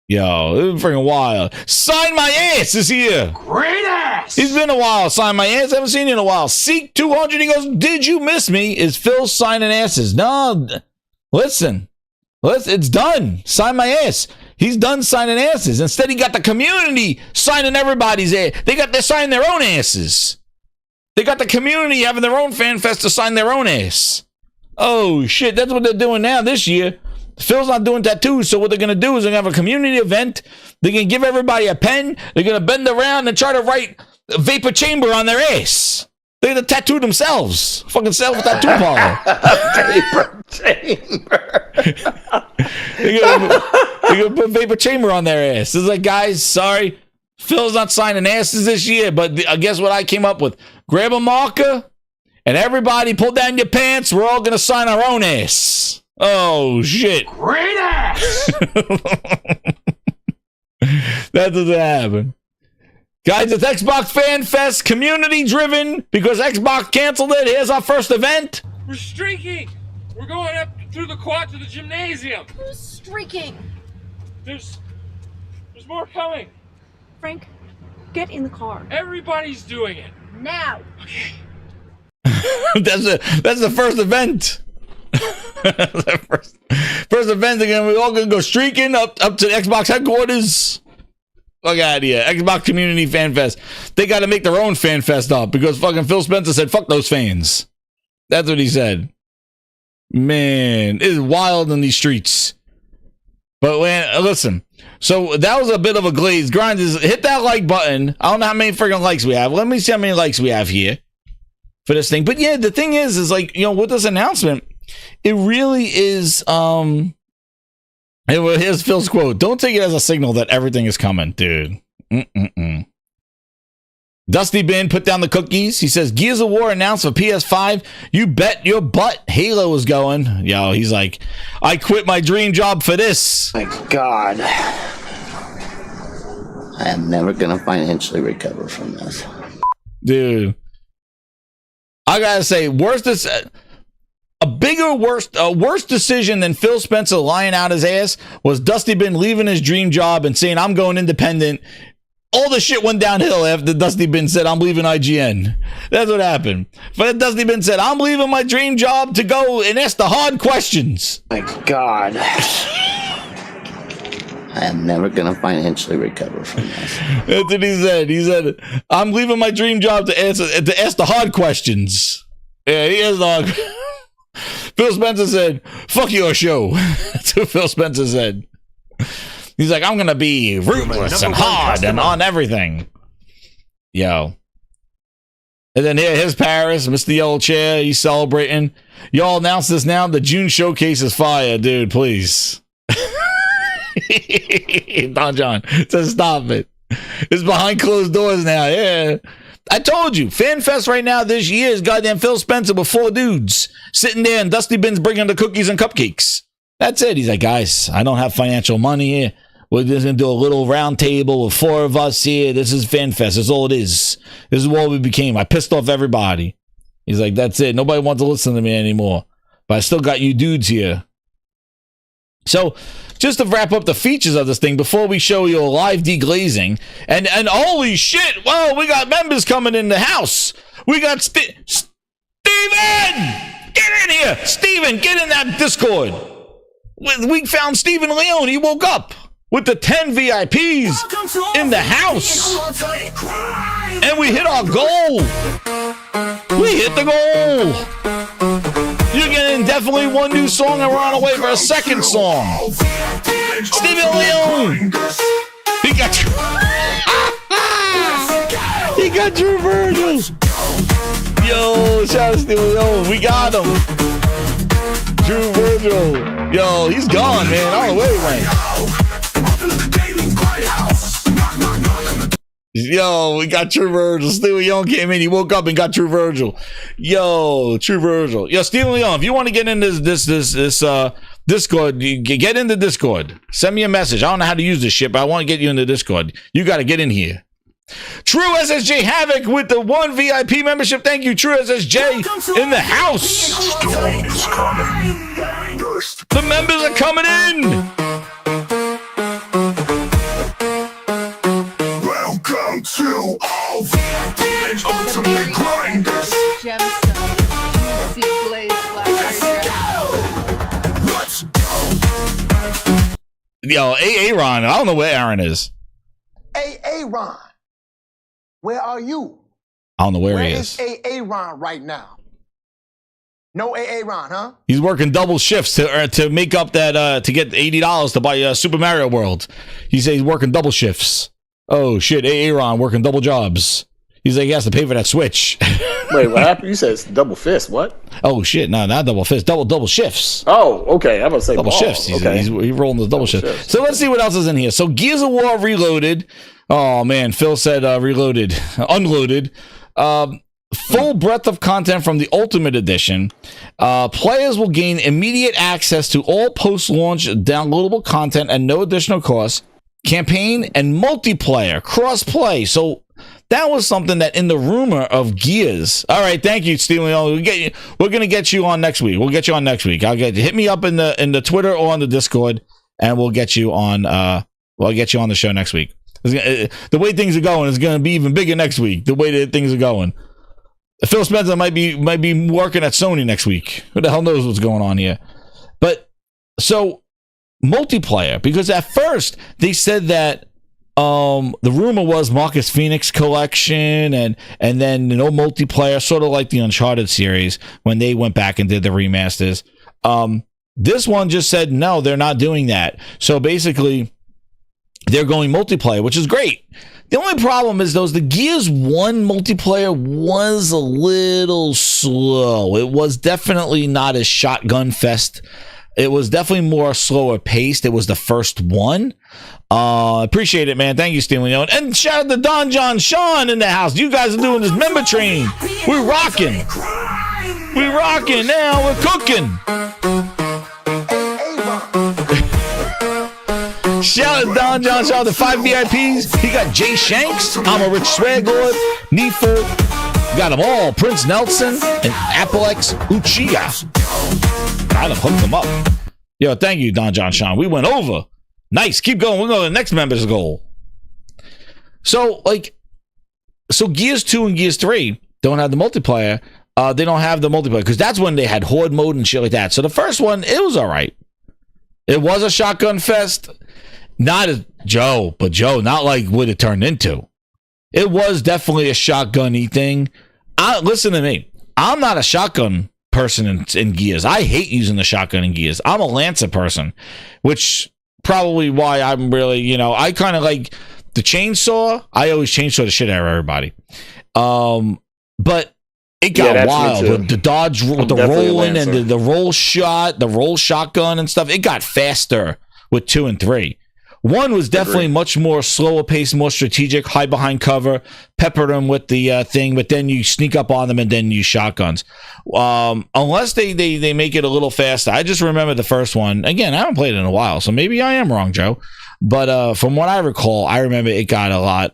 [SPEAKER 1] Yo, this is freaking wild. Sign My Ass is here.
[SPEAKER 6] Great ass.
[SPEAKER 1] It's been a while. Sign My Ass. Haven't seen you in a while. Seek 200. He goes, did you miss me? Is Phil signing asses? No. Listen. It's done. Sign My Ass. He's done signing asses. Instead, he got the community signing everybody's ass. They're signing their own asses. They got the community having their own fan fest to sign their own ass. Oh, shit. That's what they're doing now this year. Phil's not doing tattoos, so what they're going to do is they're going to have a community event. They're going to give everybody a pen. They're going to bend around and try to write Vapor Chamber on their ass. They're going to tattoo themselves. Fucking self-tattoo parlor.
[SPEAKER 11] Vapor Chamber.
[SPEAKER 1] They're going to put Vapor Chamber on their ass. It's like, guys, sorry. Phil's not signing asses this year, but guess what I came up with? Grab a marker, and everybody pull down your pants. We're all going to sign our own ass. Oh, shit.
[SPEAKER 6] Great ass.
[SPEAKER 1] That doesn't happen. Guys, it's Xbox Fan Fest, community driven, because Xbox canceled it. Here's our first event.
[SPEAKER 22] We're streaking. We're going up through the quad to the gymnasium.
[SPEAKER 23] Who's streaking?
[SPEAKER 22] There's more coming.
[SPEAKER 23] Frank, get in the car.
[SPEAKER 22] Everybody's doing it.
[SPEAKER 23] Now.
[SPEAKER 22] Okay.
[SPEAKER 1] That's the first event. first event again. We're all gonna go streaking up to the Xbox headquarters. Fuck out of here. Xbox Community Fan Fest. They got to make their own Fan Fest up because fucking Phil Spencer said, fuck those fans. That's what he said. Man, it's wild in these streets. But listen, so that was a bit of a glaze. Grinders, hit that like button. I don't know how many freaking likes we have. Let me see how many likes we have here for this thing. But yeah, the thing is like, you know, with this announcement, it really is, here's Phil's quote. Don't take it as a signal that everything is coming, dude. Dusty Bin put down the cookies. He says, Gears of War announced for PS5. You bet your butt Halo is going. Yo, he's like, I quit my dream job for this.
[SPEAKER 11] My God. I am never going to financially recover from this.
[SPEAKER 1] Dude. I gotta say, worse decision than Phil Spencer lying out his ass was Dusty Bin leaving his dream job and saying, I'm going independent. All the shit went downhill after Dusty Bin said, I'm leaving IGN. That's what happened. But Dusty Bin said, I'm leaving my dream job to go and ask the hard questions.
[SPEAKER 11] My God. I am never going to financially recover from this.
[SPEAKER 1] That's what he said. He said, I'm leaving my dream job to ask the hard questions. Yeah, he is the hard. Phil Spencer said, fuck your show. That's what Phil Spencer said. He's like, I'm going to be ruthless and hard and on everything. Yo. And then here's Paris, Mr. Yellow Chair. He's celebrating. Y'all announce this now. The June showcase is fire, dude. Please. Don John says, stop it. It's behind closed doors now. Yeah. I told you, FanFest right now this year is goddamn Phil Spencer with 4 dudes sitting there and Dusty Bin's bringing the cookies and cupcakes. That's it. He's like, guys, I don't have financial money here. We're just going to do a little round table with 4 of us here. This is FanFest. That's all it is. This is what we became. I pissed off everybody. He's like, that's it. Nobody wants to listen to me anymore. But I still got you dudes here. So just to wrap up the features of this thing before we show you a live deglazing, and holy shit, whoa, we got members coming in the house. We got Steven! Get in here! Steven, get in that Discord. We found Steven Leone. He woke up with the 10 VIPs in the house. And we hit our goal. We hit the goal. You're getting definitely one new song, and we're on our way for a second song. Steven Leone. He got he got Drew Virgil. Yo, shout out to Steven Leone. We got him. Drew Virgil. Yo, he's gone, man. I don't know where he went. Yo, we got True Virgil. Steven Leone came in. He woke up and got True Virgil. Yo, True Virgil. Yo, Steven Leone, if you want to get in this Discord, get in the Discord. Send me a message. I don't know how to use this shit, but I want to get you in the Discord. You got to get in here. True SSJ Havoc with the 1 VIP membership. Thank you, True SSJ in the house. The members are coming in.
[SPEAKER 6] Welcome to all the ultimate grinders. Let's go.
[SPEAKER 1] Yo, Aaron. I don't know where Aaron is.
[SPEAKER 7] Hey, Aaron, where are you?
[SPEAKER 1] I don't know where he is.
[SPEAKER 7] Where is Aaron right now? No Aaron, huh?
[SPEAKER 1] He's working double shifts to make up that to get $80 to buy Super Mario World. He said he's working double shifts. Oh shit, Aaron working double jobs. He's like he has to pay for that Switch.
[SPEAKER 8] Wait, what happened? You said it's double fist. What?
[SPEAKER 1] Oh shit, no, not double fist, double shifts.
[SPEAKER 8] Oh, okay. I'm gonna say
[SPEAKER 1] double shifts. He's rolling the double shifts. So let's see what else is in here. So Gears of War Reloaded. Oh man, Phil said reloaded, unloaded. Full breadth of content from the Ultimate Edition. Players will gain immediate access to all post-launch downloadable content and no additional cost. Campaign and multiplayer cross-play. So that was something that in the rumor of Gears. All right, thank you, Steven. We're gonna get you on next week. We'll get you on next week. Hit me up in the Twitter or on the Discord, and we'll get you on. We'll get you on the show next week. The way things are going is going to be even bigger next week. The way that things are going. Phil Spencer might be working at Sony next week. Who the hell knows what's going on here? But so multiplayer, because at first they said that the rumor was Marcus Phoenix collection and then no multiplayer, sort of like the Uncharted series when they went back and did the remasters. This one just said no, they're not doing that. So basically they're going multiplayer, which is great. The only problem is the Gears 1 multiplayer was a little slow. It was definitely not as shotgun fest. It was definitely more slower paced. It was the first one. Appreciate it, man. Thank you, Steven Leone. And shout out to Don John Sean in the house. You guys are doing this member train. We're rocking. We're rocking now. We're cooking. Shout out to Don John. Shout out to 5 VIPs. He got Jay Shanks. I'm a Rich Swagord. Neefo. Got them all. Prince Nelson and Applex Uchiha. I done hooked them up. Yo, thank you, Don John Sean. We went over. Nice. Keep going. We're going to the next member's goal. So Gears 2 and Gears 3 don't have the multiplayer. They don't have the multiplayer because that's when they had Horde mode and shit like that. So the first one, it was all right. It was a shotgun fest. Not as Joe, not like what it turned into. It was definitely a shotgun-y thing. Listen to me. I'm not a shotgun person in Gears. I hate using the shotgun in Gears. I'm a Lancer person, which probably why I'm really, I kind of like the chainsaw. I always chainsaw the shit out of everybody. But it got wild with the dodge, with the rolling and the roll shot, the roll shotgun and stuff. It got faster with 2 and 3. 1 was definitely much more slower paced, more strategic, hide behind cover, pepper them with the thing, but then you sneak up on them and then use shotguns. Unless they make it a little faster. I just remember the first one. Again, I haven't played it in a while, so maybe I am wrong, Joe. But from what I recall, I remember it got a lot.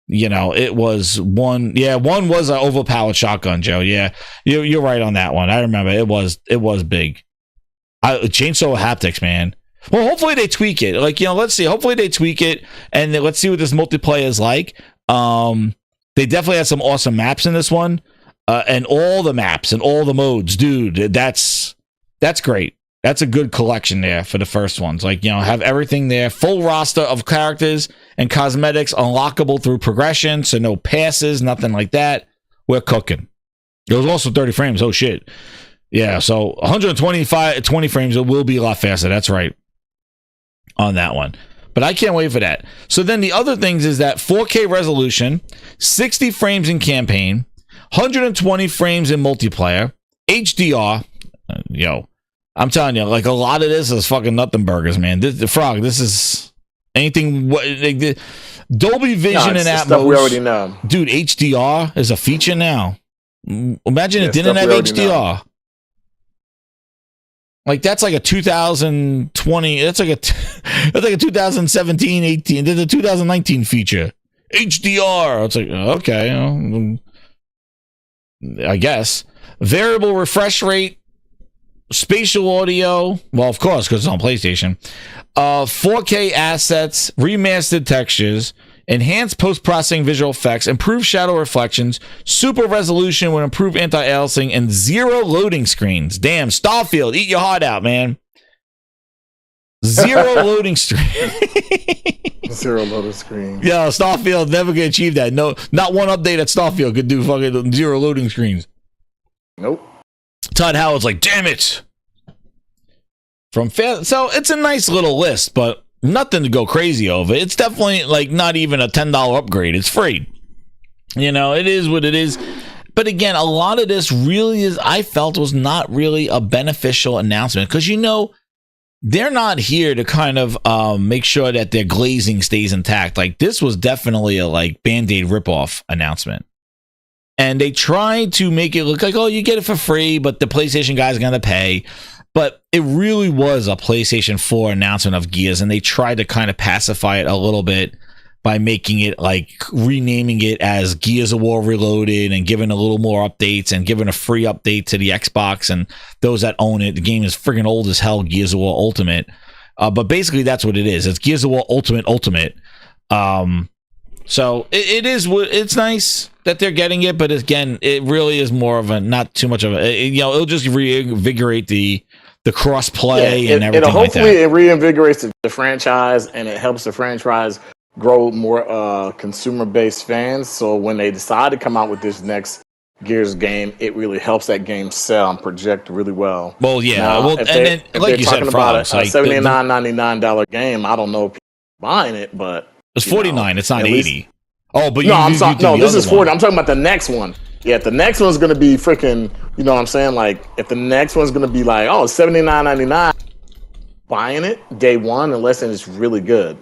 [SPEAKER 1] It was 1. Yeah, 1 was an overpowered shotgun, Joe. Yeah, you're right on that one. I remember it was big. Chainsaw haptics, man. Well, hopefully they tweak it. Like, let's see. Hopefully they tweak it, and let's see what this multiplayer is like. They definitely had some awesome maps in this one, and all the maps and all the modes, dude. That's great. That's a good collection there for the first ones. Like, have everything there, full roster of characters and cosmetics unlockable through progression, so no passes, nothing like that. We're cooking. It was also 30 frames. Oh shit. Yeah, so 20 frames, it will be a lot faster. That's right. On that one. But I can't wait for that. So then the other things is that 4K resolution, 60 frames in campaign, 120 frames in multiplayer, HDR. I'm telling you, like, a lot of this is fucking nothing burgers, man. The Frog, this is anything. Dolby Vision and Atmos.
[SPEAKER 8] Stuff we already know.
[SPEAKER 1] Dude, HDR is a feature now. Imagine it didn't have HDR. Like, that's like a 2020, that's like a 2017, 18, there's a 2019 feature. HDR. It's like, okay, I guess. Variable refresh rate, spatial audio, well, of course, because it's on PlayStation. 4K assets, remastered textures, enhanced post-processing visual effects, improved shadow reflections, super resolution with improved anti-aliasing, and 0 loading screens. Damn, Starfield, eat your heart out, man. 0 loading screen.
[SPEAKER 8] 0 loading screen.
[SPEAKER 1] Yo, Starfield never gonna achieve that. No, not one update at Starfield could do fucking 0 loading screens.
[SPEAKER 8] Nope.
[SPEAKER 1] Todd Howard's like, damn it. So it's a nice little list, but nothing to go crazy over. It's definitely like not even a $10 upgrade. It's free. It is what it is. But again, a lot of this really I felt was not really a beneficial announcement because, they're not here to kind of make sure that their glazing stays intact. Like, this was definitely a Band-Aid ripoff announcement. And they tried to make it look like, oh, you get it for free, but the PlayStation guys are going to pay. But it really was a PlayStation 4 announcement of Gears, and they tried to kind of pacify it a little bit by making it renaming it as Gears of War Reloaded and giving a little more updates and giving a free update to the Xbox and those that own it. The game is friggin' old as hell, Gears of War Ultimate. But basically, that's what it is. It's Gears of War Ultimate. So it's nice that they're getting it, but again, it really is more of not too much of it'll just reinvigorate the cross play and everything like that.
[SPEAKER 8] Hopefully it reinvigorates the franchise and it helps the franchise grow more consumer-based fans. So when they decide to come out with this next Gears game, it really helps that game sell and project really well.
[SPEAKER 1] Well, yeah.
[SPEAKER 8] Now,
[SPEAKER 1] if you said,
[SPEAKER 8] about a $79.99 game, I don't know if people are buying it, but
[SPEAKER 1] it's $49. It's not $80. But
[SPEAKER 8] this is $40. I'm talking about the next one. Yeah, if the next one's gonna be freaking, you know what I'm saying? Like, if the next one's gonna be like, oh, $79.99, buying it day one unless it's really good,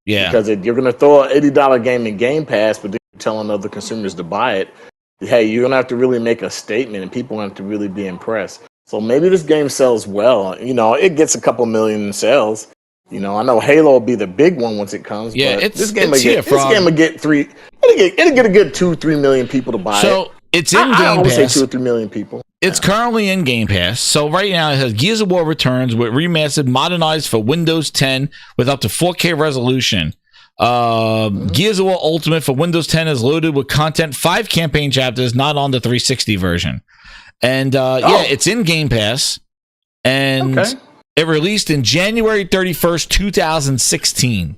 [SPEAKER 8] Yeah. Because you're gonna throw an $80 game in Game Pass, but then you're telling other consumers to buy it. Hey, you're gonna have to really make a statement, and people have to really be impressed. So maybe this game sells well. It gets a couple million in sales. I know Halo will be the big one once it comes.
[SPEAKER 1] Yeah,
[SPEAKER 8] but this game will get 3. It'll get a good 2-3 million people to buy it.
[SPEAKER 1] So it's in Game Pass.
[SPEAKER 8] I would say 2 or 3 million people.
[SPEAKER 1] It's currently in Game Pass. So right now it has Gears of War Returns with remastered, modernized for Windows 10 with up to 4K resolution. Gears of War Ultimate for Windows 10 is loaded with content, 5 campaign chapters, not on the 360 version. And it's in Game Pass. And it released in January 31st, 2016.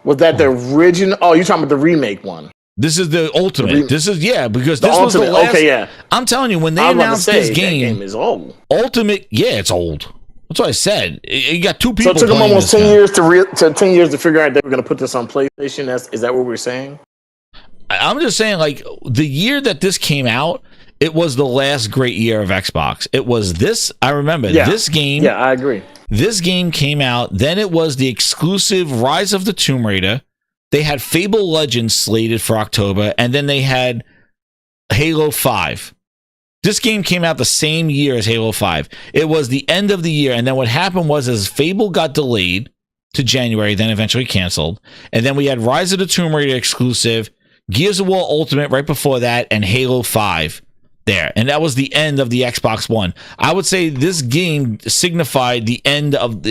[SPEAKER 8] Was that the original? Oh, you're talking about the remake one.
[SPEAKER 1] This is the Ultimate. Because this was the last. Okay, yeah. I'm telling you, when they announced this game
[SPEAKER 8] is old.
[SPEAKER 1] Ultimate, it's old. That's what I said. You got 2 people.
[SPEAKER 8] So it took them almost 10 years to figure out they were going to put this on PlayStation. Is that what we're saying?
[SPEAKER 1] I'm just saying, the year that this came out, it was the last great year of Xbox. It was this. I remember this game.
[SPEAKER 8] Yeah, I agree.
[SPEAKER 1] This game came out. Then it was the exclusive Rise of the Tomb Raider. They had Fable Legends slated for October, and then they had Halo 5. This game came out the same year as Halo 5. It was the end of the year, and then what happened was Fable got delayed to January, then eventually canceled, and then we had Rise of the Tomb Raider exclusive, Gears of War Ultimate right before that, and Halo 5 there, and that was the end of the Xbox One. I would say this game signified the end of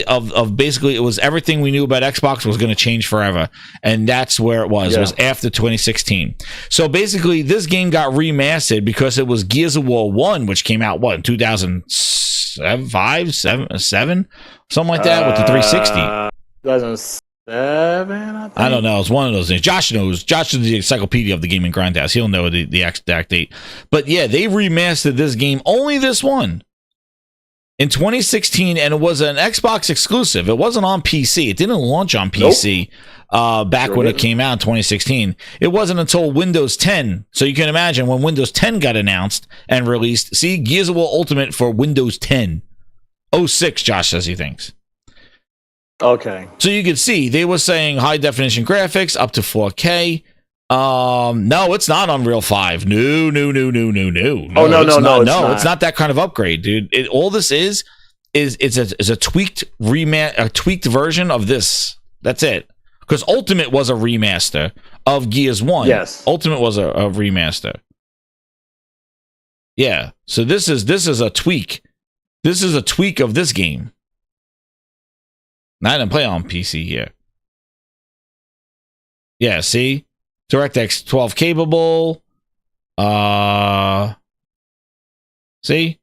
[SPEAKER 1] basically, it was everything we knew about Xbox was going to change forever, and that's where it was. It was after 2016. So basically, this game got remastered because it was Gears of War 1, which came out in 2007, 7, something like that, with the 360.
[SPEAKER 8] 2007.
[SPEAKER 1] I don't know. It's one of those things. Josh knows. Josh is the encyclopedia of the gaming grindhouse. He'll know the exact date. But yeah, they remastered this game, only this one, in 2016, and it was an Xbox exclusive. It wasn't on PC. It didn't launch on PC back when it came out in 2016. It wasn't until Windows 10. So you can imagine when Windows 10 got announced and released. See, Gears of War Ultimate for Windows 10. 06, Josh says he thinks.
[SPEAKER 8] Okay.
[SPEAKER 1] So you can see they were saying high definition graphics up to 4K. No, it's not Unreal 5. No.
[SPEAKER 8] Oh,
[SPEAKER 1] No, it's not that kind of upgrade, dude. All this is a tweaked version of this. That's it. Because Ultimate was a remaster of Gears 1.
[SPEAKER 8] Yes.
[SPEAKER 1] Ultimate was a remaster. Yeah. So this is a tweak. This is a tweak of this game. I didn't play on PC here. Yeah, see? DirectX 12 capable. See?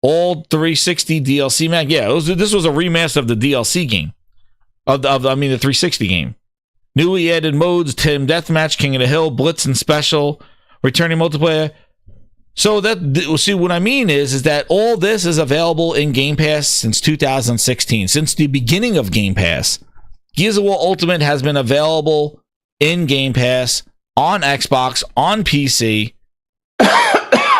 [SPEAKER 1] All 360 DLC Mac. Yeah, this was a remaster of the DLC game. The 360 game. Newly added modes, Team Deathmatch, King of the Hill, Blitz and Special, returning multiplayer. So see, what I mean is that all this is available in Game Pass since 2016. Since the beginning of Game Pass, Gears of War Ultimate has been available in Game Pass on Xbox, on PC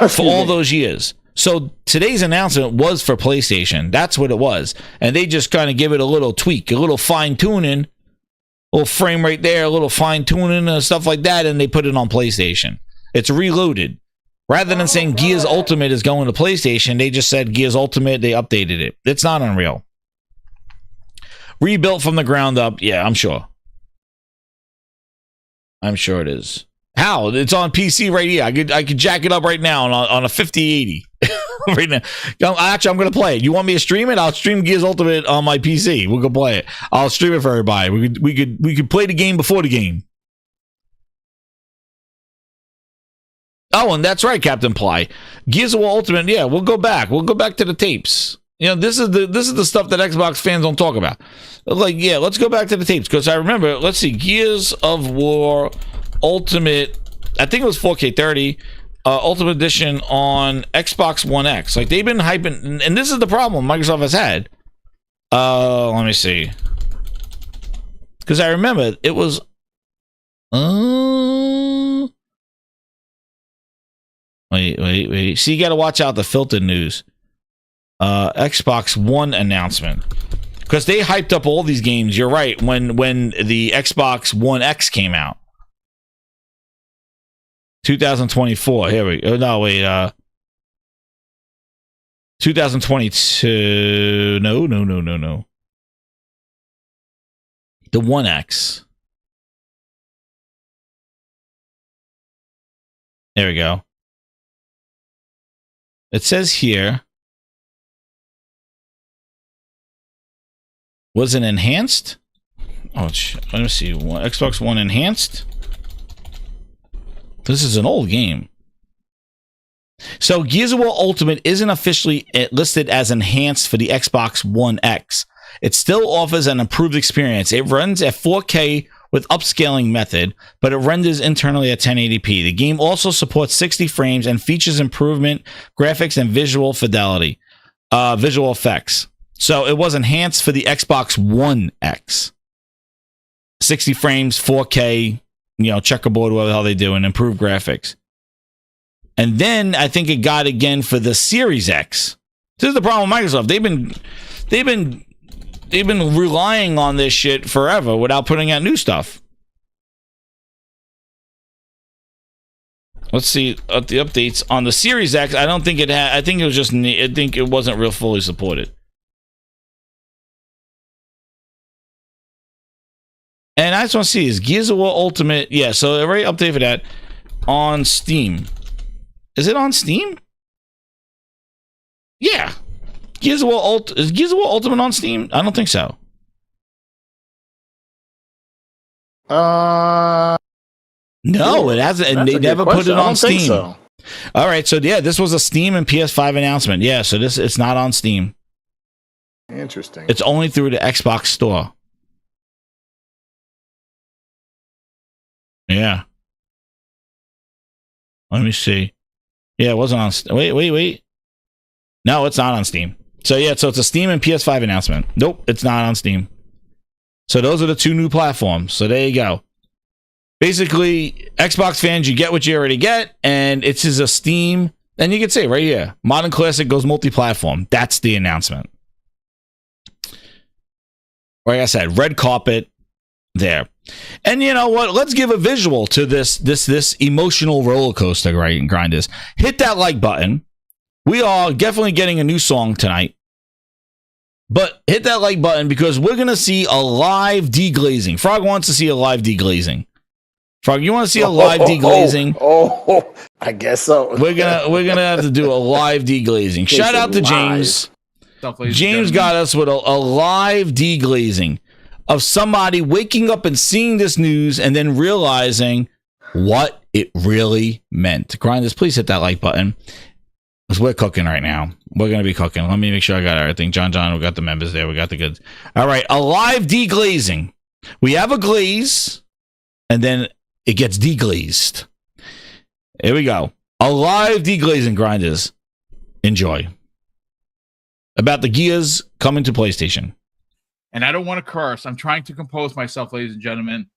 [SPEAKER 1] for all those years. So today's announcement was for PlayStation. That's what it was. And they just kind of give it a little tweak, a little fine tuning, a little frame rate there, a little fine tuning and stuff like that, and they put it on PlayStation. It's reloaded. Rather than saying Gears Ultimate is going to PlayStation, they just said Gears Ultimate, they updated it. It's not Unreal. Rebuilt from the ground up, yeah, I'm sure. I'm sure it is. How? It's on PC right here. I could jack it up right now on a 5080. Right now. Actually, I'm going to play it. You want me to stream it? I'll stream Gears Ultimate on my PC. We'll go play it. I'll stream it for everybody. We could play the game before the game. Oh, and that's right, Captain Ply. Gears of War Ultimate, yeah, we'll go back. We'll go back to the tapes. You know, this is the stuff that Xbox fans don't talk about. Like, yeah, let's go back to the tapes, because I remember, let's see, Gears of War Ultimate, I think it was 4K 30, Ultimate Edition on Xbox One X. Like, they've been hyping, and this is the problem Microsoft has had. Let me see. Because I remember, it was... Wait. See, you got to watch out the filtered news. Xbox One announcement. Because they hyped up all these games, you're right, when the Xbox One X came out. 2024. Here we go. No, wait. 2022. No. The One X. There we go. It says here, was it enhanced? Oh, let me see. Xbox One enhanced. This is an old game. So Gears of War Ultimate isn't officially listed as enhanced for the Xbox One X. It still offers an improved experience. It runs at 4K with upscaling method, but it renders internally at 1080p. The game also supports 60 frames and features improvement graphics and visual fidelity, visual effects. So it was enhanced for the Xbox One X. 60 frames, 4K, checkerboard, whatever the hell they do, and improved graphics. And then I think it got again for the Series X. This is the problem with Microsoft. They've been relying on this shit forever without putting out new stuff. Let's see the updates on the Series X. I don't think it had. I think it wasn't real fully supported. And I just want to see is Gears of War Ultimate. Yeah, so they already updated for that on Steam. Is it on Steam? Yeah. Gears of War is Gears of War Ultimate on Steam? I don't think so.
[SPEAKER 8] No,
[SPEAKER 1] it hasn't, and they never put it on Steam.
[SPEAKER 8] So.
[SPEAKER 1] All right, so yeah, this was a Steam and PS5 announcement. Yeah, so it's not on Steam.
[SPEAKER 8] Interesting.
[SPEAKER 1] It's only through the Xbox Store. Yeah. Let me see. Yeah, it wasn't on. Wait. No, it's not on Steam. So yeah, so it's a Steam and PS5 announcement. Nope, it's not on Steam. So those are the two new platforms. So there you go. Basically, Xbox fans, you get what you already get, and it's just a Steam. And you can say right here, Modern Classic goes multi-platform. That's the announcement. Like I said, red carpet there. And you know what? Let's give a visual to this emotional roller coaster grinders. Hit that like button. We are definitely getting a new song tonight. But hit that like button because we're going to see a live deglazing. Frog wants to see a live deglazing. Frog, you want to see a live deglazing?
[SPEAKER 8] I guess so.
[SPEAKER 1] We're gonna have to do a live deglazing. Shout out to James. James got us with a live deglazing of somebody waking up and seeing this news and then realizing what it really meant. Grinders, please hit that like button. Because we're cooking right now. We're going to be cooking. Let me make sure I got everything. John, we got the members there. We got the goods. All right, a live deglazing. We have a glaze, and then it gets deglazed. Here we go. A live deglazing, grinders. Enjoy. About the Gears coming to PlayStation.
[SPEAKER 3] And I don't want to curse. I'm trying to compose myself, ladies and gentlemen.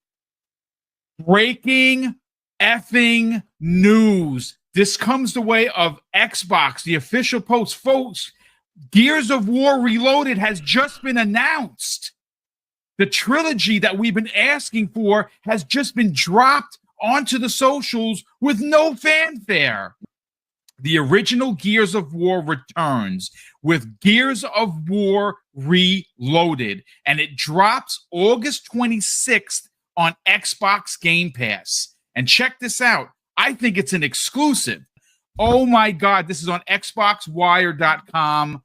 [SPEAKER 3] Breaking effing news. This comes the way of Xbox, the official post. Folks, Gears of War Reloaded has just been announced. The trilogy that we've been asking for has just been dropped onto the socials with no fanfare. The original Gears of War returns with Gears of War Reloaded, and it drops August 26th on Xbox Game Pass. And check this out. I think it's an exclusive. Oh my God, this is on XboxWire.com.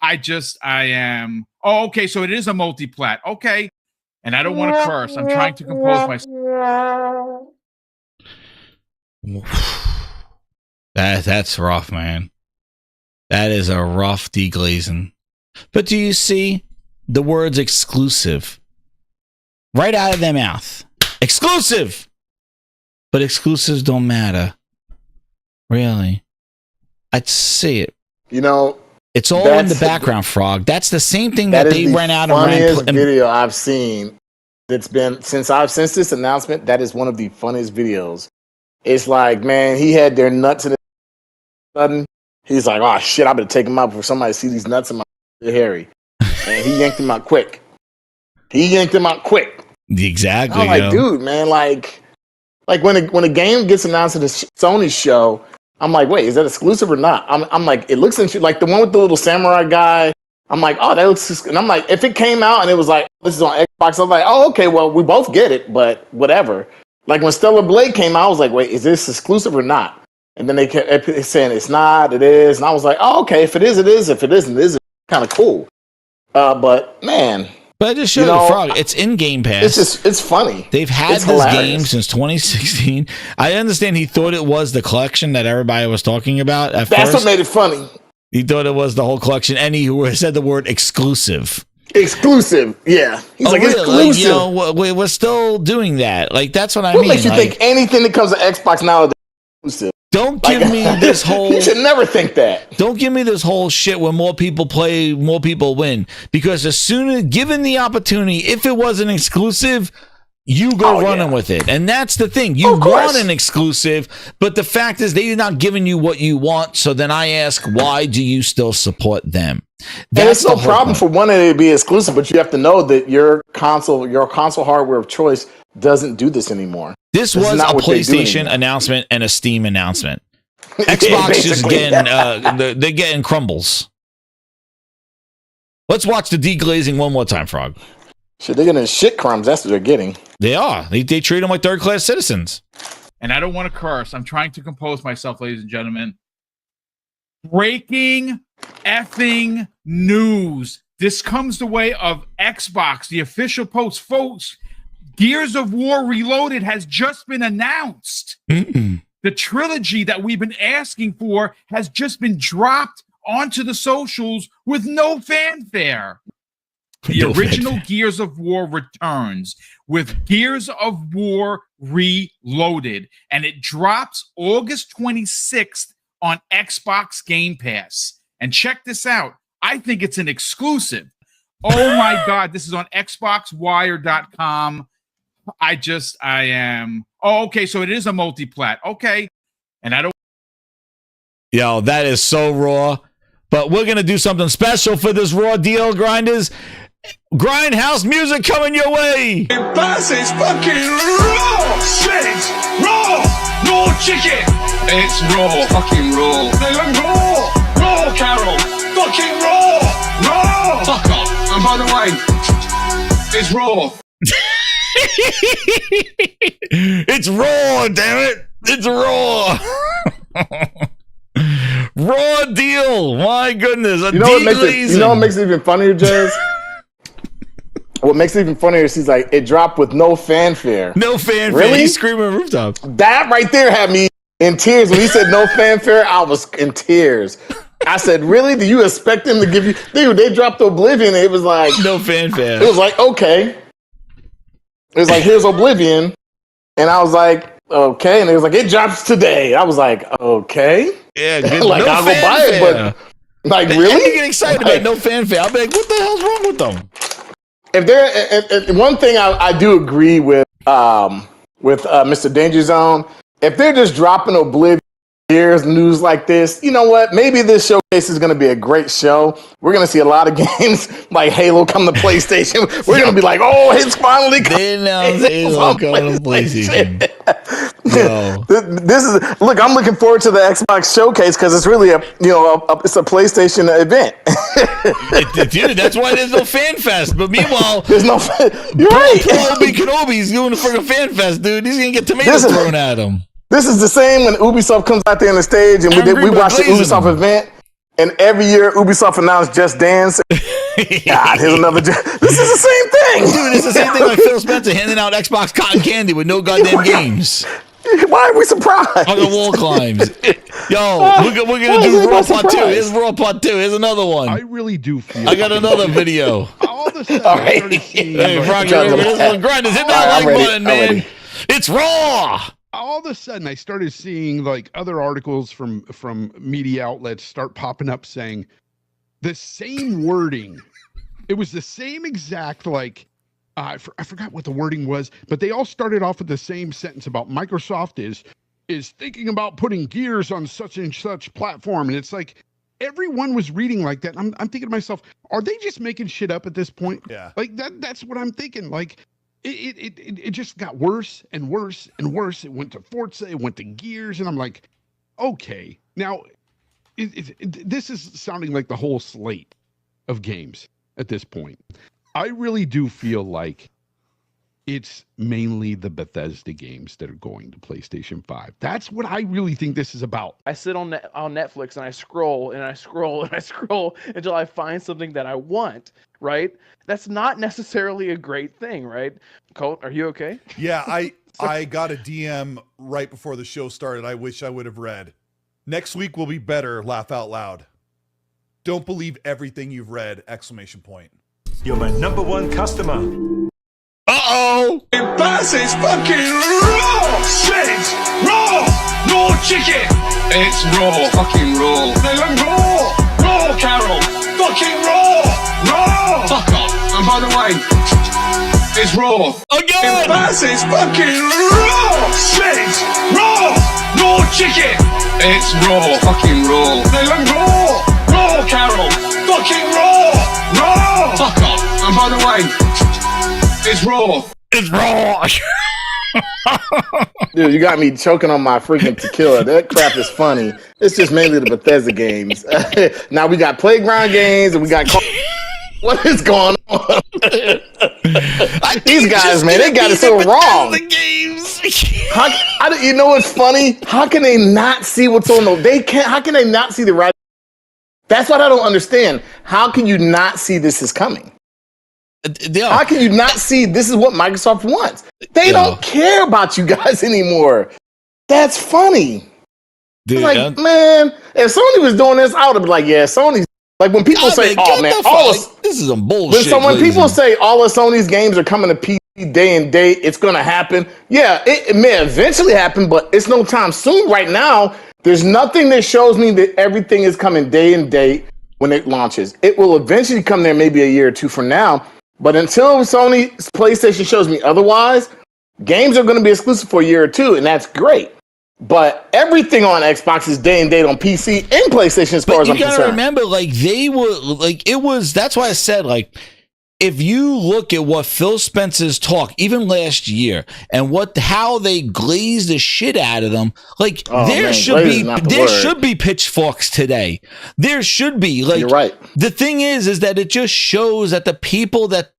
[SPEAKER 3] I am. Oh, okay, so it is a multi-plat. Okay. And I don't want to curse. I'm trying to compose myself.
[SPEAKER 1] That's rough, man. That is a rough deglazing. But do you see the words exclusive right out of their mouth? Exclusive! But exclusives don't matter. Really. I'd see it.
[SPEAKER 8] You know,
[SPEAKER 1] it's all in the background, Frog. That's the same thing that they ran out and ran.
[SPEAKER 8] Funniest video I've seen. It's been since this announcement. That is one of the funniest videos. It's like, man, he had their nuts in his sudden. He's like, oh shit, I better take him out before somebody see these nuts in my Harry. And he yanked him out quick.
[SPEAKER 1] Exactly.
[SPEAKER 8] I'm like, dude, man, like when a game gets announced at a Sony show, I'm like, wait, is that exclusive or not? I'm like, it looks like the one with the little samurai guy. I'm like, oh, that looks, and I'm like, if it came out and it was like, this is on Xbox, I'm like, oh, okay, well, we both get it, but whatever. Like when Stellar Blade came out, I was like, wait, is this exclusive or not? And then they kept saying it's not, it is, and I was like, oh, okay, if it is, it is. If it isn't, it isn't. Kind of cool. But man.
[SPEAKER 1] But I just showed you, Frog. It's in Game Pass.
[SPEAKER 8] It's funny.
[SPEAKER 1] They've had this game since 2016. I understand he thought it was the collection that everybody was talking about at first.
[SPEAKER 8] That's what made it funny.
[SPEAKER 1] He thought it was the whole collection, and he said the word exclusive.
[SPEAKER 8] Exclusive, yeah. He's like,
[SPEAKER 1] really?
[SPEAKER 8] exclusive.
[SPEAKER 1] Like, we're still doing that. Like, that's what I mean.
[SPEAKER 8] What makes you think anything that comes to Xbox now is exclusive?
[SPEAKER 1] Don't give me this whole...
[SPEAKER 8] You should never think that.
[SPEAKER 1] Don't give me this whole shit where more people play, more people win. Because as soon as, given the opportunity, if it was an exclusive, you go running with it. And that's the thing. You want an exclusive, but the fact is they're not giving you what you want. So then I ask, why do you still support them?
[SPEAKER 8] And it's no problem for one to be exclusive, but you have to know that your console hardware of choice doesn't do this anymore.
[SPEAKER 1] This was a PlayStation announcement and a Steam announcement. Xbox is getting they're getting crumbles. Let's watch the deglazing one more time, Frog.
[SPEAKER 8] Shit, they're getting shit crumbs. That's what they're getting.
[SPEAKER 1] They are. They treat them like third-class citizens.
[SPEAKER 3] And I don't want to curse. I'm trying to compose myself, ladies and gentlemen. Breaking effing news. This comes the way of Xbox, the official post. Folks, Gears of War Reloaded has just been announced. The trilogy that we've been asking for has just been dropped onto the socials with no fanfare. The original Gears of War returns with Gears of War Reloaded, and it drops August 26th on Xbox Game Pass. And check this out. I think it's an exclusive. Oh my God, this is on XboxWire.com. I am. Oh, okay, so it is a multi-plat. Okay. And I don't.
[SPEAKER 1] Yo, that is so raw. But we're going to do something special for this raw deal, grinders. Grindhouse music coming your way.
[SPEAKER 6] Bass is fucking raw shit. Raw chicken. It's raw, fucking raw. They look raw Carol, fucking raw. Fuck off. And by the way, it's raw.
[SPEAKER 1] It's raw, damn it. It's raw. Raw deal. My goodness.
[SPEAKER 8] You know what makes it even funnier, Jazz? What makes it even funnier is he's like, it dropped with no fanfare.
[SPEAKER 1] No fanfare.
[SPEAKER 8] Really?
[SPEAKER 1] He's screaming rooftop.
[SPEAKER 8] That right there had me in tears. When he said no fanfare, I was in tears. I said, really? Do you expect them to give you... Dude, they dropped Oblivion. And it was like...
[SPEAKER 1] No fanfare.
[SPEAKER 8] It was like, okay. It was like, here's Oblivion. And I was like, okay. And it was like, it drops today. I was like, okay.
[SPEAKER 1] Yeah, good.
[SPEAKER 8] Like,
[SPEAKER 1] no
[SPEAKER 8] I'll go buy it, but... Like, really?
[SPEAKER 1] You get excited about no fanfare. I'll be like, what the hell's wrong with them?
[SPEAKER 8] If there, one thing I do agree with Mr. Danger Zone, if they're just dropping Oblivion news like this, you know what? Maybe this showcase is going to be a great show. We're going to see a lot of games like Halo come to PlayStation. We're going to be like, oh, it's finally coming.
[SPEAKER 1] Halo coming to PlayStation.
[SPEAKER 8] This is look. I'm looking forward to the Xbox showcase because it's really it's a PlayStation event.
[SPEAKER 1] Dude, that's why there's no FanFest. But meanwhile,
[SPEAKER 8] there's no. You're right.
[SPEAKER 1] Obi Kenobi's doing the freaking FanFest, dude. He's gonna get tomatoes thrown at him.
[SPEAKER 8] This is the same when Ubisoft comes out there on the stage and we watch the Ubisoft event, and every year Ubisoft announced Just Dance. God, here's another. This is the same thing,
[SPEAKER 1] dude. It's the same thing like Phil Spencer handing out Xbox cotton candy with no goddamn games.
[SPEAKER 8] Why are we surprised?
[SPEAKER 1] On the wall climbs. Yo, we're gonna do Raw Part 2. Here's Raw Part 2. Here's another one.
[SPEAKER 9] I really do feel.
[SPEAKER 1] I got another video.
[SPEAKER 9] All of a sudden, I started seeing.
[SPEAKER 1] Hey, Frank, grinders, hit that like button, man. It's raw.
[SPEAKER 9] All of a sudden, I started seeing like other articles from media outlets start popping up saying the same wording. It was the same exact like. I forgot what the wording was, but they all started off with the same sentence about Microsoft is thinking about putting Gears on such and such platform, and it's like everyone was reading like that. I'm thinking to myself, are they just making shit up at this point?
[SPEAKER 10] Yeah,
[SPEAKER 9] like that's what I'm thinking. Like it just got worse and worse and worse. It went to Forza, it went to Gears, and I'm like, okay, now this is sounding like the whole slate of games at this point. I really do feel like it's mainly the Bethesda games that are going to PlayStation 5. That's what I really think this is about.
[SPEAKER 10] I sit on Netflix and I scroll and I scroll and I scroll until I find something that I want, right? That's not necessarily a great thing, right? Colt, are you okay?
[SPEAKER 14] Yeah, I got a DM right before the show started. I wish I would have read. Next week will be better, laugh out loud. Don't believe everything you've read, exclamation point.
[SPEAKER 17] You're my #1 customer.
[SPEAKER 1] Uh-oh!
[SPEAKER 6] Bass is fucking raw shit. Raw chicken. It's raw, fucking raw. They look raw Carol, fucking raw. Fuck off. And by the way, it's raw.
[SPEAKER 1] Again!
[SPEAKER 6] Bass is fucking raw shit. Raw chicken. It's raw, fucking raw. They look raw Carol, fucking raw. Fuck off. And by the way, it's raw.
[SPEAKER 1] It's raw.
[SPEAKER 8] Dude, you got me choking on my freaking tequila. That crap is funny. It's just mainly the Bethesda games. Now we got Playground games and we got... What is going on? These guys, man, they got it so wrong.
[SPEAKER 1] The games.
[SPEAKER 8] You know what's funny? How can they not see what's on the... How can they not see the right... That's what I don't understand. How can you not see this is coming? How can you not see this is what Microsoft wants? They don't care about you guys anymore. That's funny.
[SPEAKER 1] Dude,
[SPEAKER 8] like, man, if Sony was doing this, I would have been like, yeah, Sony's like when people say, oh man,
[SPEAKER 1] this is some bullshit.
[SPEAKER 8] When people say all of Sony's games are coming to PC day and date, it's gonna happen. Yeah, it may eventually happen, but it's no time soon. Right now, there's nothing that shows me that everything is coming day and date when it launches. It will eventually come there maybe a year or two from now. But until Sony's PlayStation shows me otherwise, games are going to be exclusive for a year or two, and that's great. But everything on Xbox is day and date on PC and PlayStation as far as I'm concerned.
[SPEAKER 1] You gotta remember, like, they were, like, it was, that's why I said, like, if you look at what Phil Spencer's talk, even last year, and how they glazed the shit out of them, like there should be pitchforks today. There should be. Like,
[SPEAKER 8] you're right.
[SPEAKER 1] The thing is that it just shows that the people that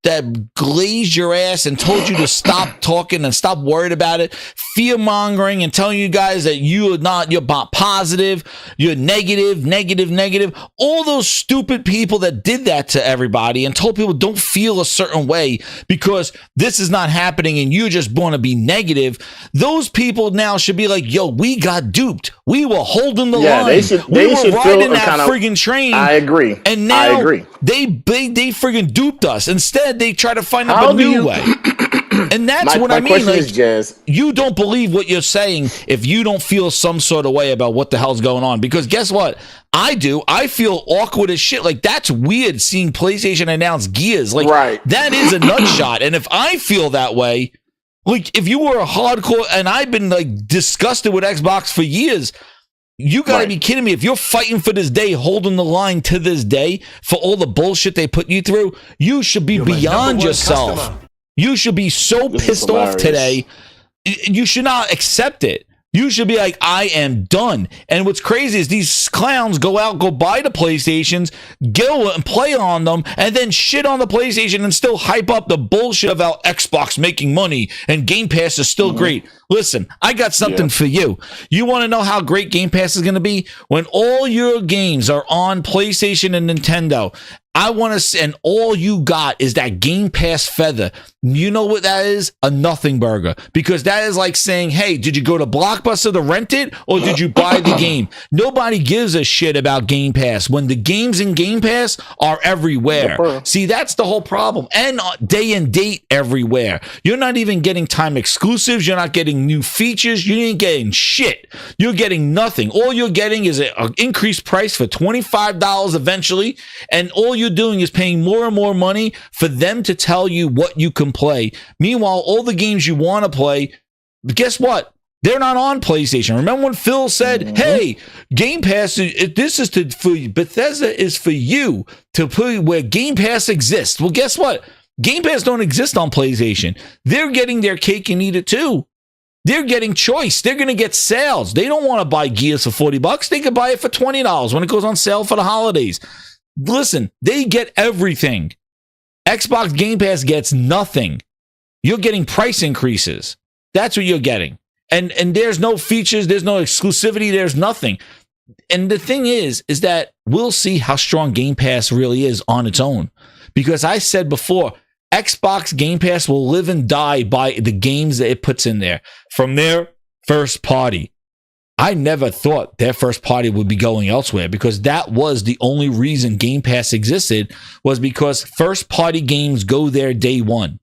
[SPEAKER 1] glazed your ass and told you to stop talking and stop worried about it, fear mongering and telling you guys that you're positive, you're negative. All those stupid people that did that to everybody and told people don't feel a certain way because this is not happening and you just want to be negative. Those people now should be like, yo, we got duped. We were holding the line. We were riding that friggin' train.
[SPEAKER 8] I agree.
[SPEAKER 1] And now they friggin' duped us. Instead, they try to find a new way. And that's what I mean.
[SPEAKER 8] Question is, Jazz,
[SPEAKER 1] you don't believe what you're saying if you don't feel some sort of way about what the hell's going on. Because guess what? I do. I feel awkward as shit. Like, that's weird seeing PlayStation announce Gears. Like, that is a nut shot. And if I feel that way, like, if you were a hardcore, and I've been, like, disgusted with Xbox for years, you gotta be kidding me. If you're fighting for this day, holding the line to this day for all the bullshit they put you through, you should be beyond yourself. Customer. You should be so pissed off today. You should not accept it. You should be like, I am done. And what's crazy is these clowns go buy the PlayStations, go and play on them, and then shit on the PlayStation and still hype up the bullshit about Xbox making money and Game Pass is still great. Listen, I got something for you. You want to know how great Game Pass is going to be? When all your games are on PlayStation and Nintendo, I want to, and all you got is that Game Pass feather. You know what that is? A nothing burger. Because that is like saying, hey, did you go to Blockbuster to rent it or did you buy the game? Nobody gives a shit about Game Pass when the games in Game Pass are everywhere. See, that's the whole problem. And day and date everywhere. You're not even getting time exclusives. You're not getting new features. You ain't getting shit. You're getting nothing. All you're getting is an increased price for $25 eventually. And all you're doing is paying more and more money for them to tell you what you can play. Meanwhile, all the games you want to play, guess what? They're not on PlayStation. Remember when Phil said, hey, Game Pass, this is for Bethesda is for you to put where Game Pass exists. Well, guess what? Game Pass don't exist on PlayStation. They're getting their cake and eat it too. They're getting choice. They're going to get sales. They don't want to buy Gears for $40. They could buy it for $20 when it goes on sale for the holidays. Listen, they get everything. Xbox Game Pass gets nothing. You're getting price increases. That's what you're getting. And there's no features, there's no exclusivity, there's nothing. And the thing is that we'll see how strong Game Pass really is on its own. Because I said before, Xbox Game Pass will live and die by the games that it puts in there from their first party. I never thought their first party would be going elsewhere because that was the only reason Game Pass existed was because first party games go there day one.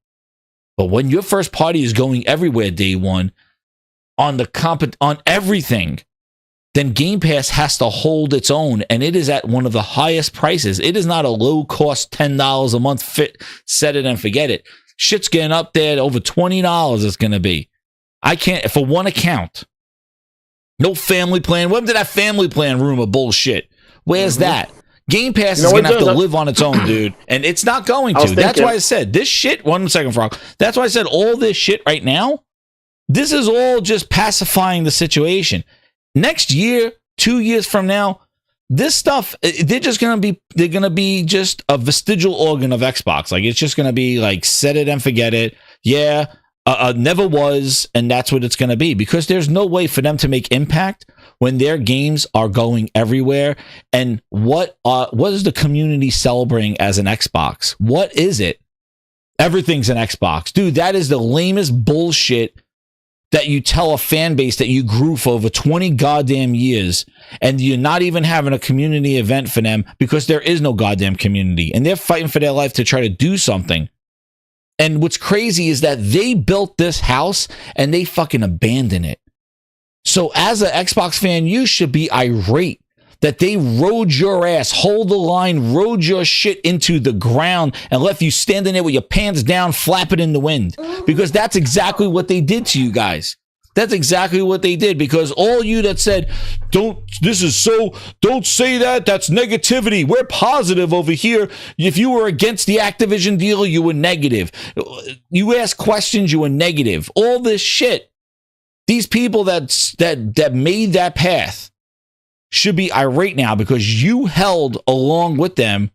[SPEAKER 1] But when your first party is going everywhere day one on everything, then Game Pass has to hold its own, and it is at one of the highest prices. It is not a low cost $10 a month set it and forget it. Shit's getting up there at over $20 it's going to be. I can't, for one account. No family plan. When did that family plan rumor bullshit? Where's that? Game Pass is going to have to live on its own, dude. And it's not going to. That's why I said this shit. 1 second, Frog. That's why I said all this shit right now, this is all just pacifying the situation. Next year, 2 years from now, this stuff, they're going to be just a vestigial organ of Xbox. Like, it's just going to be like, set it and forget it. Yeah. Never was, and that's what it's going to be because there's no way for them to make impact when their games are going everywhere. And what is the community celebrating as an Xbox? What is it? Everything's an Xbox. Dude, that is the lamest bullshit that you tell a fan base that you grew for over 20 goddamn years, and you're not even having a community event for them because there is no goddamn community, and they're fighting for their life to try to do something. And what's crazy is that they built this house and they fucking abandoned it. So as an Xbox fan, you should be irate that they rode your ass, hold the line, rode your shit into the ground and left you standing there with your pants down, flapping in the wind. Because that's exactly what they did to you guys. That's exactly what they did. Because all you that said, don't say that, that's negativity. We're positive over here. If you were against the Activision deal, you were negative. You asked questions, you were negative. All this shit. These people that made that path should be irate now because you held along with them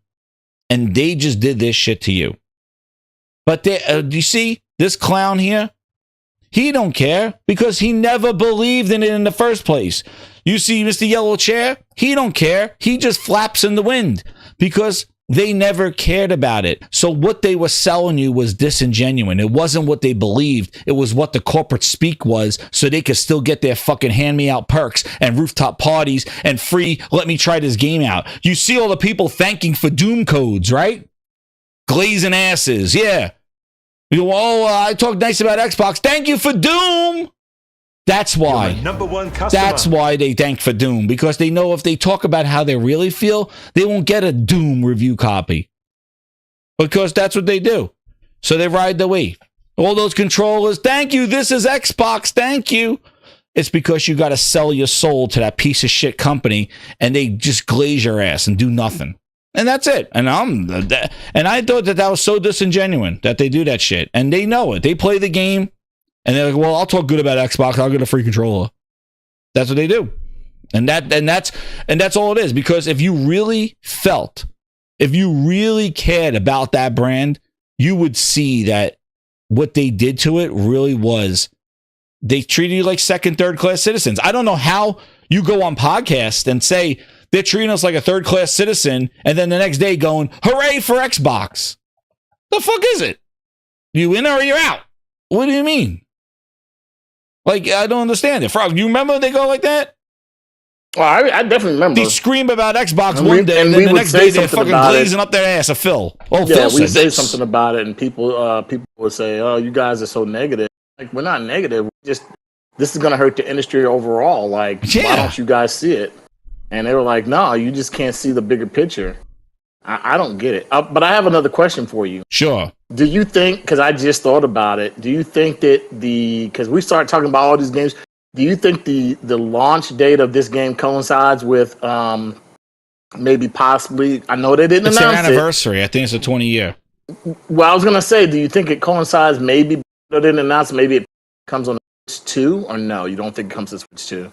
[SPEAKER 1] and they just did this shit to you. But do you see this clown here? He don't care because he never believed in it in the first place. You see Mr. Yellow Chair? He don't care. He just flaps in the wind because they never cared about it. So what they were selling you was disingenuous. It wasn't what they believed. It was what the corporate speak was, so they could still get their fucking hand-me-out perks and rooftop parties and free, let me try this game out. You see all the people thanking for Doom codes, right? Glazing asses, yeah. You know, I talk nice about Xbox. Thank you for Doom. That's why.
[SPEAKER 17] Number one customer.
[SPEAKER 1] That's why they thank for Doom, because they know if they talk about how they really feel, they won't get a Doom review copy. Because that's what they do. So they ride the wave. All those controllers, thank you, this is Xbox, thank you. It's because you got to sell your soul to that piece of shit company, and they just glaze your ass and do nothing. And that's it. And I thought that was so disingenuous that they do that shit. And they know it. They play the game. And they're like, well, I'll talk good about Xbox. I'll get a free controller. That's what they do. And that's all it is. Because if you really cared about that brand, you would see that what they did to it really was they treated you like second, third class citizens. I don't know how you go on podcasts and say they're treating us like a third class citizen, and then the next day going, hooray for Xbox. The fuck is it? You in or you're out? What do you mean? Like, I don't understand it. Frog, you remember they go like that?
[SPEAKER 8] Well, I definitely remember.
[SPEAKER 1] They scream about Xbox one day, and then the next day they're fucking glazing up their ass. Phil. Oh,
[SPEAKER 8] yeah,
[SPEAKER 1] Phil
[SPEAKER 8] we say something about it, and people would say, "Oh, you guys are so negative." Like, we're not negative. This is going to hurt the industry overall. Like, why don't you guys see it? And they were like, "No, you just can't see the bigger picture." I don't get it. But I have another question for you.
[SPEAKER 1] Sure.
[SPEAKER 8] Do you think, because I just thought about it, do you think that because we started talking about all these games, do you think the launch date of this game coincides with maybe possibly, I know they didn't announce it.
[SPEAKER 1] It's their anniversary. I think it's a 20-year.
[SPEAKER 8] Well, I was going to say, do you think it coincides maybe, they didn't announce, maybe it comes on Switch 2, or no, you don't think it comes to Switch 2?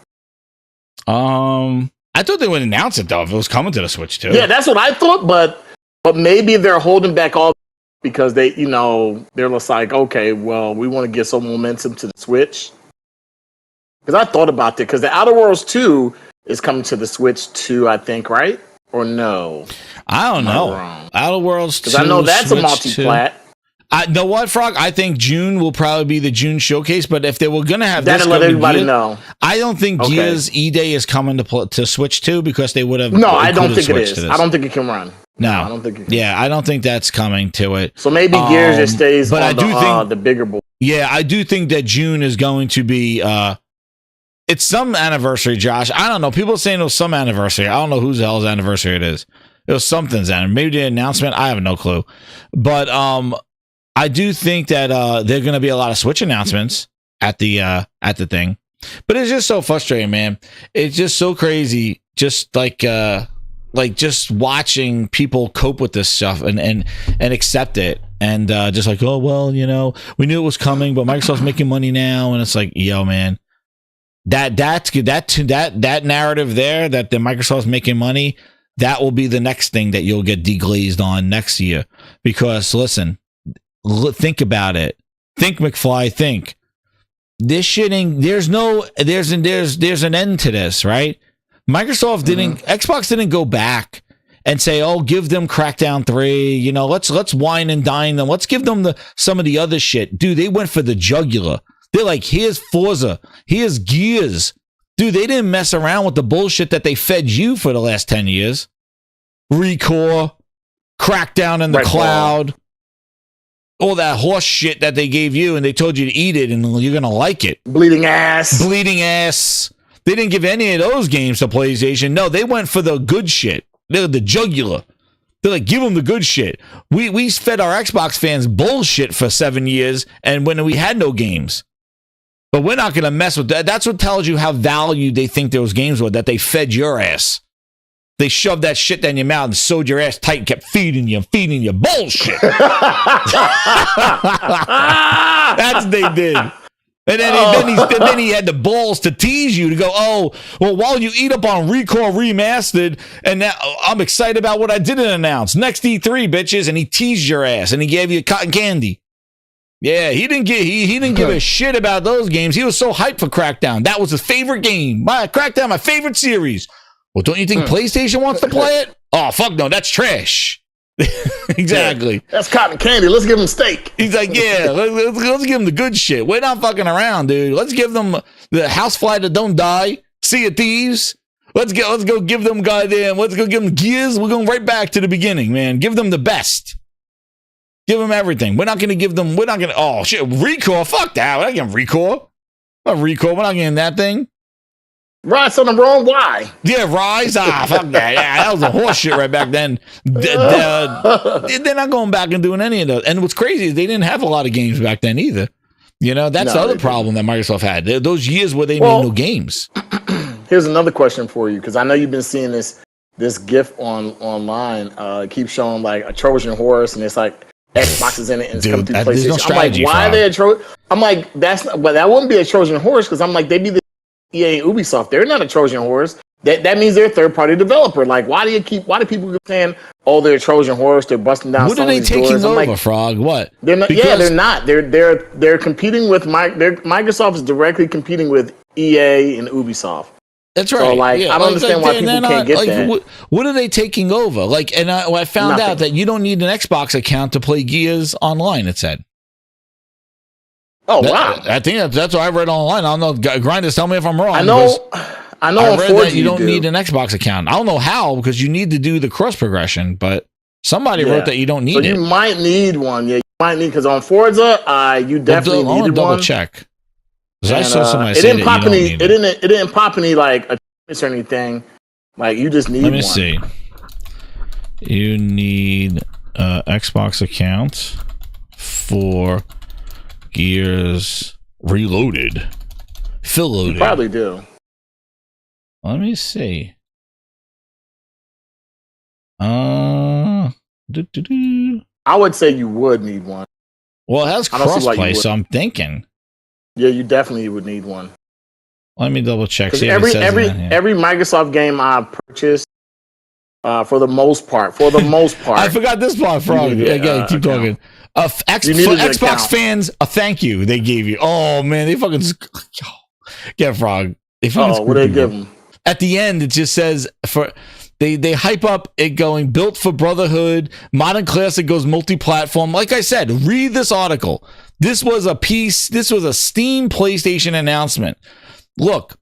[SPEAKER 1] I thought they would announce it, though, if it was coming to the Switch 2.
[SPEAKER 8] Yeah, that's what I thought, but maybe they're holding back all because they, they're just like, okay, well, we want to get some momentum to the Switch. Because I thought about that, because the Outer Worlds 2 is coming to the Switch 2, I think, right? Or no?
[SPEAKER 1] I don't know. Outer Worlds 2.
[SPEAKER 8] Because I know that's Switch a multi-plat.
[SPEAKER 1] I know what, Frog? I think June will probably be the June showcase, but if they were going to have this,
[SPEAKER 8] let everybody know.
[SPEAKER 1] I don't think Gears E-Day is coming to Switch 2 because they would have.
[SPEAKER 8] No, I don't think it is. I don't think it can run.
[SPEAKER 1] No,
[SPEAKER 8] I don't think it can.
[SPEAKER 1] Yeah, I don't think that's coming to it.
[SPEAKER 8] So maybe Gears just stays on the bigger board.
[SPEAKER 1] Yeah, I do think that June is going to be. It's some anniversary, Josh. I don't know. People are saying it was some anniversary. I don't know whose the hell's anniversary it is. It was something's anniversary. Maybe the announcement. I have no clue. But I do think that there are going to be a lot of Switch announcements at the thing, but it's just so frustrating, man. It's just so crazy, just like just watching people cope with this stuff and accept it, and just like, oh well, we knew it was coming, but Microsoft's making money now, and it's like, yo, man, that narrative there that the Microsoft's making money, that will be the next thing that you'll get deglazed on next year, because listen. Think about it. Think, McFly, think. this shit ain't. There's an end to this, right? Microsoft Xbox didn't go back and say, "Oh, give them Crackdown 3." You know, let's wine and dine them. Let's give them some of the other shit, dude. They went for the jugular. They're like, "Here's Forza, here's Gears." Dude, they didn't mess around with the bullshit that they fed you for the last 10 years. Recore, Crackdown in the cloud, all that horse shit that they gave you, and they told you to eat it and you're going to like it.
[SPEAKER 8] Bleeding ass.
[SPEAKER 1] They didn't give any of those games to PlayStation. No, they went for the good shit. They're the jugular. They're like, give them the good shit. We fed our Xbox fans bullshit for 7 years, and when we had no games. But we're not going to mess with that. That's what tells you how valued they think those games were, that they fed your ass. They shoved that shit down your mouth and sewed your ass tight and kept feeding you bullshit. That's what they did. And then he had the balls to tease you to go, oh, well, while you eat up on Recore Remastered, and now I'm excited about what I didn't announce. Next E3, bitches. And he teased your ass and he gave you cotton candy. Yeah, he didn't give a shit about those games. He was so hyped for Crackdown. That was his favorite game. Crackdown, my favorite series. Well, don't you think PlayStation wants to play it? Oh, fuck no, that's trash. Exactly.
[SPEAKER 8] Yeah, that's cotton candy. Let's give him steak.
[SPEAKER 1] He's like, yeah, let's give them the good shit. We're not fucking around, dude. Let's give them the Housefly That Don't Die, Sea of Thieves. Let's go give them goddamn. Let's go give them Gears. We're going right back to the beginning, man. Give them the best. Give them everything. We're not going to give them. We're not going to. Oh shit, Recore. Fuck that. We're not getting Recore. Not Recore. We're not getting that thing.
[SPEAKER 8] Rise on the wrong why?
[SPEAKER 1] Yeah, Rise. Fuck that. Yeah, that was a horse shit right back then. They're not going back and doing any of those. And what's crazy is they didn't have a lot of games back then either. You know, that's the other problem that Microsoft had. Those years where they made no games.
[SPEAKER 8] Here's another question for you, because I know you've been seeing this GIF online. Keep showing like a Trojan horse, and it's like Xbox is in it, and it's coming through PlayStation.
[SPEAKER 1] No strategy,
[SPEAKER 8] I'm like, why are they a Trojan? I'm like, that wouldn't be a Trojan horse, because I'm like, they be the EA and Ubisoft. They're not a Trojan horse. That means they're a third party developer. Like, why do people keep saying, oh, they're a Trojan horse, they're busting down?
[SPEAKER 1] What are they taking over, like, Frog? What?
[SPEAKER 8] They're not. They're not. They're competing with Microsoft is directly competing with EA and Ubisoft.
[SPEAKER 1] That's right.
[SPEAKER 8] So, like, I don't understand why people can't get that.
[SPEAKER 1] What are they taking over? Like, and I found out that you don't need an Xbox account to play Gears online. It said.
[SPEAKER 8] Oh wow!
[SPEAKER 1] I think that's what I read online. I don't know. Grinders, tell me if I'm wrong.
[SPEAKER 8] I know. I
[SPEAKER 1] read that you don't need an Xbox account. I don't know how, because you need to do the cross progression. But somebody wrote that you don't need it.
[SPEAKER 8] You might need one. Yeah, you might need, because on Forza, you definitely needed one.
[SPEAKER 1] Double check. I saw somebody
[SPEAKER 8] it
[SPEAKER 1] say
[SPEAKER 8] didn't pop any. It didn't pop any like achievements or anything. Like, you just need.
[SPEAKER 1] Let me see. You need an Xbox account for Gears Reloaded. Fill loaded.
[SPEAKER 8] You probably do.
[SPEAKER 1] Let me see. I
[SPEAKER 8] would say you would need one.
[SPEAKER 1] Well, it has crossplay, so I'm thinking.
[SPEAKER 8] Yeah, you definitely would need one.
[SPEAKER 1] Let me double check. See
[SPEAKER 8] every Microsoft game I purchased, for the most part,
[SPEAKER 1] I forgot this part, Frog. Again, keep talking. Xbox fans, a thank you they gave you. Oh man, they fucking get Frog. They fucking
[SPEAKER 8] what they give them?
[SPEAKER 1] At the end, it just says they hype up it going built for Brotherhood. Modern Classic goes multi-platform. Like I said, read this article. This was a Steam PlayStation announcement. Look,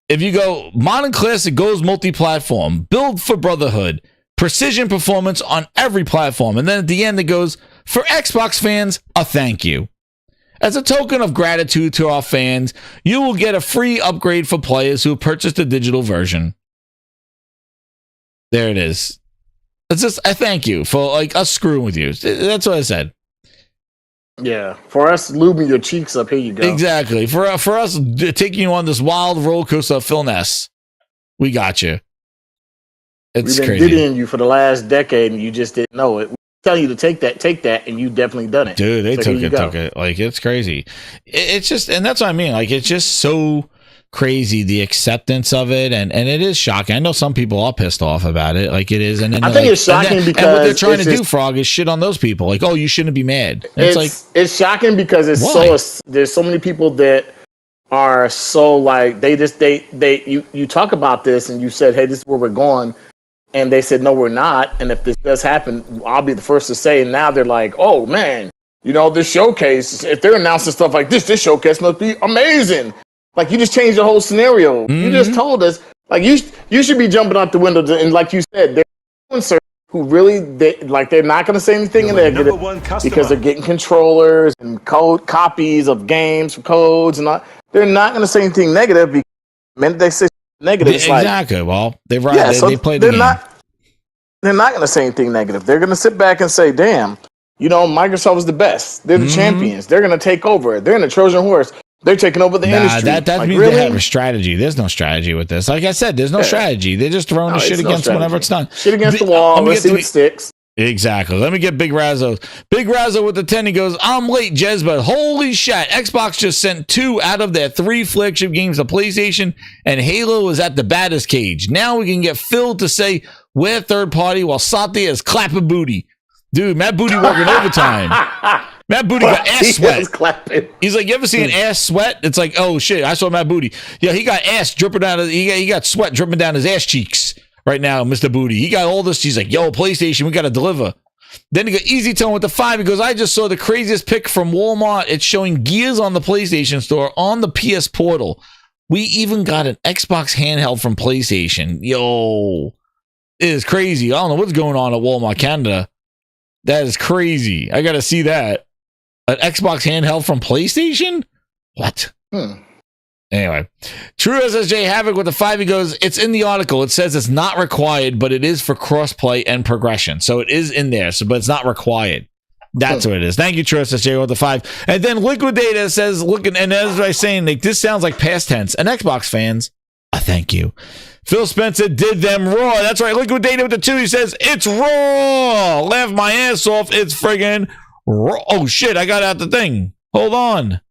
[SPEAKER 1] if you go Modern Classic goes multi-platform, build for Brotherhood, precision performance on every platform, and then at the end it goes, for Xbox fans, a thank you. As a token of gratitude to our fans, you will get a free upgrade for players who have purchased a digital version. There it is. It's just a thank you for like us screwing with you. That's what I said.
[SPEAKER 8] Yeah, for us lubing your cheeks up, here you go.
[SPEAKER 1] Exactly. For us taking you on this wild roller coaster of Phil Ness, we got you. It's
[SPEAKER 8] We've been
[SPEAKER 1] crazy.
[SPEAKER 8] diddying you for the last decade, and you just didn't know it. We tell you to take that, and you definitely done it.
[SPEAKER 1] Dude, they took it. Like, it's crazy. It's just, and that's what I mean. Like, it's just so crazy, the acceptance of it, and it is shocking. I know some people are pissed off about it, like it is, and then
[SPEAKER 8] I think it's shocking because
[SPEAKER 1] what they're trying to do, Frog, is shit on those people. Like, oh, you shouldn't be mad.
[SPEAKER 8] It's shocking because there's so many people that are so like you talk about this and you said, hey, this is where we're going, and they said no, we're not. And if this does happen, I'll be the first to say. And now they're like, oh man, you know, this showcase, if they're announcing stuff like this showcase must be amazing. Like, you just changed the whole scenario. You just told us, like, you should be jumping out the window and like you said, they're influencers who really they're not going to say anything negative because they're getting controllers and code copies of games for codes and all. They're not going to say anything negative because the minute they say negative, it's
[SPEAKER 1] exactly.
[SPEAKER 8] Like,
[SPEAKER 1] well, they played the game.
[SPEAKER 8] They're not going to say anything negative. They're going to sit back and say, damn, you know, Microsoft is the best. They're the champions. They're going to take over. They're in the Trojan horse. They're taking over the industry.
[SPEAKER 1] That like, means really? They have a strategy. There's no strategy with this. Like I said, there's no strategy. They're just throwing the shit against whenever it's done.
[SPEAKER 8] Shit against the wall. Let's see what sticks.
[SPEAKER 1] Exactly. Let me get Big Razzo. Big Razzo with the 10. He goes, I'm late, Jez, but holy shit. Xbox just sent 2 out of their 3 flagship games to PlayStation, and Halo is at the baddest cage. Now we can get Phil to say we're third party while Satya is clapping booty. Dude, Matt Booty working overtime. Matt Booty got ass sweat. He's like, you ever see an ass sweat? It's like, oh shit, I saw Matt Booty. Yeah, he got ass dripping down. He got sweat dripping down his ass cheeks right now, Mr. Booty. He got all this. He's like, yo, PlayStation, we got to deliver. Then he got Easy Tone with the 5. He goes, I just saw the craziest pic from Walmart. It's showing Gears on the PlayStation Store on the PS Portal. We even got an Xbox handheld from PlayStation. Yo, it is crazy. I don't know what's going on at Walmart Canada. That is crazy. I got to see that. An Xbox handheld from PlayStation? What? Anyway, True SSJ Havoc with the 5. He goes, it's in the article. It says it's not required, but it is for crossplay and progression. So it is in there, but it's not required. That's what it is. Thank you, True SSJ with the 5. And then Liquidator says, looking, and as I was saying, like, this sounds like past tense. And Xbox fans, thank you. Phil Spencer did them raw. That's right. Liquidator with the 2. He says, it's raw. Laugh my ass off. It's friggin' raw. Oh, shit. I got out the thing. Hold on.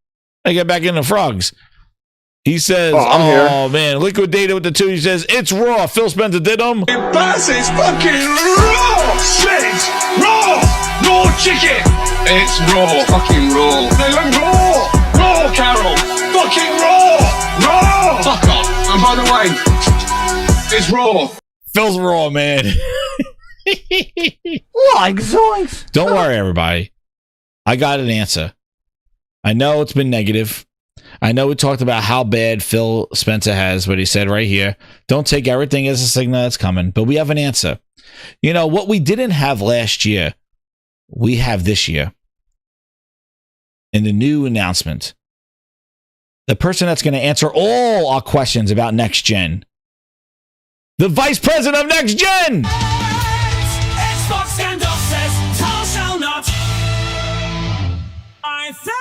[SPEAKER 1] I get back in the frogs. He says, oh man, Liquidator with the 2. He says, it's raw. Phil Spencer did them.
[SPEAKER 6] Bass is fucking raw. Shit. Raw. Raw chicken. It's raw. Fucking raw. They look raw. Raw, Carol. Fucking raw. Raw. Fuck off. And by the way, it's raw.
[SPEAKER 1] Phil's raw, man.
[SPEAKER 6] Like zoinks.
[SPEAKER 1] Don't worry, everybody. I got an answer. I know it's been negative. I know we talked about how bad Phil Spencer has, but he said right here, don't take everything as a signal that's coming, but we have an answer. You know, what we didn't have last year, we have this year. In the new announcement, the person that's going to answer all our questions about next gen, the Vice President of Next Gen.
[SPEAKER 6] Xbox standoff says, thou shall not. I think.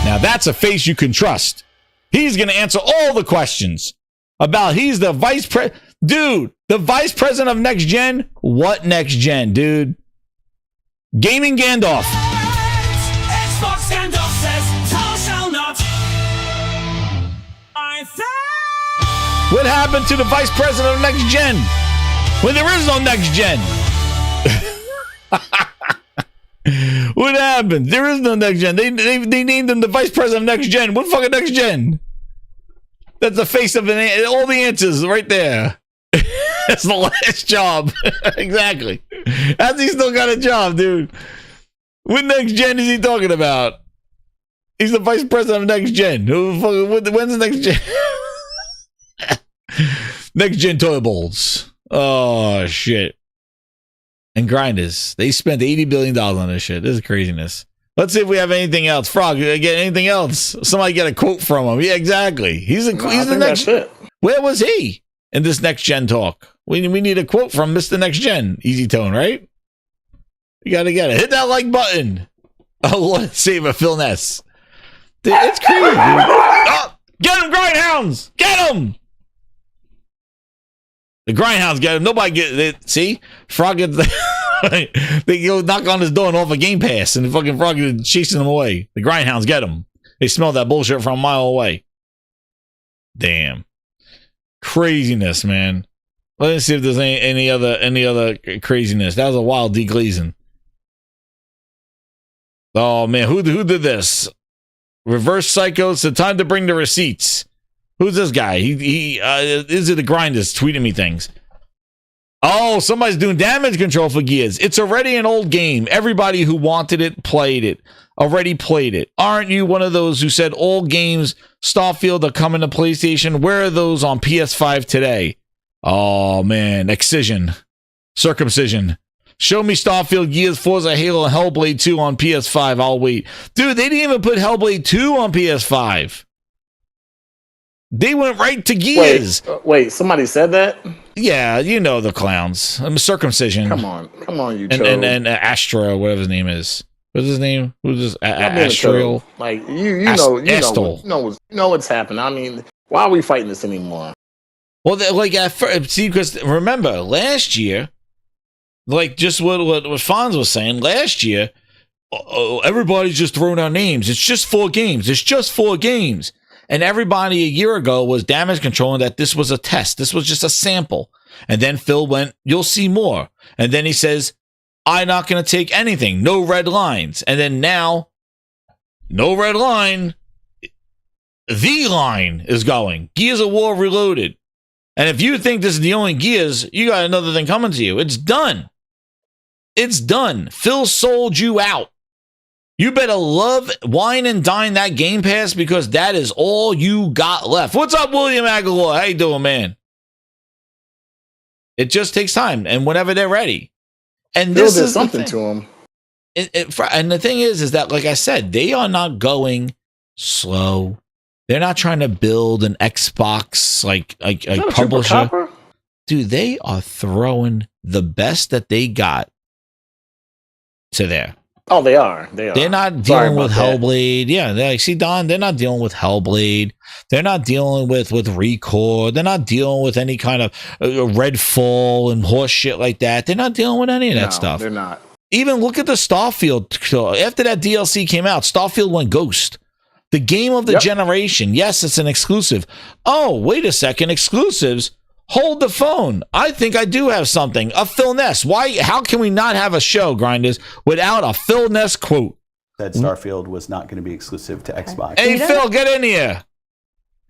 [SPEAKER 1] Now that's a face you can trust. He's going to answer all the questions about he's the vice president. Dude, the vice president of Next Gen? What Next Gen, dude? Gaming Gandalf.
[SPEAKER 6] Xbox standoff says, thou shall not. I think.
[SPEAKER 1] What happened to the vice president of Next Gen when there is no Next Gen? What happened? There is no Next Gen. They named him the vice president of Next Gen. What fucking Next Gen? That's the face of all the answers right there. That's the last job. Exactly. How's he still got a job, dude? What Next Gen is he talking about? He's the vice president of Next Gen. When's the Next Gen? Next Gen toy bowls. Oh, shit. And grinders. They spent $80 billion on this shit. This is craziness. Let's see if we have anything else. Frog, get anything else? Somebody get a quote from him. Yeah, exactly. He's the next. That's it. Where was he in this Next Gen talk? We need a quote from Mr. Next Gen. Easy Tone, right? You got to get it. Hit that like button. Oh, Lord, save a Phil Ness. Dude, it's crazy, dude. Oh, get him, Grindhounds! Get him! The Grindhounds get him. Nobody get it. See? Frog gets they go knock on his door and offer Game Pass, and the fucking Frog is chasing them away. The Grindhounds get him. They smell that bullshit from a mile away. Damn. Craziness, man. Let's see if there's any other craziness. That was a wild deglazing. Oh man, who did this? Reverse Psychos. The time to bring the receipts. Who's this guy? He is it the grinders tweeting me things? Oh, somebody's doing damage control for Gears. It's already an old game. Everybody who wanted it played it. Already played it. Aren't you one of those who said old games, Starfield, are coming to PlayStation? Where are those on PS5 today? Oh man, Excision. Circumcision. Show me Starfield, Gears, Forza, Halo, and Hellblade 2 on PS5. I'll wait. Dude, they didn't even put Hellblade 2 on PS5. They went right to Gears.
[SPEAKER 8] Wait, somebody said that?
[SPEAKER 1] Yeah, you know the clowns. Circumcision.
[SPEAKER 8] Come on, you.
[SPEAKER 1] And Astra, whatever his name is. What's his name? Who's this? Astral.
[SPEAKER 8] Like you know what's happened. I mean, why are we fighting this anymore?
[SPEAKER 1] Well, like at first, see, because remember last year, like just what Fonz was saying last year, everybody's just throwing out names. It's just 4 games. It's just 4 games. And everybody a year ago was damage controlling that this was a test. This was just a sample. And then Phil went, you'll see more. And then he says, I'm not going to take anything. No red lines. And then now, no red line. The line is going. Gears of War Reloaded. And if you think this is the only Gears, you got another thing coming to you. It's done. It's done. Phil sold you out. You better love, wine, and dine that Game Pass because that is all you got left. What's up, William Aguilar? How you doing, man? It just takes time, and whenever they're ready. And
[SPEAKER 8] Phil
[SPEAKER 1] this
[SPEAKER 8] did
[SPEAKER 1] is
[SPEAKER 8] something to him.
[SPEAKER 1] And the thing is that, like I said, they are not going slow. They're not trying to build an Xbox like publisher. Dude, they are throwing the best that they got to there.
[SPEAKER 8] Oh, they are.
[SPEAKER 1] They're not dealing with Hellblade. Yeah, see, Don, they're not dealing with Hellblade. They're not dealing with Record. They're not dealing with any kind of Redfall and horse shit like that. They're not dealing with any of that stuff.
[SPEAKER 8] They're not.
[SPEAKER 1] Even look at the Starfield. After that DLC came out, Starfield went ghost. The game of the generation. Yes, it's an exclusive. Oh, wait a second. Exclusives? Hold the phone. I think I do have something. A Phil Ness. Why? How can we not have a show, Grinders, without a Phil Ness quote?
[SPEAKER 18] That Starfield was not going to be exclusive to Xbox.
[SPEAKER 1] Hey, Phil, get in here.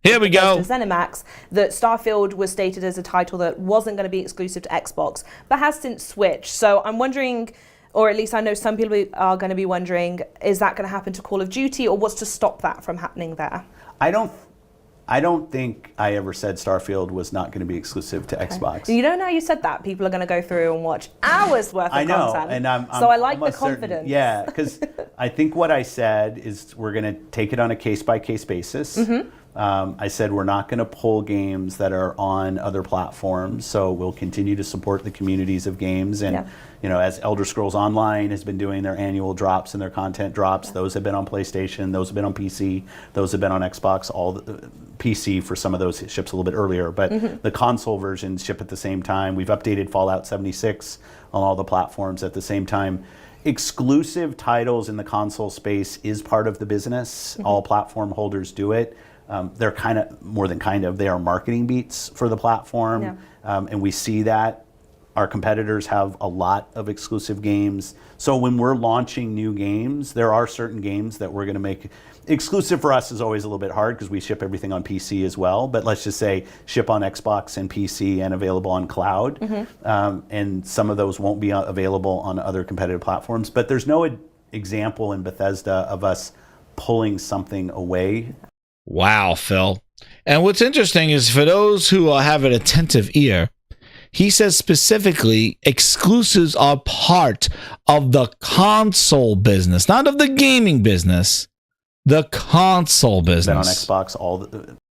[SPEAKER 1] Here we go.
[SPEAKER 5] ZeniMax, that Starfield was stated as a title that wasn't going to be exclusive to Xbox, but has since switched. So I'm wondering, or at least I know some people are going to be wondering, is that going to happen to Call of Duty, or what's to stop that from happening there?
[SPEAKER 18] I don't think I ever said Starfield was not going to be exclusive to Xbox.
[SPEAKER 5] You don't know you said that. People are going to go through and watch hours worth of
[SPEAKER 18] I know,
[SPEAKER 5] content.
[SPEAKER 18] and
[SPEAKER 5] I like the
[SPEAKER 18] almost certain-
[SPEAKER 5] confidence.
[SPEAKER 18] Yeah, because I think what I said is we're going to take it on a case-by-case basis. I said we're not going to pull games that are on other platforms, so we'll continue to support the communities of games. And you know, as Elder Scrolls Online has been doing their annual drops and their content drops, those have been on PlayStation, those have been on PC, those have been on Xbox. All the PC for some of those ships a little bit earlier, but the console versions ship at the same time. We've updated Fallout 76 on all the platforms at the same time. Exclusive titles in the console space is part of the business. All platform holders do it. They're kind of, more than kind of, they are marketing beats for the platform. And we see that. Our competitors have a lot of exclusive games. So when we're launching new games, there are certain games that we're going to make. Exclusive for us is always a little bit hard because we ship everything on PC as well. But let's just say ship on Xbox and PC and available on cloud. And some of those won't be available on other competitive platforms. But there's no example in Bethesda of us pulling something away.
[SPEAKER 1] Wow, Phil. And what's interesting is for those who have an attentive ear, he says specifically exclusives are part of the console business, not of the gaming business, the console business.
[SPEAKER 18] Then on Xbox,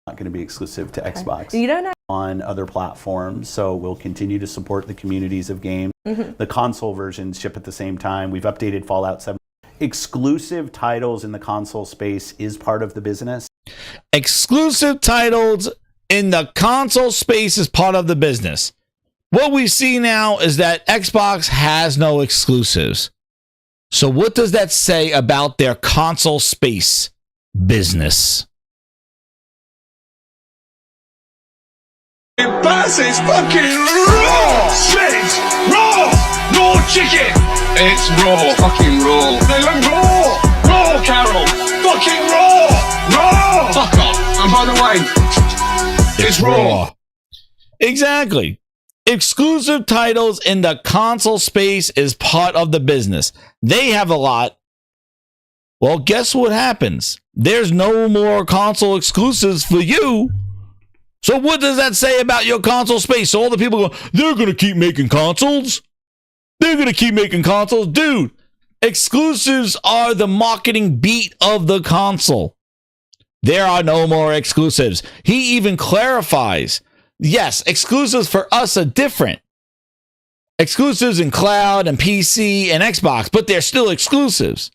[SPEAKER 18] not going to be exclusive to Xbox.
[SPEAKER 5] You don't know.
[SPEAKER 18] On other platforms, so we'll continue to support the communities of games. The console versions ship at the same time. We've updated Fallout 7. Exclusive titles in the console space is part of the business.
[SPEAKER 1] Exclusive titles in the console space is part of the business. What we see now is that Xbox has no exclusives. So what does that say about their console space business?
[SPEAKER 6] Boss is fucking raw! Shredded! Raw! No chicken! It's raw, fucking raw. They went raw, raw, Carol, fucking raw, raw. Fuck off. And by the way, it's raw.
[SPEAKER 1] Exactly. Exclusive titles in the console space is part of the business. They have a lot. Well, guess what happens? There's no more console exclusives for you. So what does that say about your console space? So all the people go, they're going to keep making consoles. They're going to keep making consoles. Dude, exclusives are the marketing beat of the console. There are no more exclusives. He even clarifies, yes, exclusives for us are different. Exclusives in cloud and PC and Xbox, but they're still exclusives.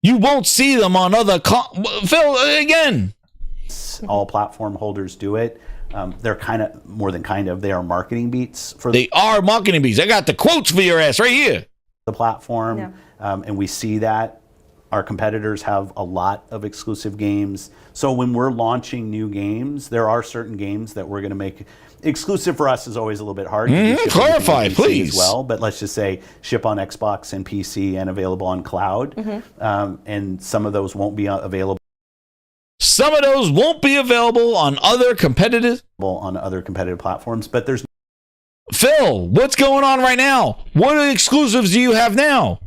[SPEAKER 1] You won't see them on other... Phil, again.
[SPEAKER 18] All platform holders do it. They're kind of, more than kind of, they are marketing beats.
[SPEAKER 1] They are marketing beats. I got the quotes for your ass right here.
[SPEAKER 18] The platform, and we see that. Our competitors have a lot of exclusive games. So when we're launching new games, there are certain games that we're going to make exclusive. For us is always a little bit hard.
[SPEAKER 1] Clarify, please.
[SPEAKER 18] As well, but let's just say ship on Xbox and PC and available on cloud. And some of those won't be available.
[SPEAKER 1] Some of those won't be available on other competitive
[SPEAKER 18] platforms. But there's
[SPEAKER 1] Phil, what's going on right now? What exclusives do you have now?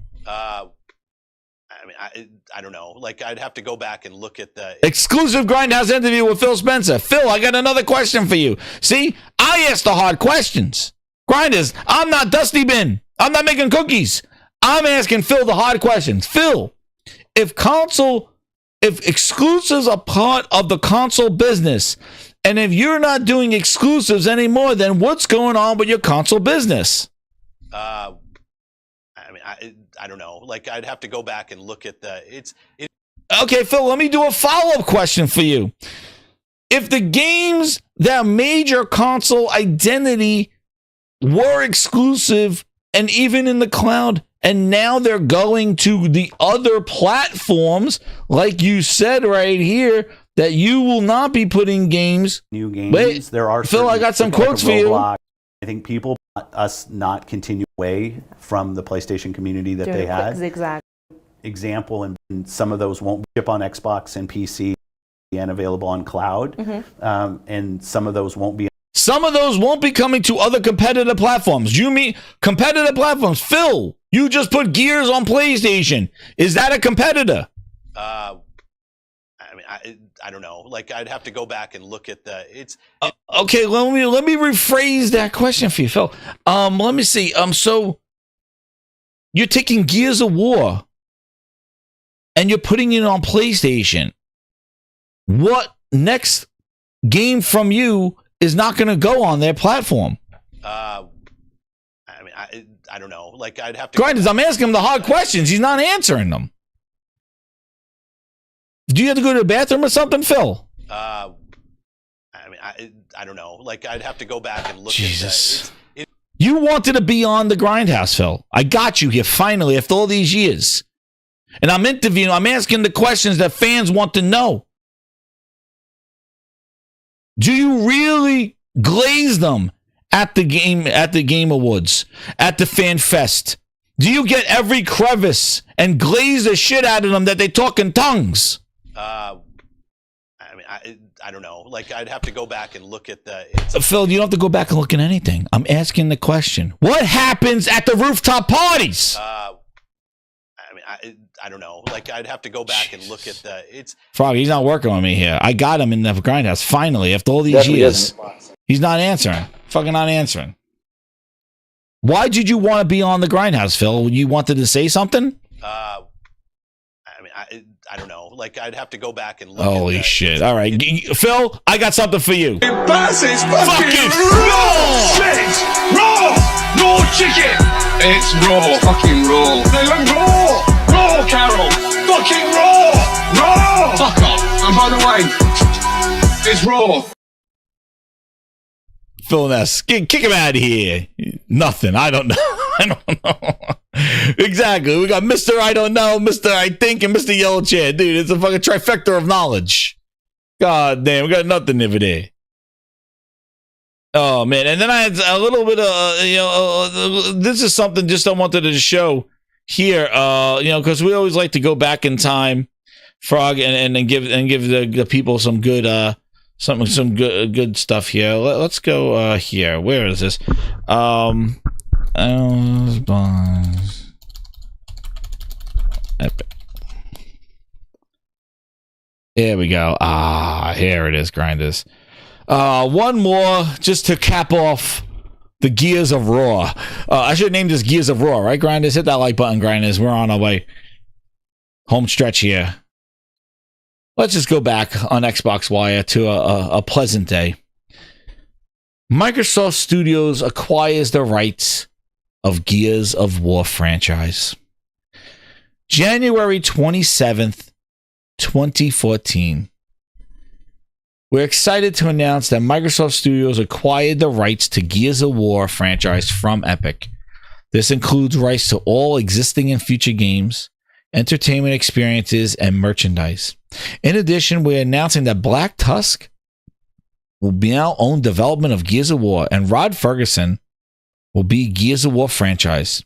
[SPEAKER 18] I don't know. Like, I'd have to go back and look at the
[SPEAKER 1] exclusive Grindhouse interview with Phil Spencer. Phil, I got another question for you. See, I asked the hard questions. Grinders, I'm not Dusty Bin. I'm not making cookies. I'm asking Phil the hard questions. Phil, if exclusives are part of the console business, and if you're not doing exclusives anymore, then what's going on with your console business?
[SPEAKER 18] I don't know. Like, I'd have to go back and look at the
[SPEAKER 1] Okay, Phil, let me do a follow-up question for you. If the games that made your console identity were exclusive and even in the cloud, and now they're going to the other platforms, like you said right here, that you will not be putting
[SPEAKER 18] new games.
[SPEAKER 1] Wait,
[SPEAKER 18] there are
[SPEAKER 1] Phil, I got some quotes for you.
[SPEAKER 18] I think people want us not continue away from the PlayStation community that they had.
[SPEAKER 5] Zigzag.
[SPEAKER 18] Example, and some of those won't ship on Xbox and PC and available on cloud. And some of those won't be.
[SPEAKER 1] Some of those won't be coming to other competitive platforms. You mean competitive platforms? Phil, you just put Gears on PlayStation. Is that a competitor?
[SPEAKER 18] I don't know. Like, I'd have to go back and look at the
[SPEAKER 1] okay, let me rephrase that question for you, Phil. Let me see. So you're taking Gears of War and you're putting it on PlayStation. What next game from you is not going to go on their platform?
[SPEAKER 18] I don't know. Like, I'd have to.
[SPEAKER 1] Grinders, I'm asking him the hard questions. He's not answering them. Do you have to go to the bathroom or something, Phil?
[SPEAKER 18] I don't know. Like, I'd have to go back and look
[SPEAKER 1] Jesus. At you wanted to be on the Grindhouse, Phil. I got you here finally after all these years. And I'm asking the questions that fans want to know. Do you really glaze them at the Game Awards, at the Fanfest? Do you get every crevice and glaze the shit out of them that they talk in tongues?
[SPEAKER 18] I don't know. Like, I'd have to go back and look at the.
[SPEAKER 1] Phil, you don't have to go back and look at anything. I'm asking the question. What happens at the rooftop parties?
[SPEAKER 18] I don't know. Like, I'd have to go back and look at the.
[SPEAKER 1] Frog, he's not working on me here. I got him in the Grindhouse finally after all these years. He's not answering. Fucking not answering. Why did you want to be on the Grindhouse, Phil? You wanted to say something?
[SPEAKER 18] I don't know. Like, I'd have to go back and look.
[SPEAKER 1] Holy shit! All right, Phil, I got something for you.
[SPEAKER 6] It's fucking raw! Raw! Raw chicken! It's raw, fucking raw. They went raw! Raw, Carol! Fucking raw! Raw! Fuck off! And by the way, it's raw.
[SPEAKER 1] Phil Ness, kick him out of here. Nothing. I don't know. I don't know. Exactly. We got Mr. I don't know, Mr. I think, and Mr. Yellow Chair. Dude, it's a fucking trifecta of knowledge. God damn, we got nothing over there. Oh man, and then I had a little bit of this is something just I wanted to show here, because we always like to go back in time, Frog, and give the people some good some good stuff here. Let's go here. Where is this? Epic. Here we go. Here it is, Grinders. One more just to cap off the Gears of Raw. I should have named this Gears of Raw, right, Grinders? Hit that like button, Grinders. We're on our way. Home stretch here. Let's just go back on Xbox Wire to a pleasant day. Microsoft Studios acquires the rights of Gears of War franchise. January 27th, 2014. We're excited to announce that Microsoft Studios acquired the rights to Gears of War franchise from Epic. This includes rights to all existing and future games, entertainment experiences, and merchandise. In addition, we're announcing that Black Tusk will now own development of Gears of War, and Rod Ferguson will be Gears of War franchise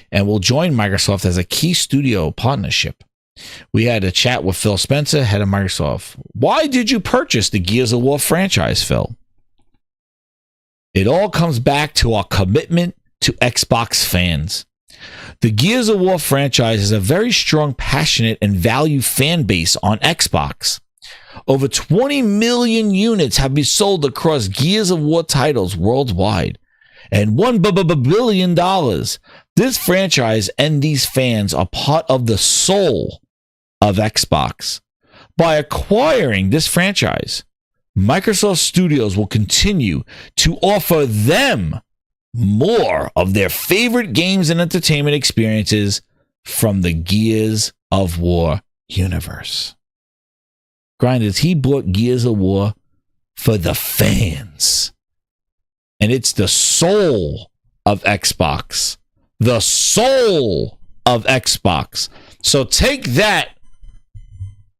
[SPEAKER 1] and will join Microsoft as a key studio partnership. We had a chat with Phil Spencer, head of Microsoft. Why did you purchase the Gears of War franchise, Phil? It all comes back to our commitment to Xbox fans. The Gears of War franchise is a very strong, passionate, and value fan base on Xbox. Over 20 million units have been sold across Gears of War titles worldwide. And $1 billion. This franchise and these fans are part of the soul of Xbox. By acquiring this franchise, Microsoft Studios will continue to offer them more of their favorite games and entertainment experiences from the Gears of War universe. Grinders, he bought Gears of War for the fans. And it's the soul of Xbox. The soul of Xbox. So take that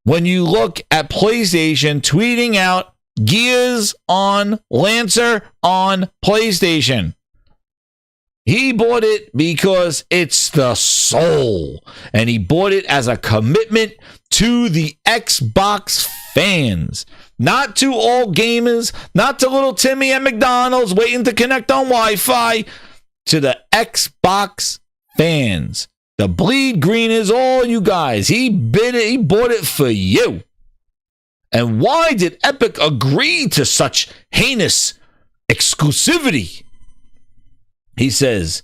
[SPEAKER 1] when you look at PlayStation tweeting out Gears on Lancer on PlayStation. He bought it because it's the soul. And he bought it as a commitment to the Xbox fans. Not to all gamers, not to little Timmy at McDonald's waiting to connect on Wi-Fi. To the Xbox fans. The bleed green is all you guys. He bid it, he bought it for you. And why did Epic agree to such heinous exclusivity? He says,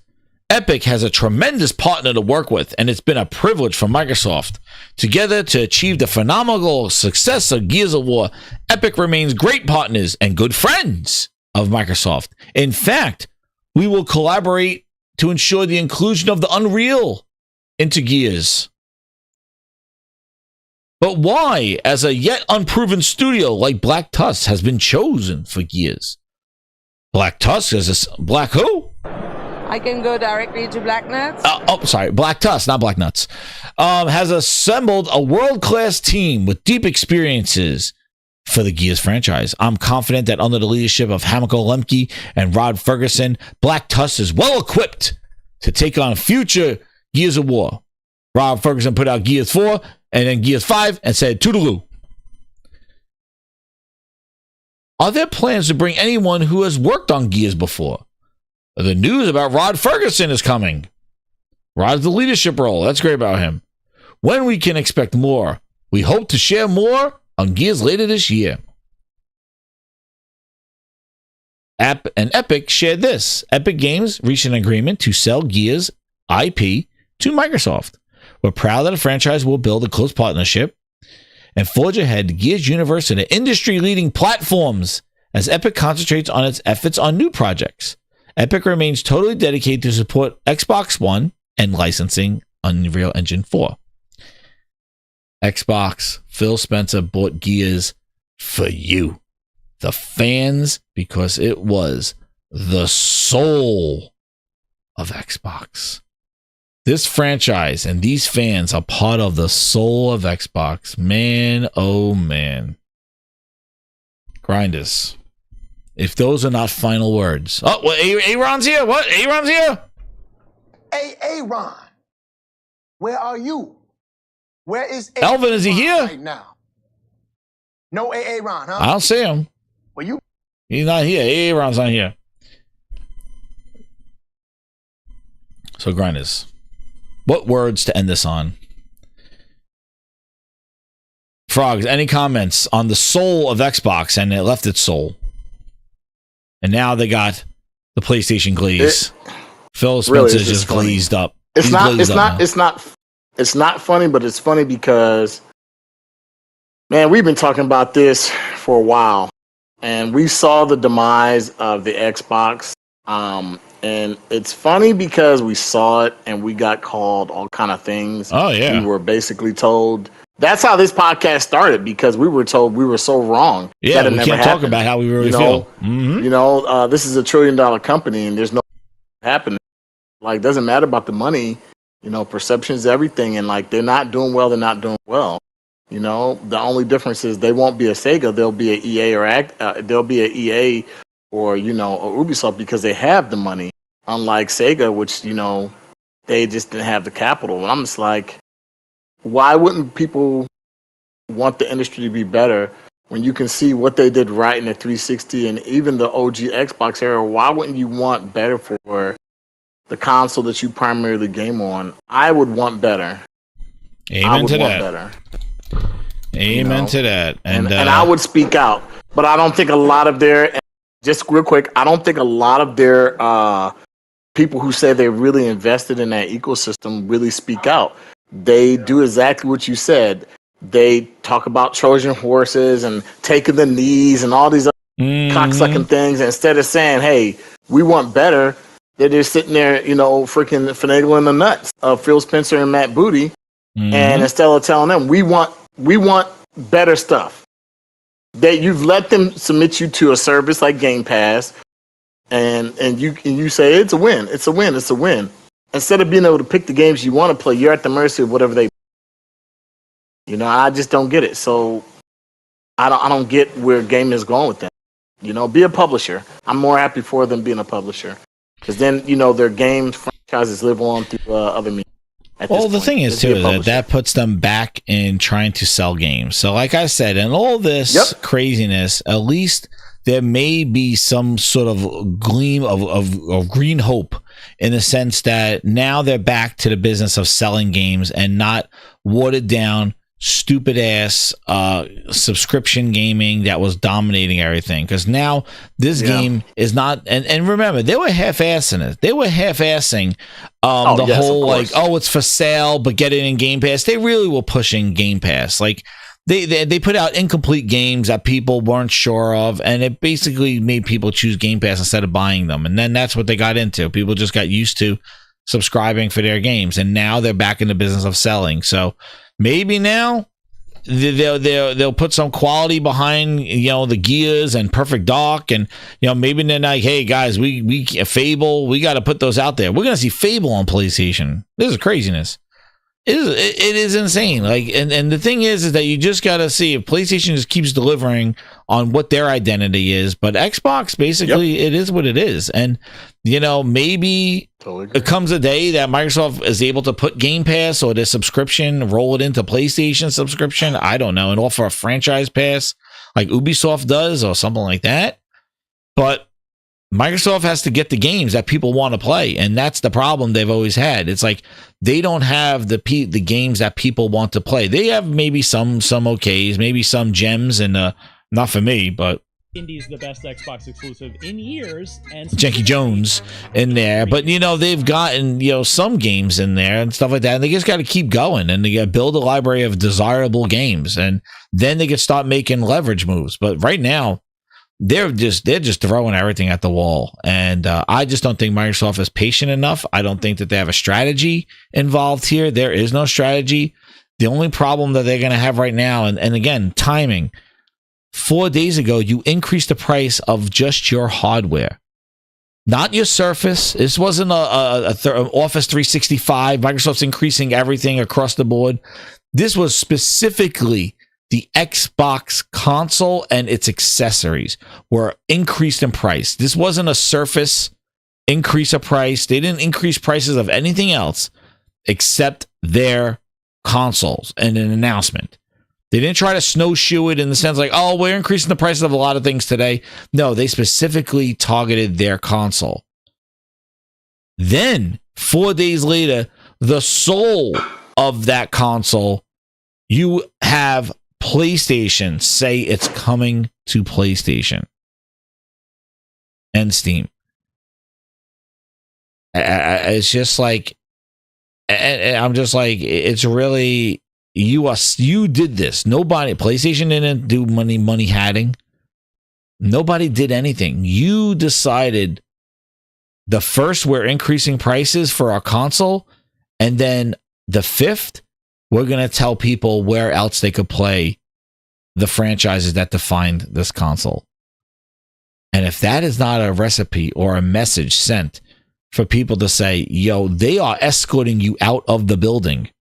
[SPEAKER 1] Epic has a tremendous partner to work with, and it's been a privilege for Microsoft. Together to achieve the phenomenal success of Gears of War, Epic remains great partners and good friends of Microsoft. In fact, we will collaborate to ensure the inclusion of the Unreal into Gears. But why, as a yet unproven studio like Black Tusk has been chosen for Gears? Black Tusk is a Black who?
[SPEAKER 4] I can go directly to Black Nuts.
[SPEAKER 1] Sorry, Black Tusk, not Black Nuts. Has assembled a world-class team with deep experiences for the Gears franchise. I'm confident that under the leadership of Hamiko Lemke and Rod Ferguson, Black Tusk is well equipped to take on future Gears of War. Rod Ferguson put out Gears 4 and then Gears 5 and said, toodaloo. Are there plans to bring anyone who has worked on Gears before? The news about Rod Ferguson is coming. Rod's the leadership role. That's great about him. When we can expect more? We hope to share more on Gears later this year. Epic shared this. Epic Games reached an agreement to sell Gears IP to Microsoft. We're proud that the franchise will build a close partnership and forge ahead the Gears universe in the industry-leading platforms as Epic concentrates on its efforts on new projects. Epic remains totally dedicated to support Xbox One and licensing Unreal Engine 4. Xbox, Phil Spencer bought Gears for you, the fans, because it was the soul of Xbox. This franchise and these fans are part of the soul of Xbox. Man, oh man. Grinders. if those are not final words. Oh, well, Aaron's here. What? Aaron's here?
[SPEAKER 7] Hey, Aaron, where are you? Where is
[SPEAKER 1] Elvin? Is he here
[SPEAKER 7] right now? No Aaron, huh?
[SPEAKER 1] I don't see him.
[SPEAKER 7] Well, you.
[SPEAKER 1] He's not here. Aaron's not here. So, Grinders, what words to end this on? Frogs, any comments on the soul of Xbox? And it left its soul. And now they got the PlayStation glaze. Phil Spencer is just glazed up.
[SPEAKER 8] It's not funny, but it's funny because, man, we've been talking about this for a while. And we saw the demise of the Xbox. And it's funny because we saw it and we got called all kind of things.
[SPEAKER 1] Oh, yeah.
[SPEAKER 8] We were basically told. That's how this podcast started, because we were told we were so wrong.
[SPEAKER 1] Yeah,
[SPEAKER 8] that
[SPEAKER 1] we can't talk about how we really feel.
[SPEAKER 8] You know, this is $1 trillion company and there's no happening. Like, doesn't matter about the money. You know, perception's everything. And like, they're not doing well. They're not doing well. You know, the only difference is they won't be a Sega. They'll be an EA they'll be an EA or, you know, or Ubisoft, because they have the money. Unlike Sega, which, you know, they just didn't have the capital. And I'm just like, why wouldn't people want the industry to be better when you can see what they did right in the 360 and even the OG Xbox era? Why wouldn't you want better for the console that you primarily game on? I would want better.
[SPEAKER 1] Amen to that. Amen to that.
[SPEAKER 8] And I would speak out, but I don't think a lot of their, just real quick, I don't think a lot of their people who say they're really invested in that ecosystem really speak out. They do exactly what you said. They talk about Trojan horses and taking the knees and all these other cocksucking things. Instead of saying, hey, we want better, they're just sitting there, you know, freaking finagling the nuts of Phil Spencer and Matt Booty. And instead of telling them, we want better stuff. That you've let them submit you to a service like Game Pass, and you say it's a win. Instead of being able to pick the games you want to play, you're at the mercy of whatever they. You know, I just don't get it. So I don't get where gaming is going with that. You know, be a publisher. I'm more happy for them being a publisher, because then, you know, their game franchises live on through other media.
[SPEAKER 1] Well, the thing is, too, that puts them back in trying to sell games. So, like I said, in all this craziness, at least there may be some sort of gleam of green hope, in the sense that now they're back to the business of selling games and not watered down, stupid ass subscription gaming that was dominating everything. Because now this game is not, and remember, they were half-assing it. They were half-assing whole, like, oh, it's for sale, but get it in Game Pass. They really were pushing Game Pass. Like, they put out incomplete games that people weren't sure of, and it basically made people choose Game Pass instead of buying them. And then that's what they got into. People just got used to subscribing for their games, and now they're back in the business of selling. So maybe now they'll put some quality behind, you know, the Gears and Perfect Dark, and, you know, maybe they're like, hey guys, we Fable, we got to put those out there. We're gonna see Fable on PlayStation. This is craziness. It is insane. Like, and the thing is that you just got to see if PlayStation just keeps delivering on what their identity is. But Xbox, basically, it is what it is. And, you know, maybe it comes a day that Microsoft is able to put Game Pass or their subscription, roll it into PlayStation subscription. I don't know, and offer a franchise pass like Ubisoft does or something like that. But Microsoft has to get the games that people want to play, and that's the problem they've always had. It's like they don't have the games that people want to play. They have maybe some okays, maybe some gems, and not for me, but
[SPEAKER 13] Indie's the best Xbox exclusive in years, and
[SPEAKER 1] Janky Jones in there. But, you know, they've gotten, you know, some games in there and stuff like that, and they just got to keep going, and they got to build a library of desirable games, and then they can start making leverage moves. But right now, they're just throwing everything at the wall, and I just don't think Microsoft is patient enough. I don't think that they have a strategy involved here. There is no strategy. The only problem that they're going to have right now, and again, timing. 4 days ago, you increased the price of just your hardware, not your Surface. This wasn't a Office 365. Microsoft's increasing everything across the board. This was specifically the Xbox console and its accessories were increased in price. This wasn't a Surface increase of price. They didn't increase prices of anything else except their consoles and an announcement. They didn't try to snowshoe it in the sense like, oh, we're increasing the prices of a lot of things today. No, they specifically targeted their console. Then, 4 days later, the soul of that console, you have PlayStation say it's coming to PlayStation and Steam. It's just like, I'm just like, it's really, you did this. Nobody, PlayStation didn't do money hatting. Nobody did anything. You decided the first, we're increasing prices for our console, and then the 5th, we're going to tell people where else they could play the franchises that defined this console. And if that is not a recipe or a message sent for people to say, yo, they are escorting you out of the building.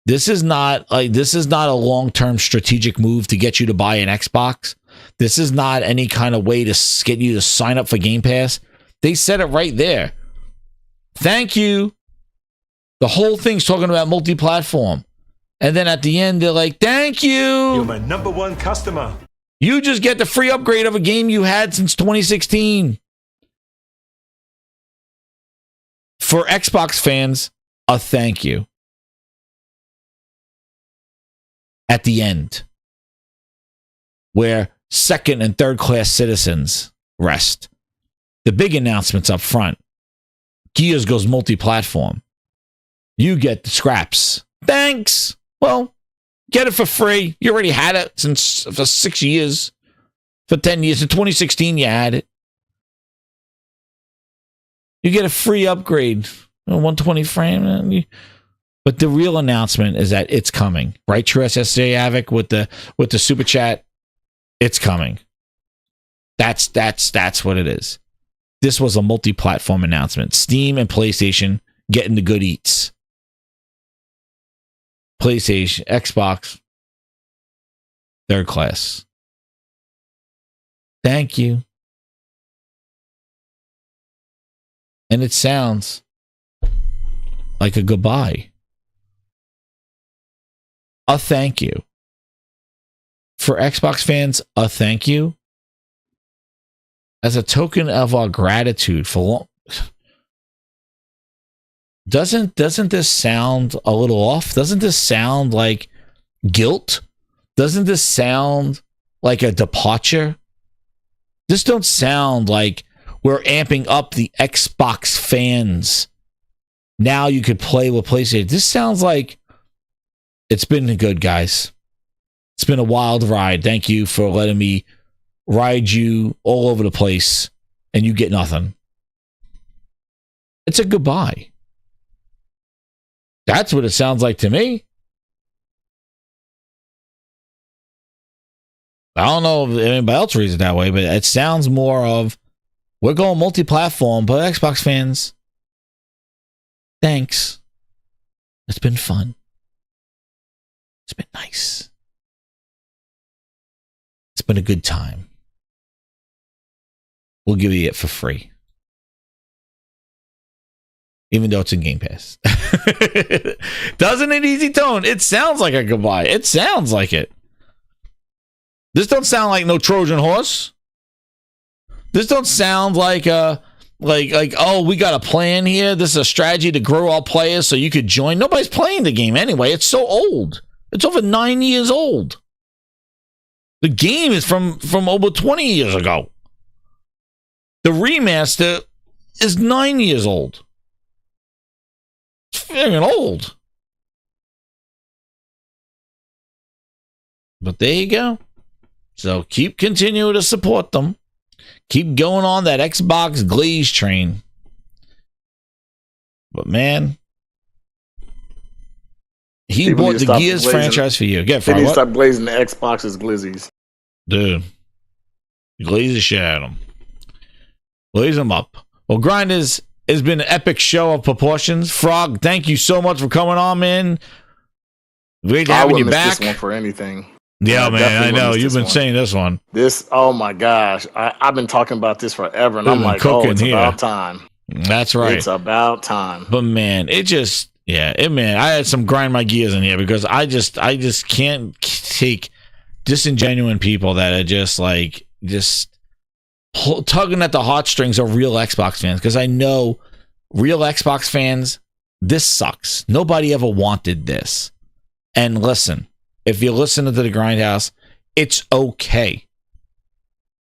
[SPEAKER 1] This is not a long-term strategic move to get you to buy an Xbox. This is not any kind of way to get you to sign up for Game Pass. They said it right there. Thank you. The whole thing's talking about multi-platform. And then at the end, they're like, thank you.
[SPEAKER 17] You're my #1 customer.
[SPEAKER 1] You just get the free upgrade of a game you had since 2016. For Xbox fans, a thank you. At the end, where second and third class citizens rest. The big announcements up front. Gears goes multi-platform. You get the scraps. Thanks. Well, get it for free. You already had it for 6 years. For 10 years. In 2016, you had it. You get a free upgrade. 120 frame. But the real announcement is that it's coming. Right, True SSJ Havoc with the super chat. It's coming. That's what it is. This was a multi-platform announcement. Steam and PlayStation getting the good eats. PlayStation, Xbox, third class. Thank you. And it sounds like a goodbye. A thank you. For Xbox fans, a thank you. As a token of our gratitude for doesn't this sound a little off? Doesn't this sound like guilt? Doesn't this sound like a departure? This don't sound like we're amping up the Xbox fans. Now you could play with PlayStation. This sounds like it's been good, guys. It's been a wild ride. Thank you for letting me ride you all over the place and you get nothing. It's a goodbye. That's what it sounds like to me. I don't know if anybody else reads it that way, but it sounds more of we're going multi-platform, but Xbox fans, thanks. It's been fun. It's been nice. It's been a good time. We'll give you it for free. Even though it's in Game Pass. Doesn't it, Easy Tone? It sounds like a goodbye. It sounds like it. This don't sound like no Trojan horse. This don't sound like oh, we got a plan here. This is a strategy to grow our players so you could join. Nobody's playing the game anyway. It's so old. It's over 9 years old. The game is from over 20 years ago. The remaster is 9 years old. It's freaking old. But there you go. So keep continuing to support them. Keep going on that Xbox Glazed Train. But man, he
[SPEAKER 8] People
[SPEAKER 1] bought
[SPEAKER 8] need to
[SPEAKER 1] the
[SPEAKER 8] stop
[SPEAKER 1] Gears
[SPEAKER 8] glazing-
[SPEAKER 1] franchise for you. Get
[SPEAKER 8] They need to
[SPEAKER 1] what?
[SPEAKER 8] stop glazing the Xbox's glizzies.
[SPEAKER 1] Dude, glaze the shit out of them. Glaze them up. Well, Grinders, it's been an epic show of proportions. Frog, thank you so much for coming on, man. Great
[SPEAKER 8] I
[SPEAKER 1] having you
[SPEAKER 8] wouldn't miss
[SPEAKER 1] back.
[SPEAKER 8] this one for anything.
[SPEAKER 1] Yeah, man, I know. You've been saying this one.
[SPEAKER 8] This, oh my gosh. I've been talking about this forever, and
[SPEAKER 1] We've
[SPEAKER 8] I'm
[SPEAKER 1] been
[SPEAKER 8] like, oh,
[SPEAKER 1] cooking
[SPEAKER 8] it's
[SPEAKER 1] here.
[SPEAKER 8] about time.
[SPEAKER 1] That's right.
[SPEAKER 8] It's about time.
[SPEAKER 1] But man, it just, man, I had some grind my gears in here because I just can't take disingenuine people that are just tugging at the heartstrings of real Xbox fans. Because I know real Xbox fans, this sucks. Nobody ever wanted this. And listen, if you're listening to the Grindhouse, it's okay.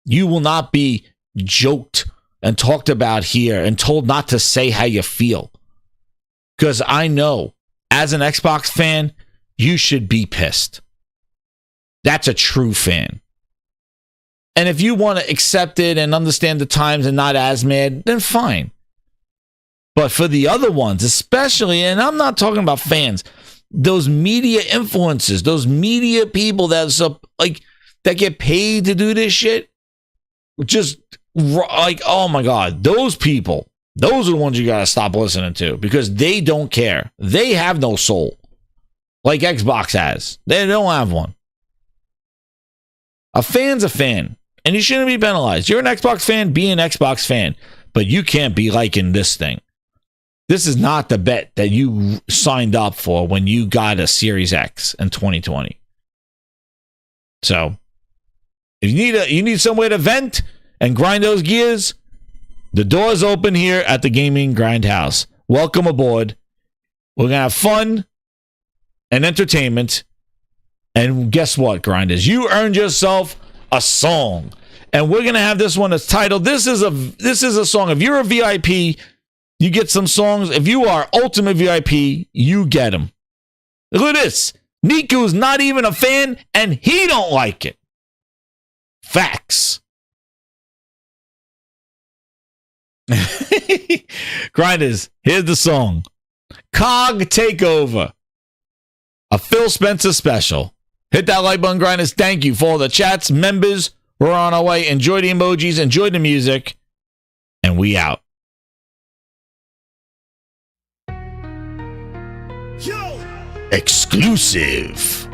[SPEAKER 1] You will not be joked and talked about here and told not to say how you feel. Because I know, as an Xbox fan, you should be pissed. That's a true fan. And if you want to accept it and understand the times and not as mad, then fine. But for the other ones, especially, and I'm not talking about fans, those media influencers, those media people that get paid to do this shit, just like, oh my God, those people, those are the ones you gotta stop listening to because they don't care. They have no soul like Xbox has. They don't have one. A fan's a fan, and you shouldn't be penalized. You're an Xbox fan, be an Xbox fan, but you can't be liking this thing. This is not the bet that you signed up for when you got a Series X in 2020. So, if you need somewhere to vent and grind those gears, the door's open here at the Gaming Grindhouse. Welcome aboard. We're going to have fun and entertainment. And guess what, grinders? You earned yourself a song. And we're going to have this one that's titled, This is a song. If you're a VIP, you get some songs. If you are Ultimate VIP, you get them. Look at this. Niku's not even a fan, and he don't like it. Facts. Grinders, here's the song. Cog Takeover. A Phil Spencer special. Hit that like button, grinders. Thank you for all the chats, members. We're on our way. Enjoy the emojis. Enjoy the music. And we out.
[SPEAKER 6] Yo!
[SPEAKER 1] Exclusive.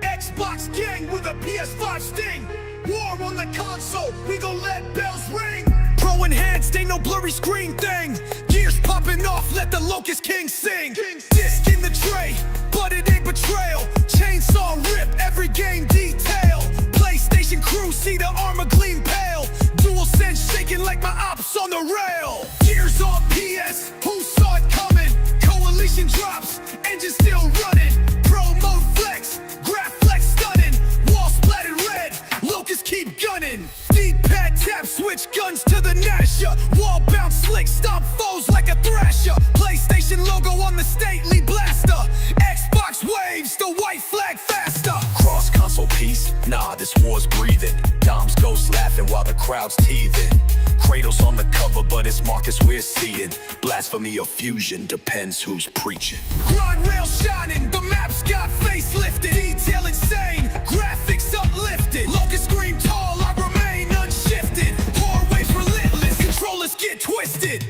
[SPEAKER 6] Xbox gang with a PS5 sting. War on the console, we gon' let bells ring. Pro enhanced, ain't no blurry screen thing. Gears popping off, let the Locust King sing. Disc in the tray, but it ain't betrayal. Chainsaw rip, every game detail. PlayStation crew, see the armor gleam pale. DualSense shaking like my ops on the rail. Gears on PS, who saw it coming? Coalition drops, engine still running. Pro mode flex, graph flex stunning. Wall splattered red, Locust keep gunning. D-pad tap, switch guns to the Nasher. Wall bounce slick, stomp foes like a thrasher. PlayStation logo on the stately blaster. Xbox waves, the white flag faster.
[SPEAKER 2] Cross console piece, nah, this war's breathing. Dom's ghost laughing while the crowd's teething. Kratos on the cover, but it's Marcus we're seeing. Blasphemy or fusion, depends who's preaching.
[SPEAKER 6] Grind rail shining, the map's got facelifted. Detail insane, graphics uplifted. Locust scream tall, I remain unshifted. Horror waves relentless, controllers get twisted.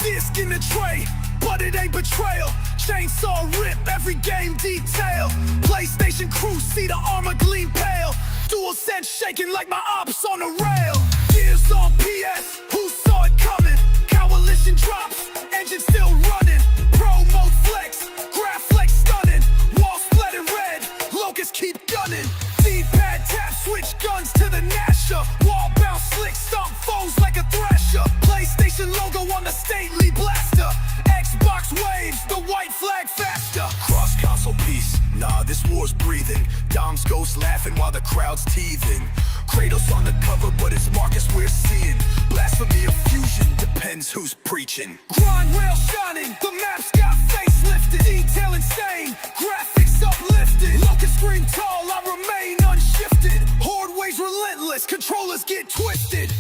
[SPEAKER 6] Disc in the tray, but it ain't betrayal. Chainsaw rip, every game detail. PlayStation crew, see the armor gleam pale. DualSense shaking like my ops on the rail. Gears on PS, who saw it coming? Coalition drops, engine still running. Pro mode flex, graph flex stunning. Wall splattered red, Locust keep gunning. D-pad tap, switch guns to the Nasher. Wall bounce slick, stomp foes like a thrasher. PlayStation logo on the stately blaster. Xbox waves, the white flag faster.
[SPEAKER 2] Cross console piece, nah, this war's breathing. Dom's ghosts laughing while the crowd's teething. Kratos on the cover, but it's Marcus we're seeing. Blasphemy of fusion, depends who's preaching.
[SPEAKER 6] Grind rail shining, the map's got facelifted. Detail insane, graphics uplifted. Locust screen tall, I remain unshifted. Horde ways relentless, controllers get twisted.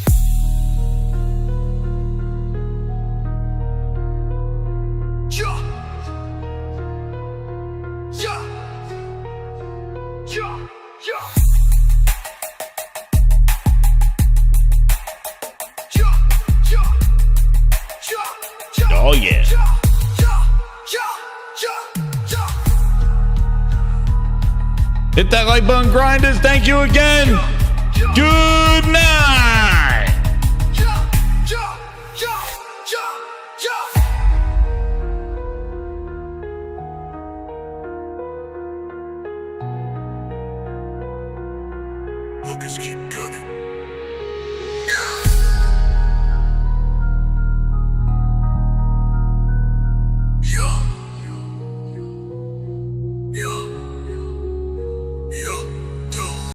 [SPEAKER 6] Ja. Ja. Ja. Ja.
[SPEAKER 1] Oh yeah. Hit that like button, grinders. Thank you again. Good night.
[SPEAKER 6] Look, keep gunning.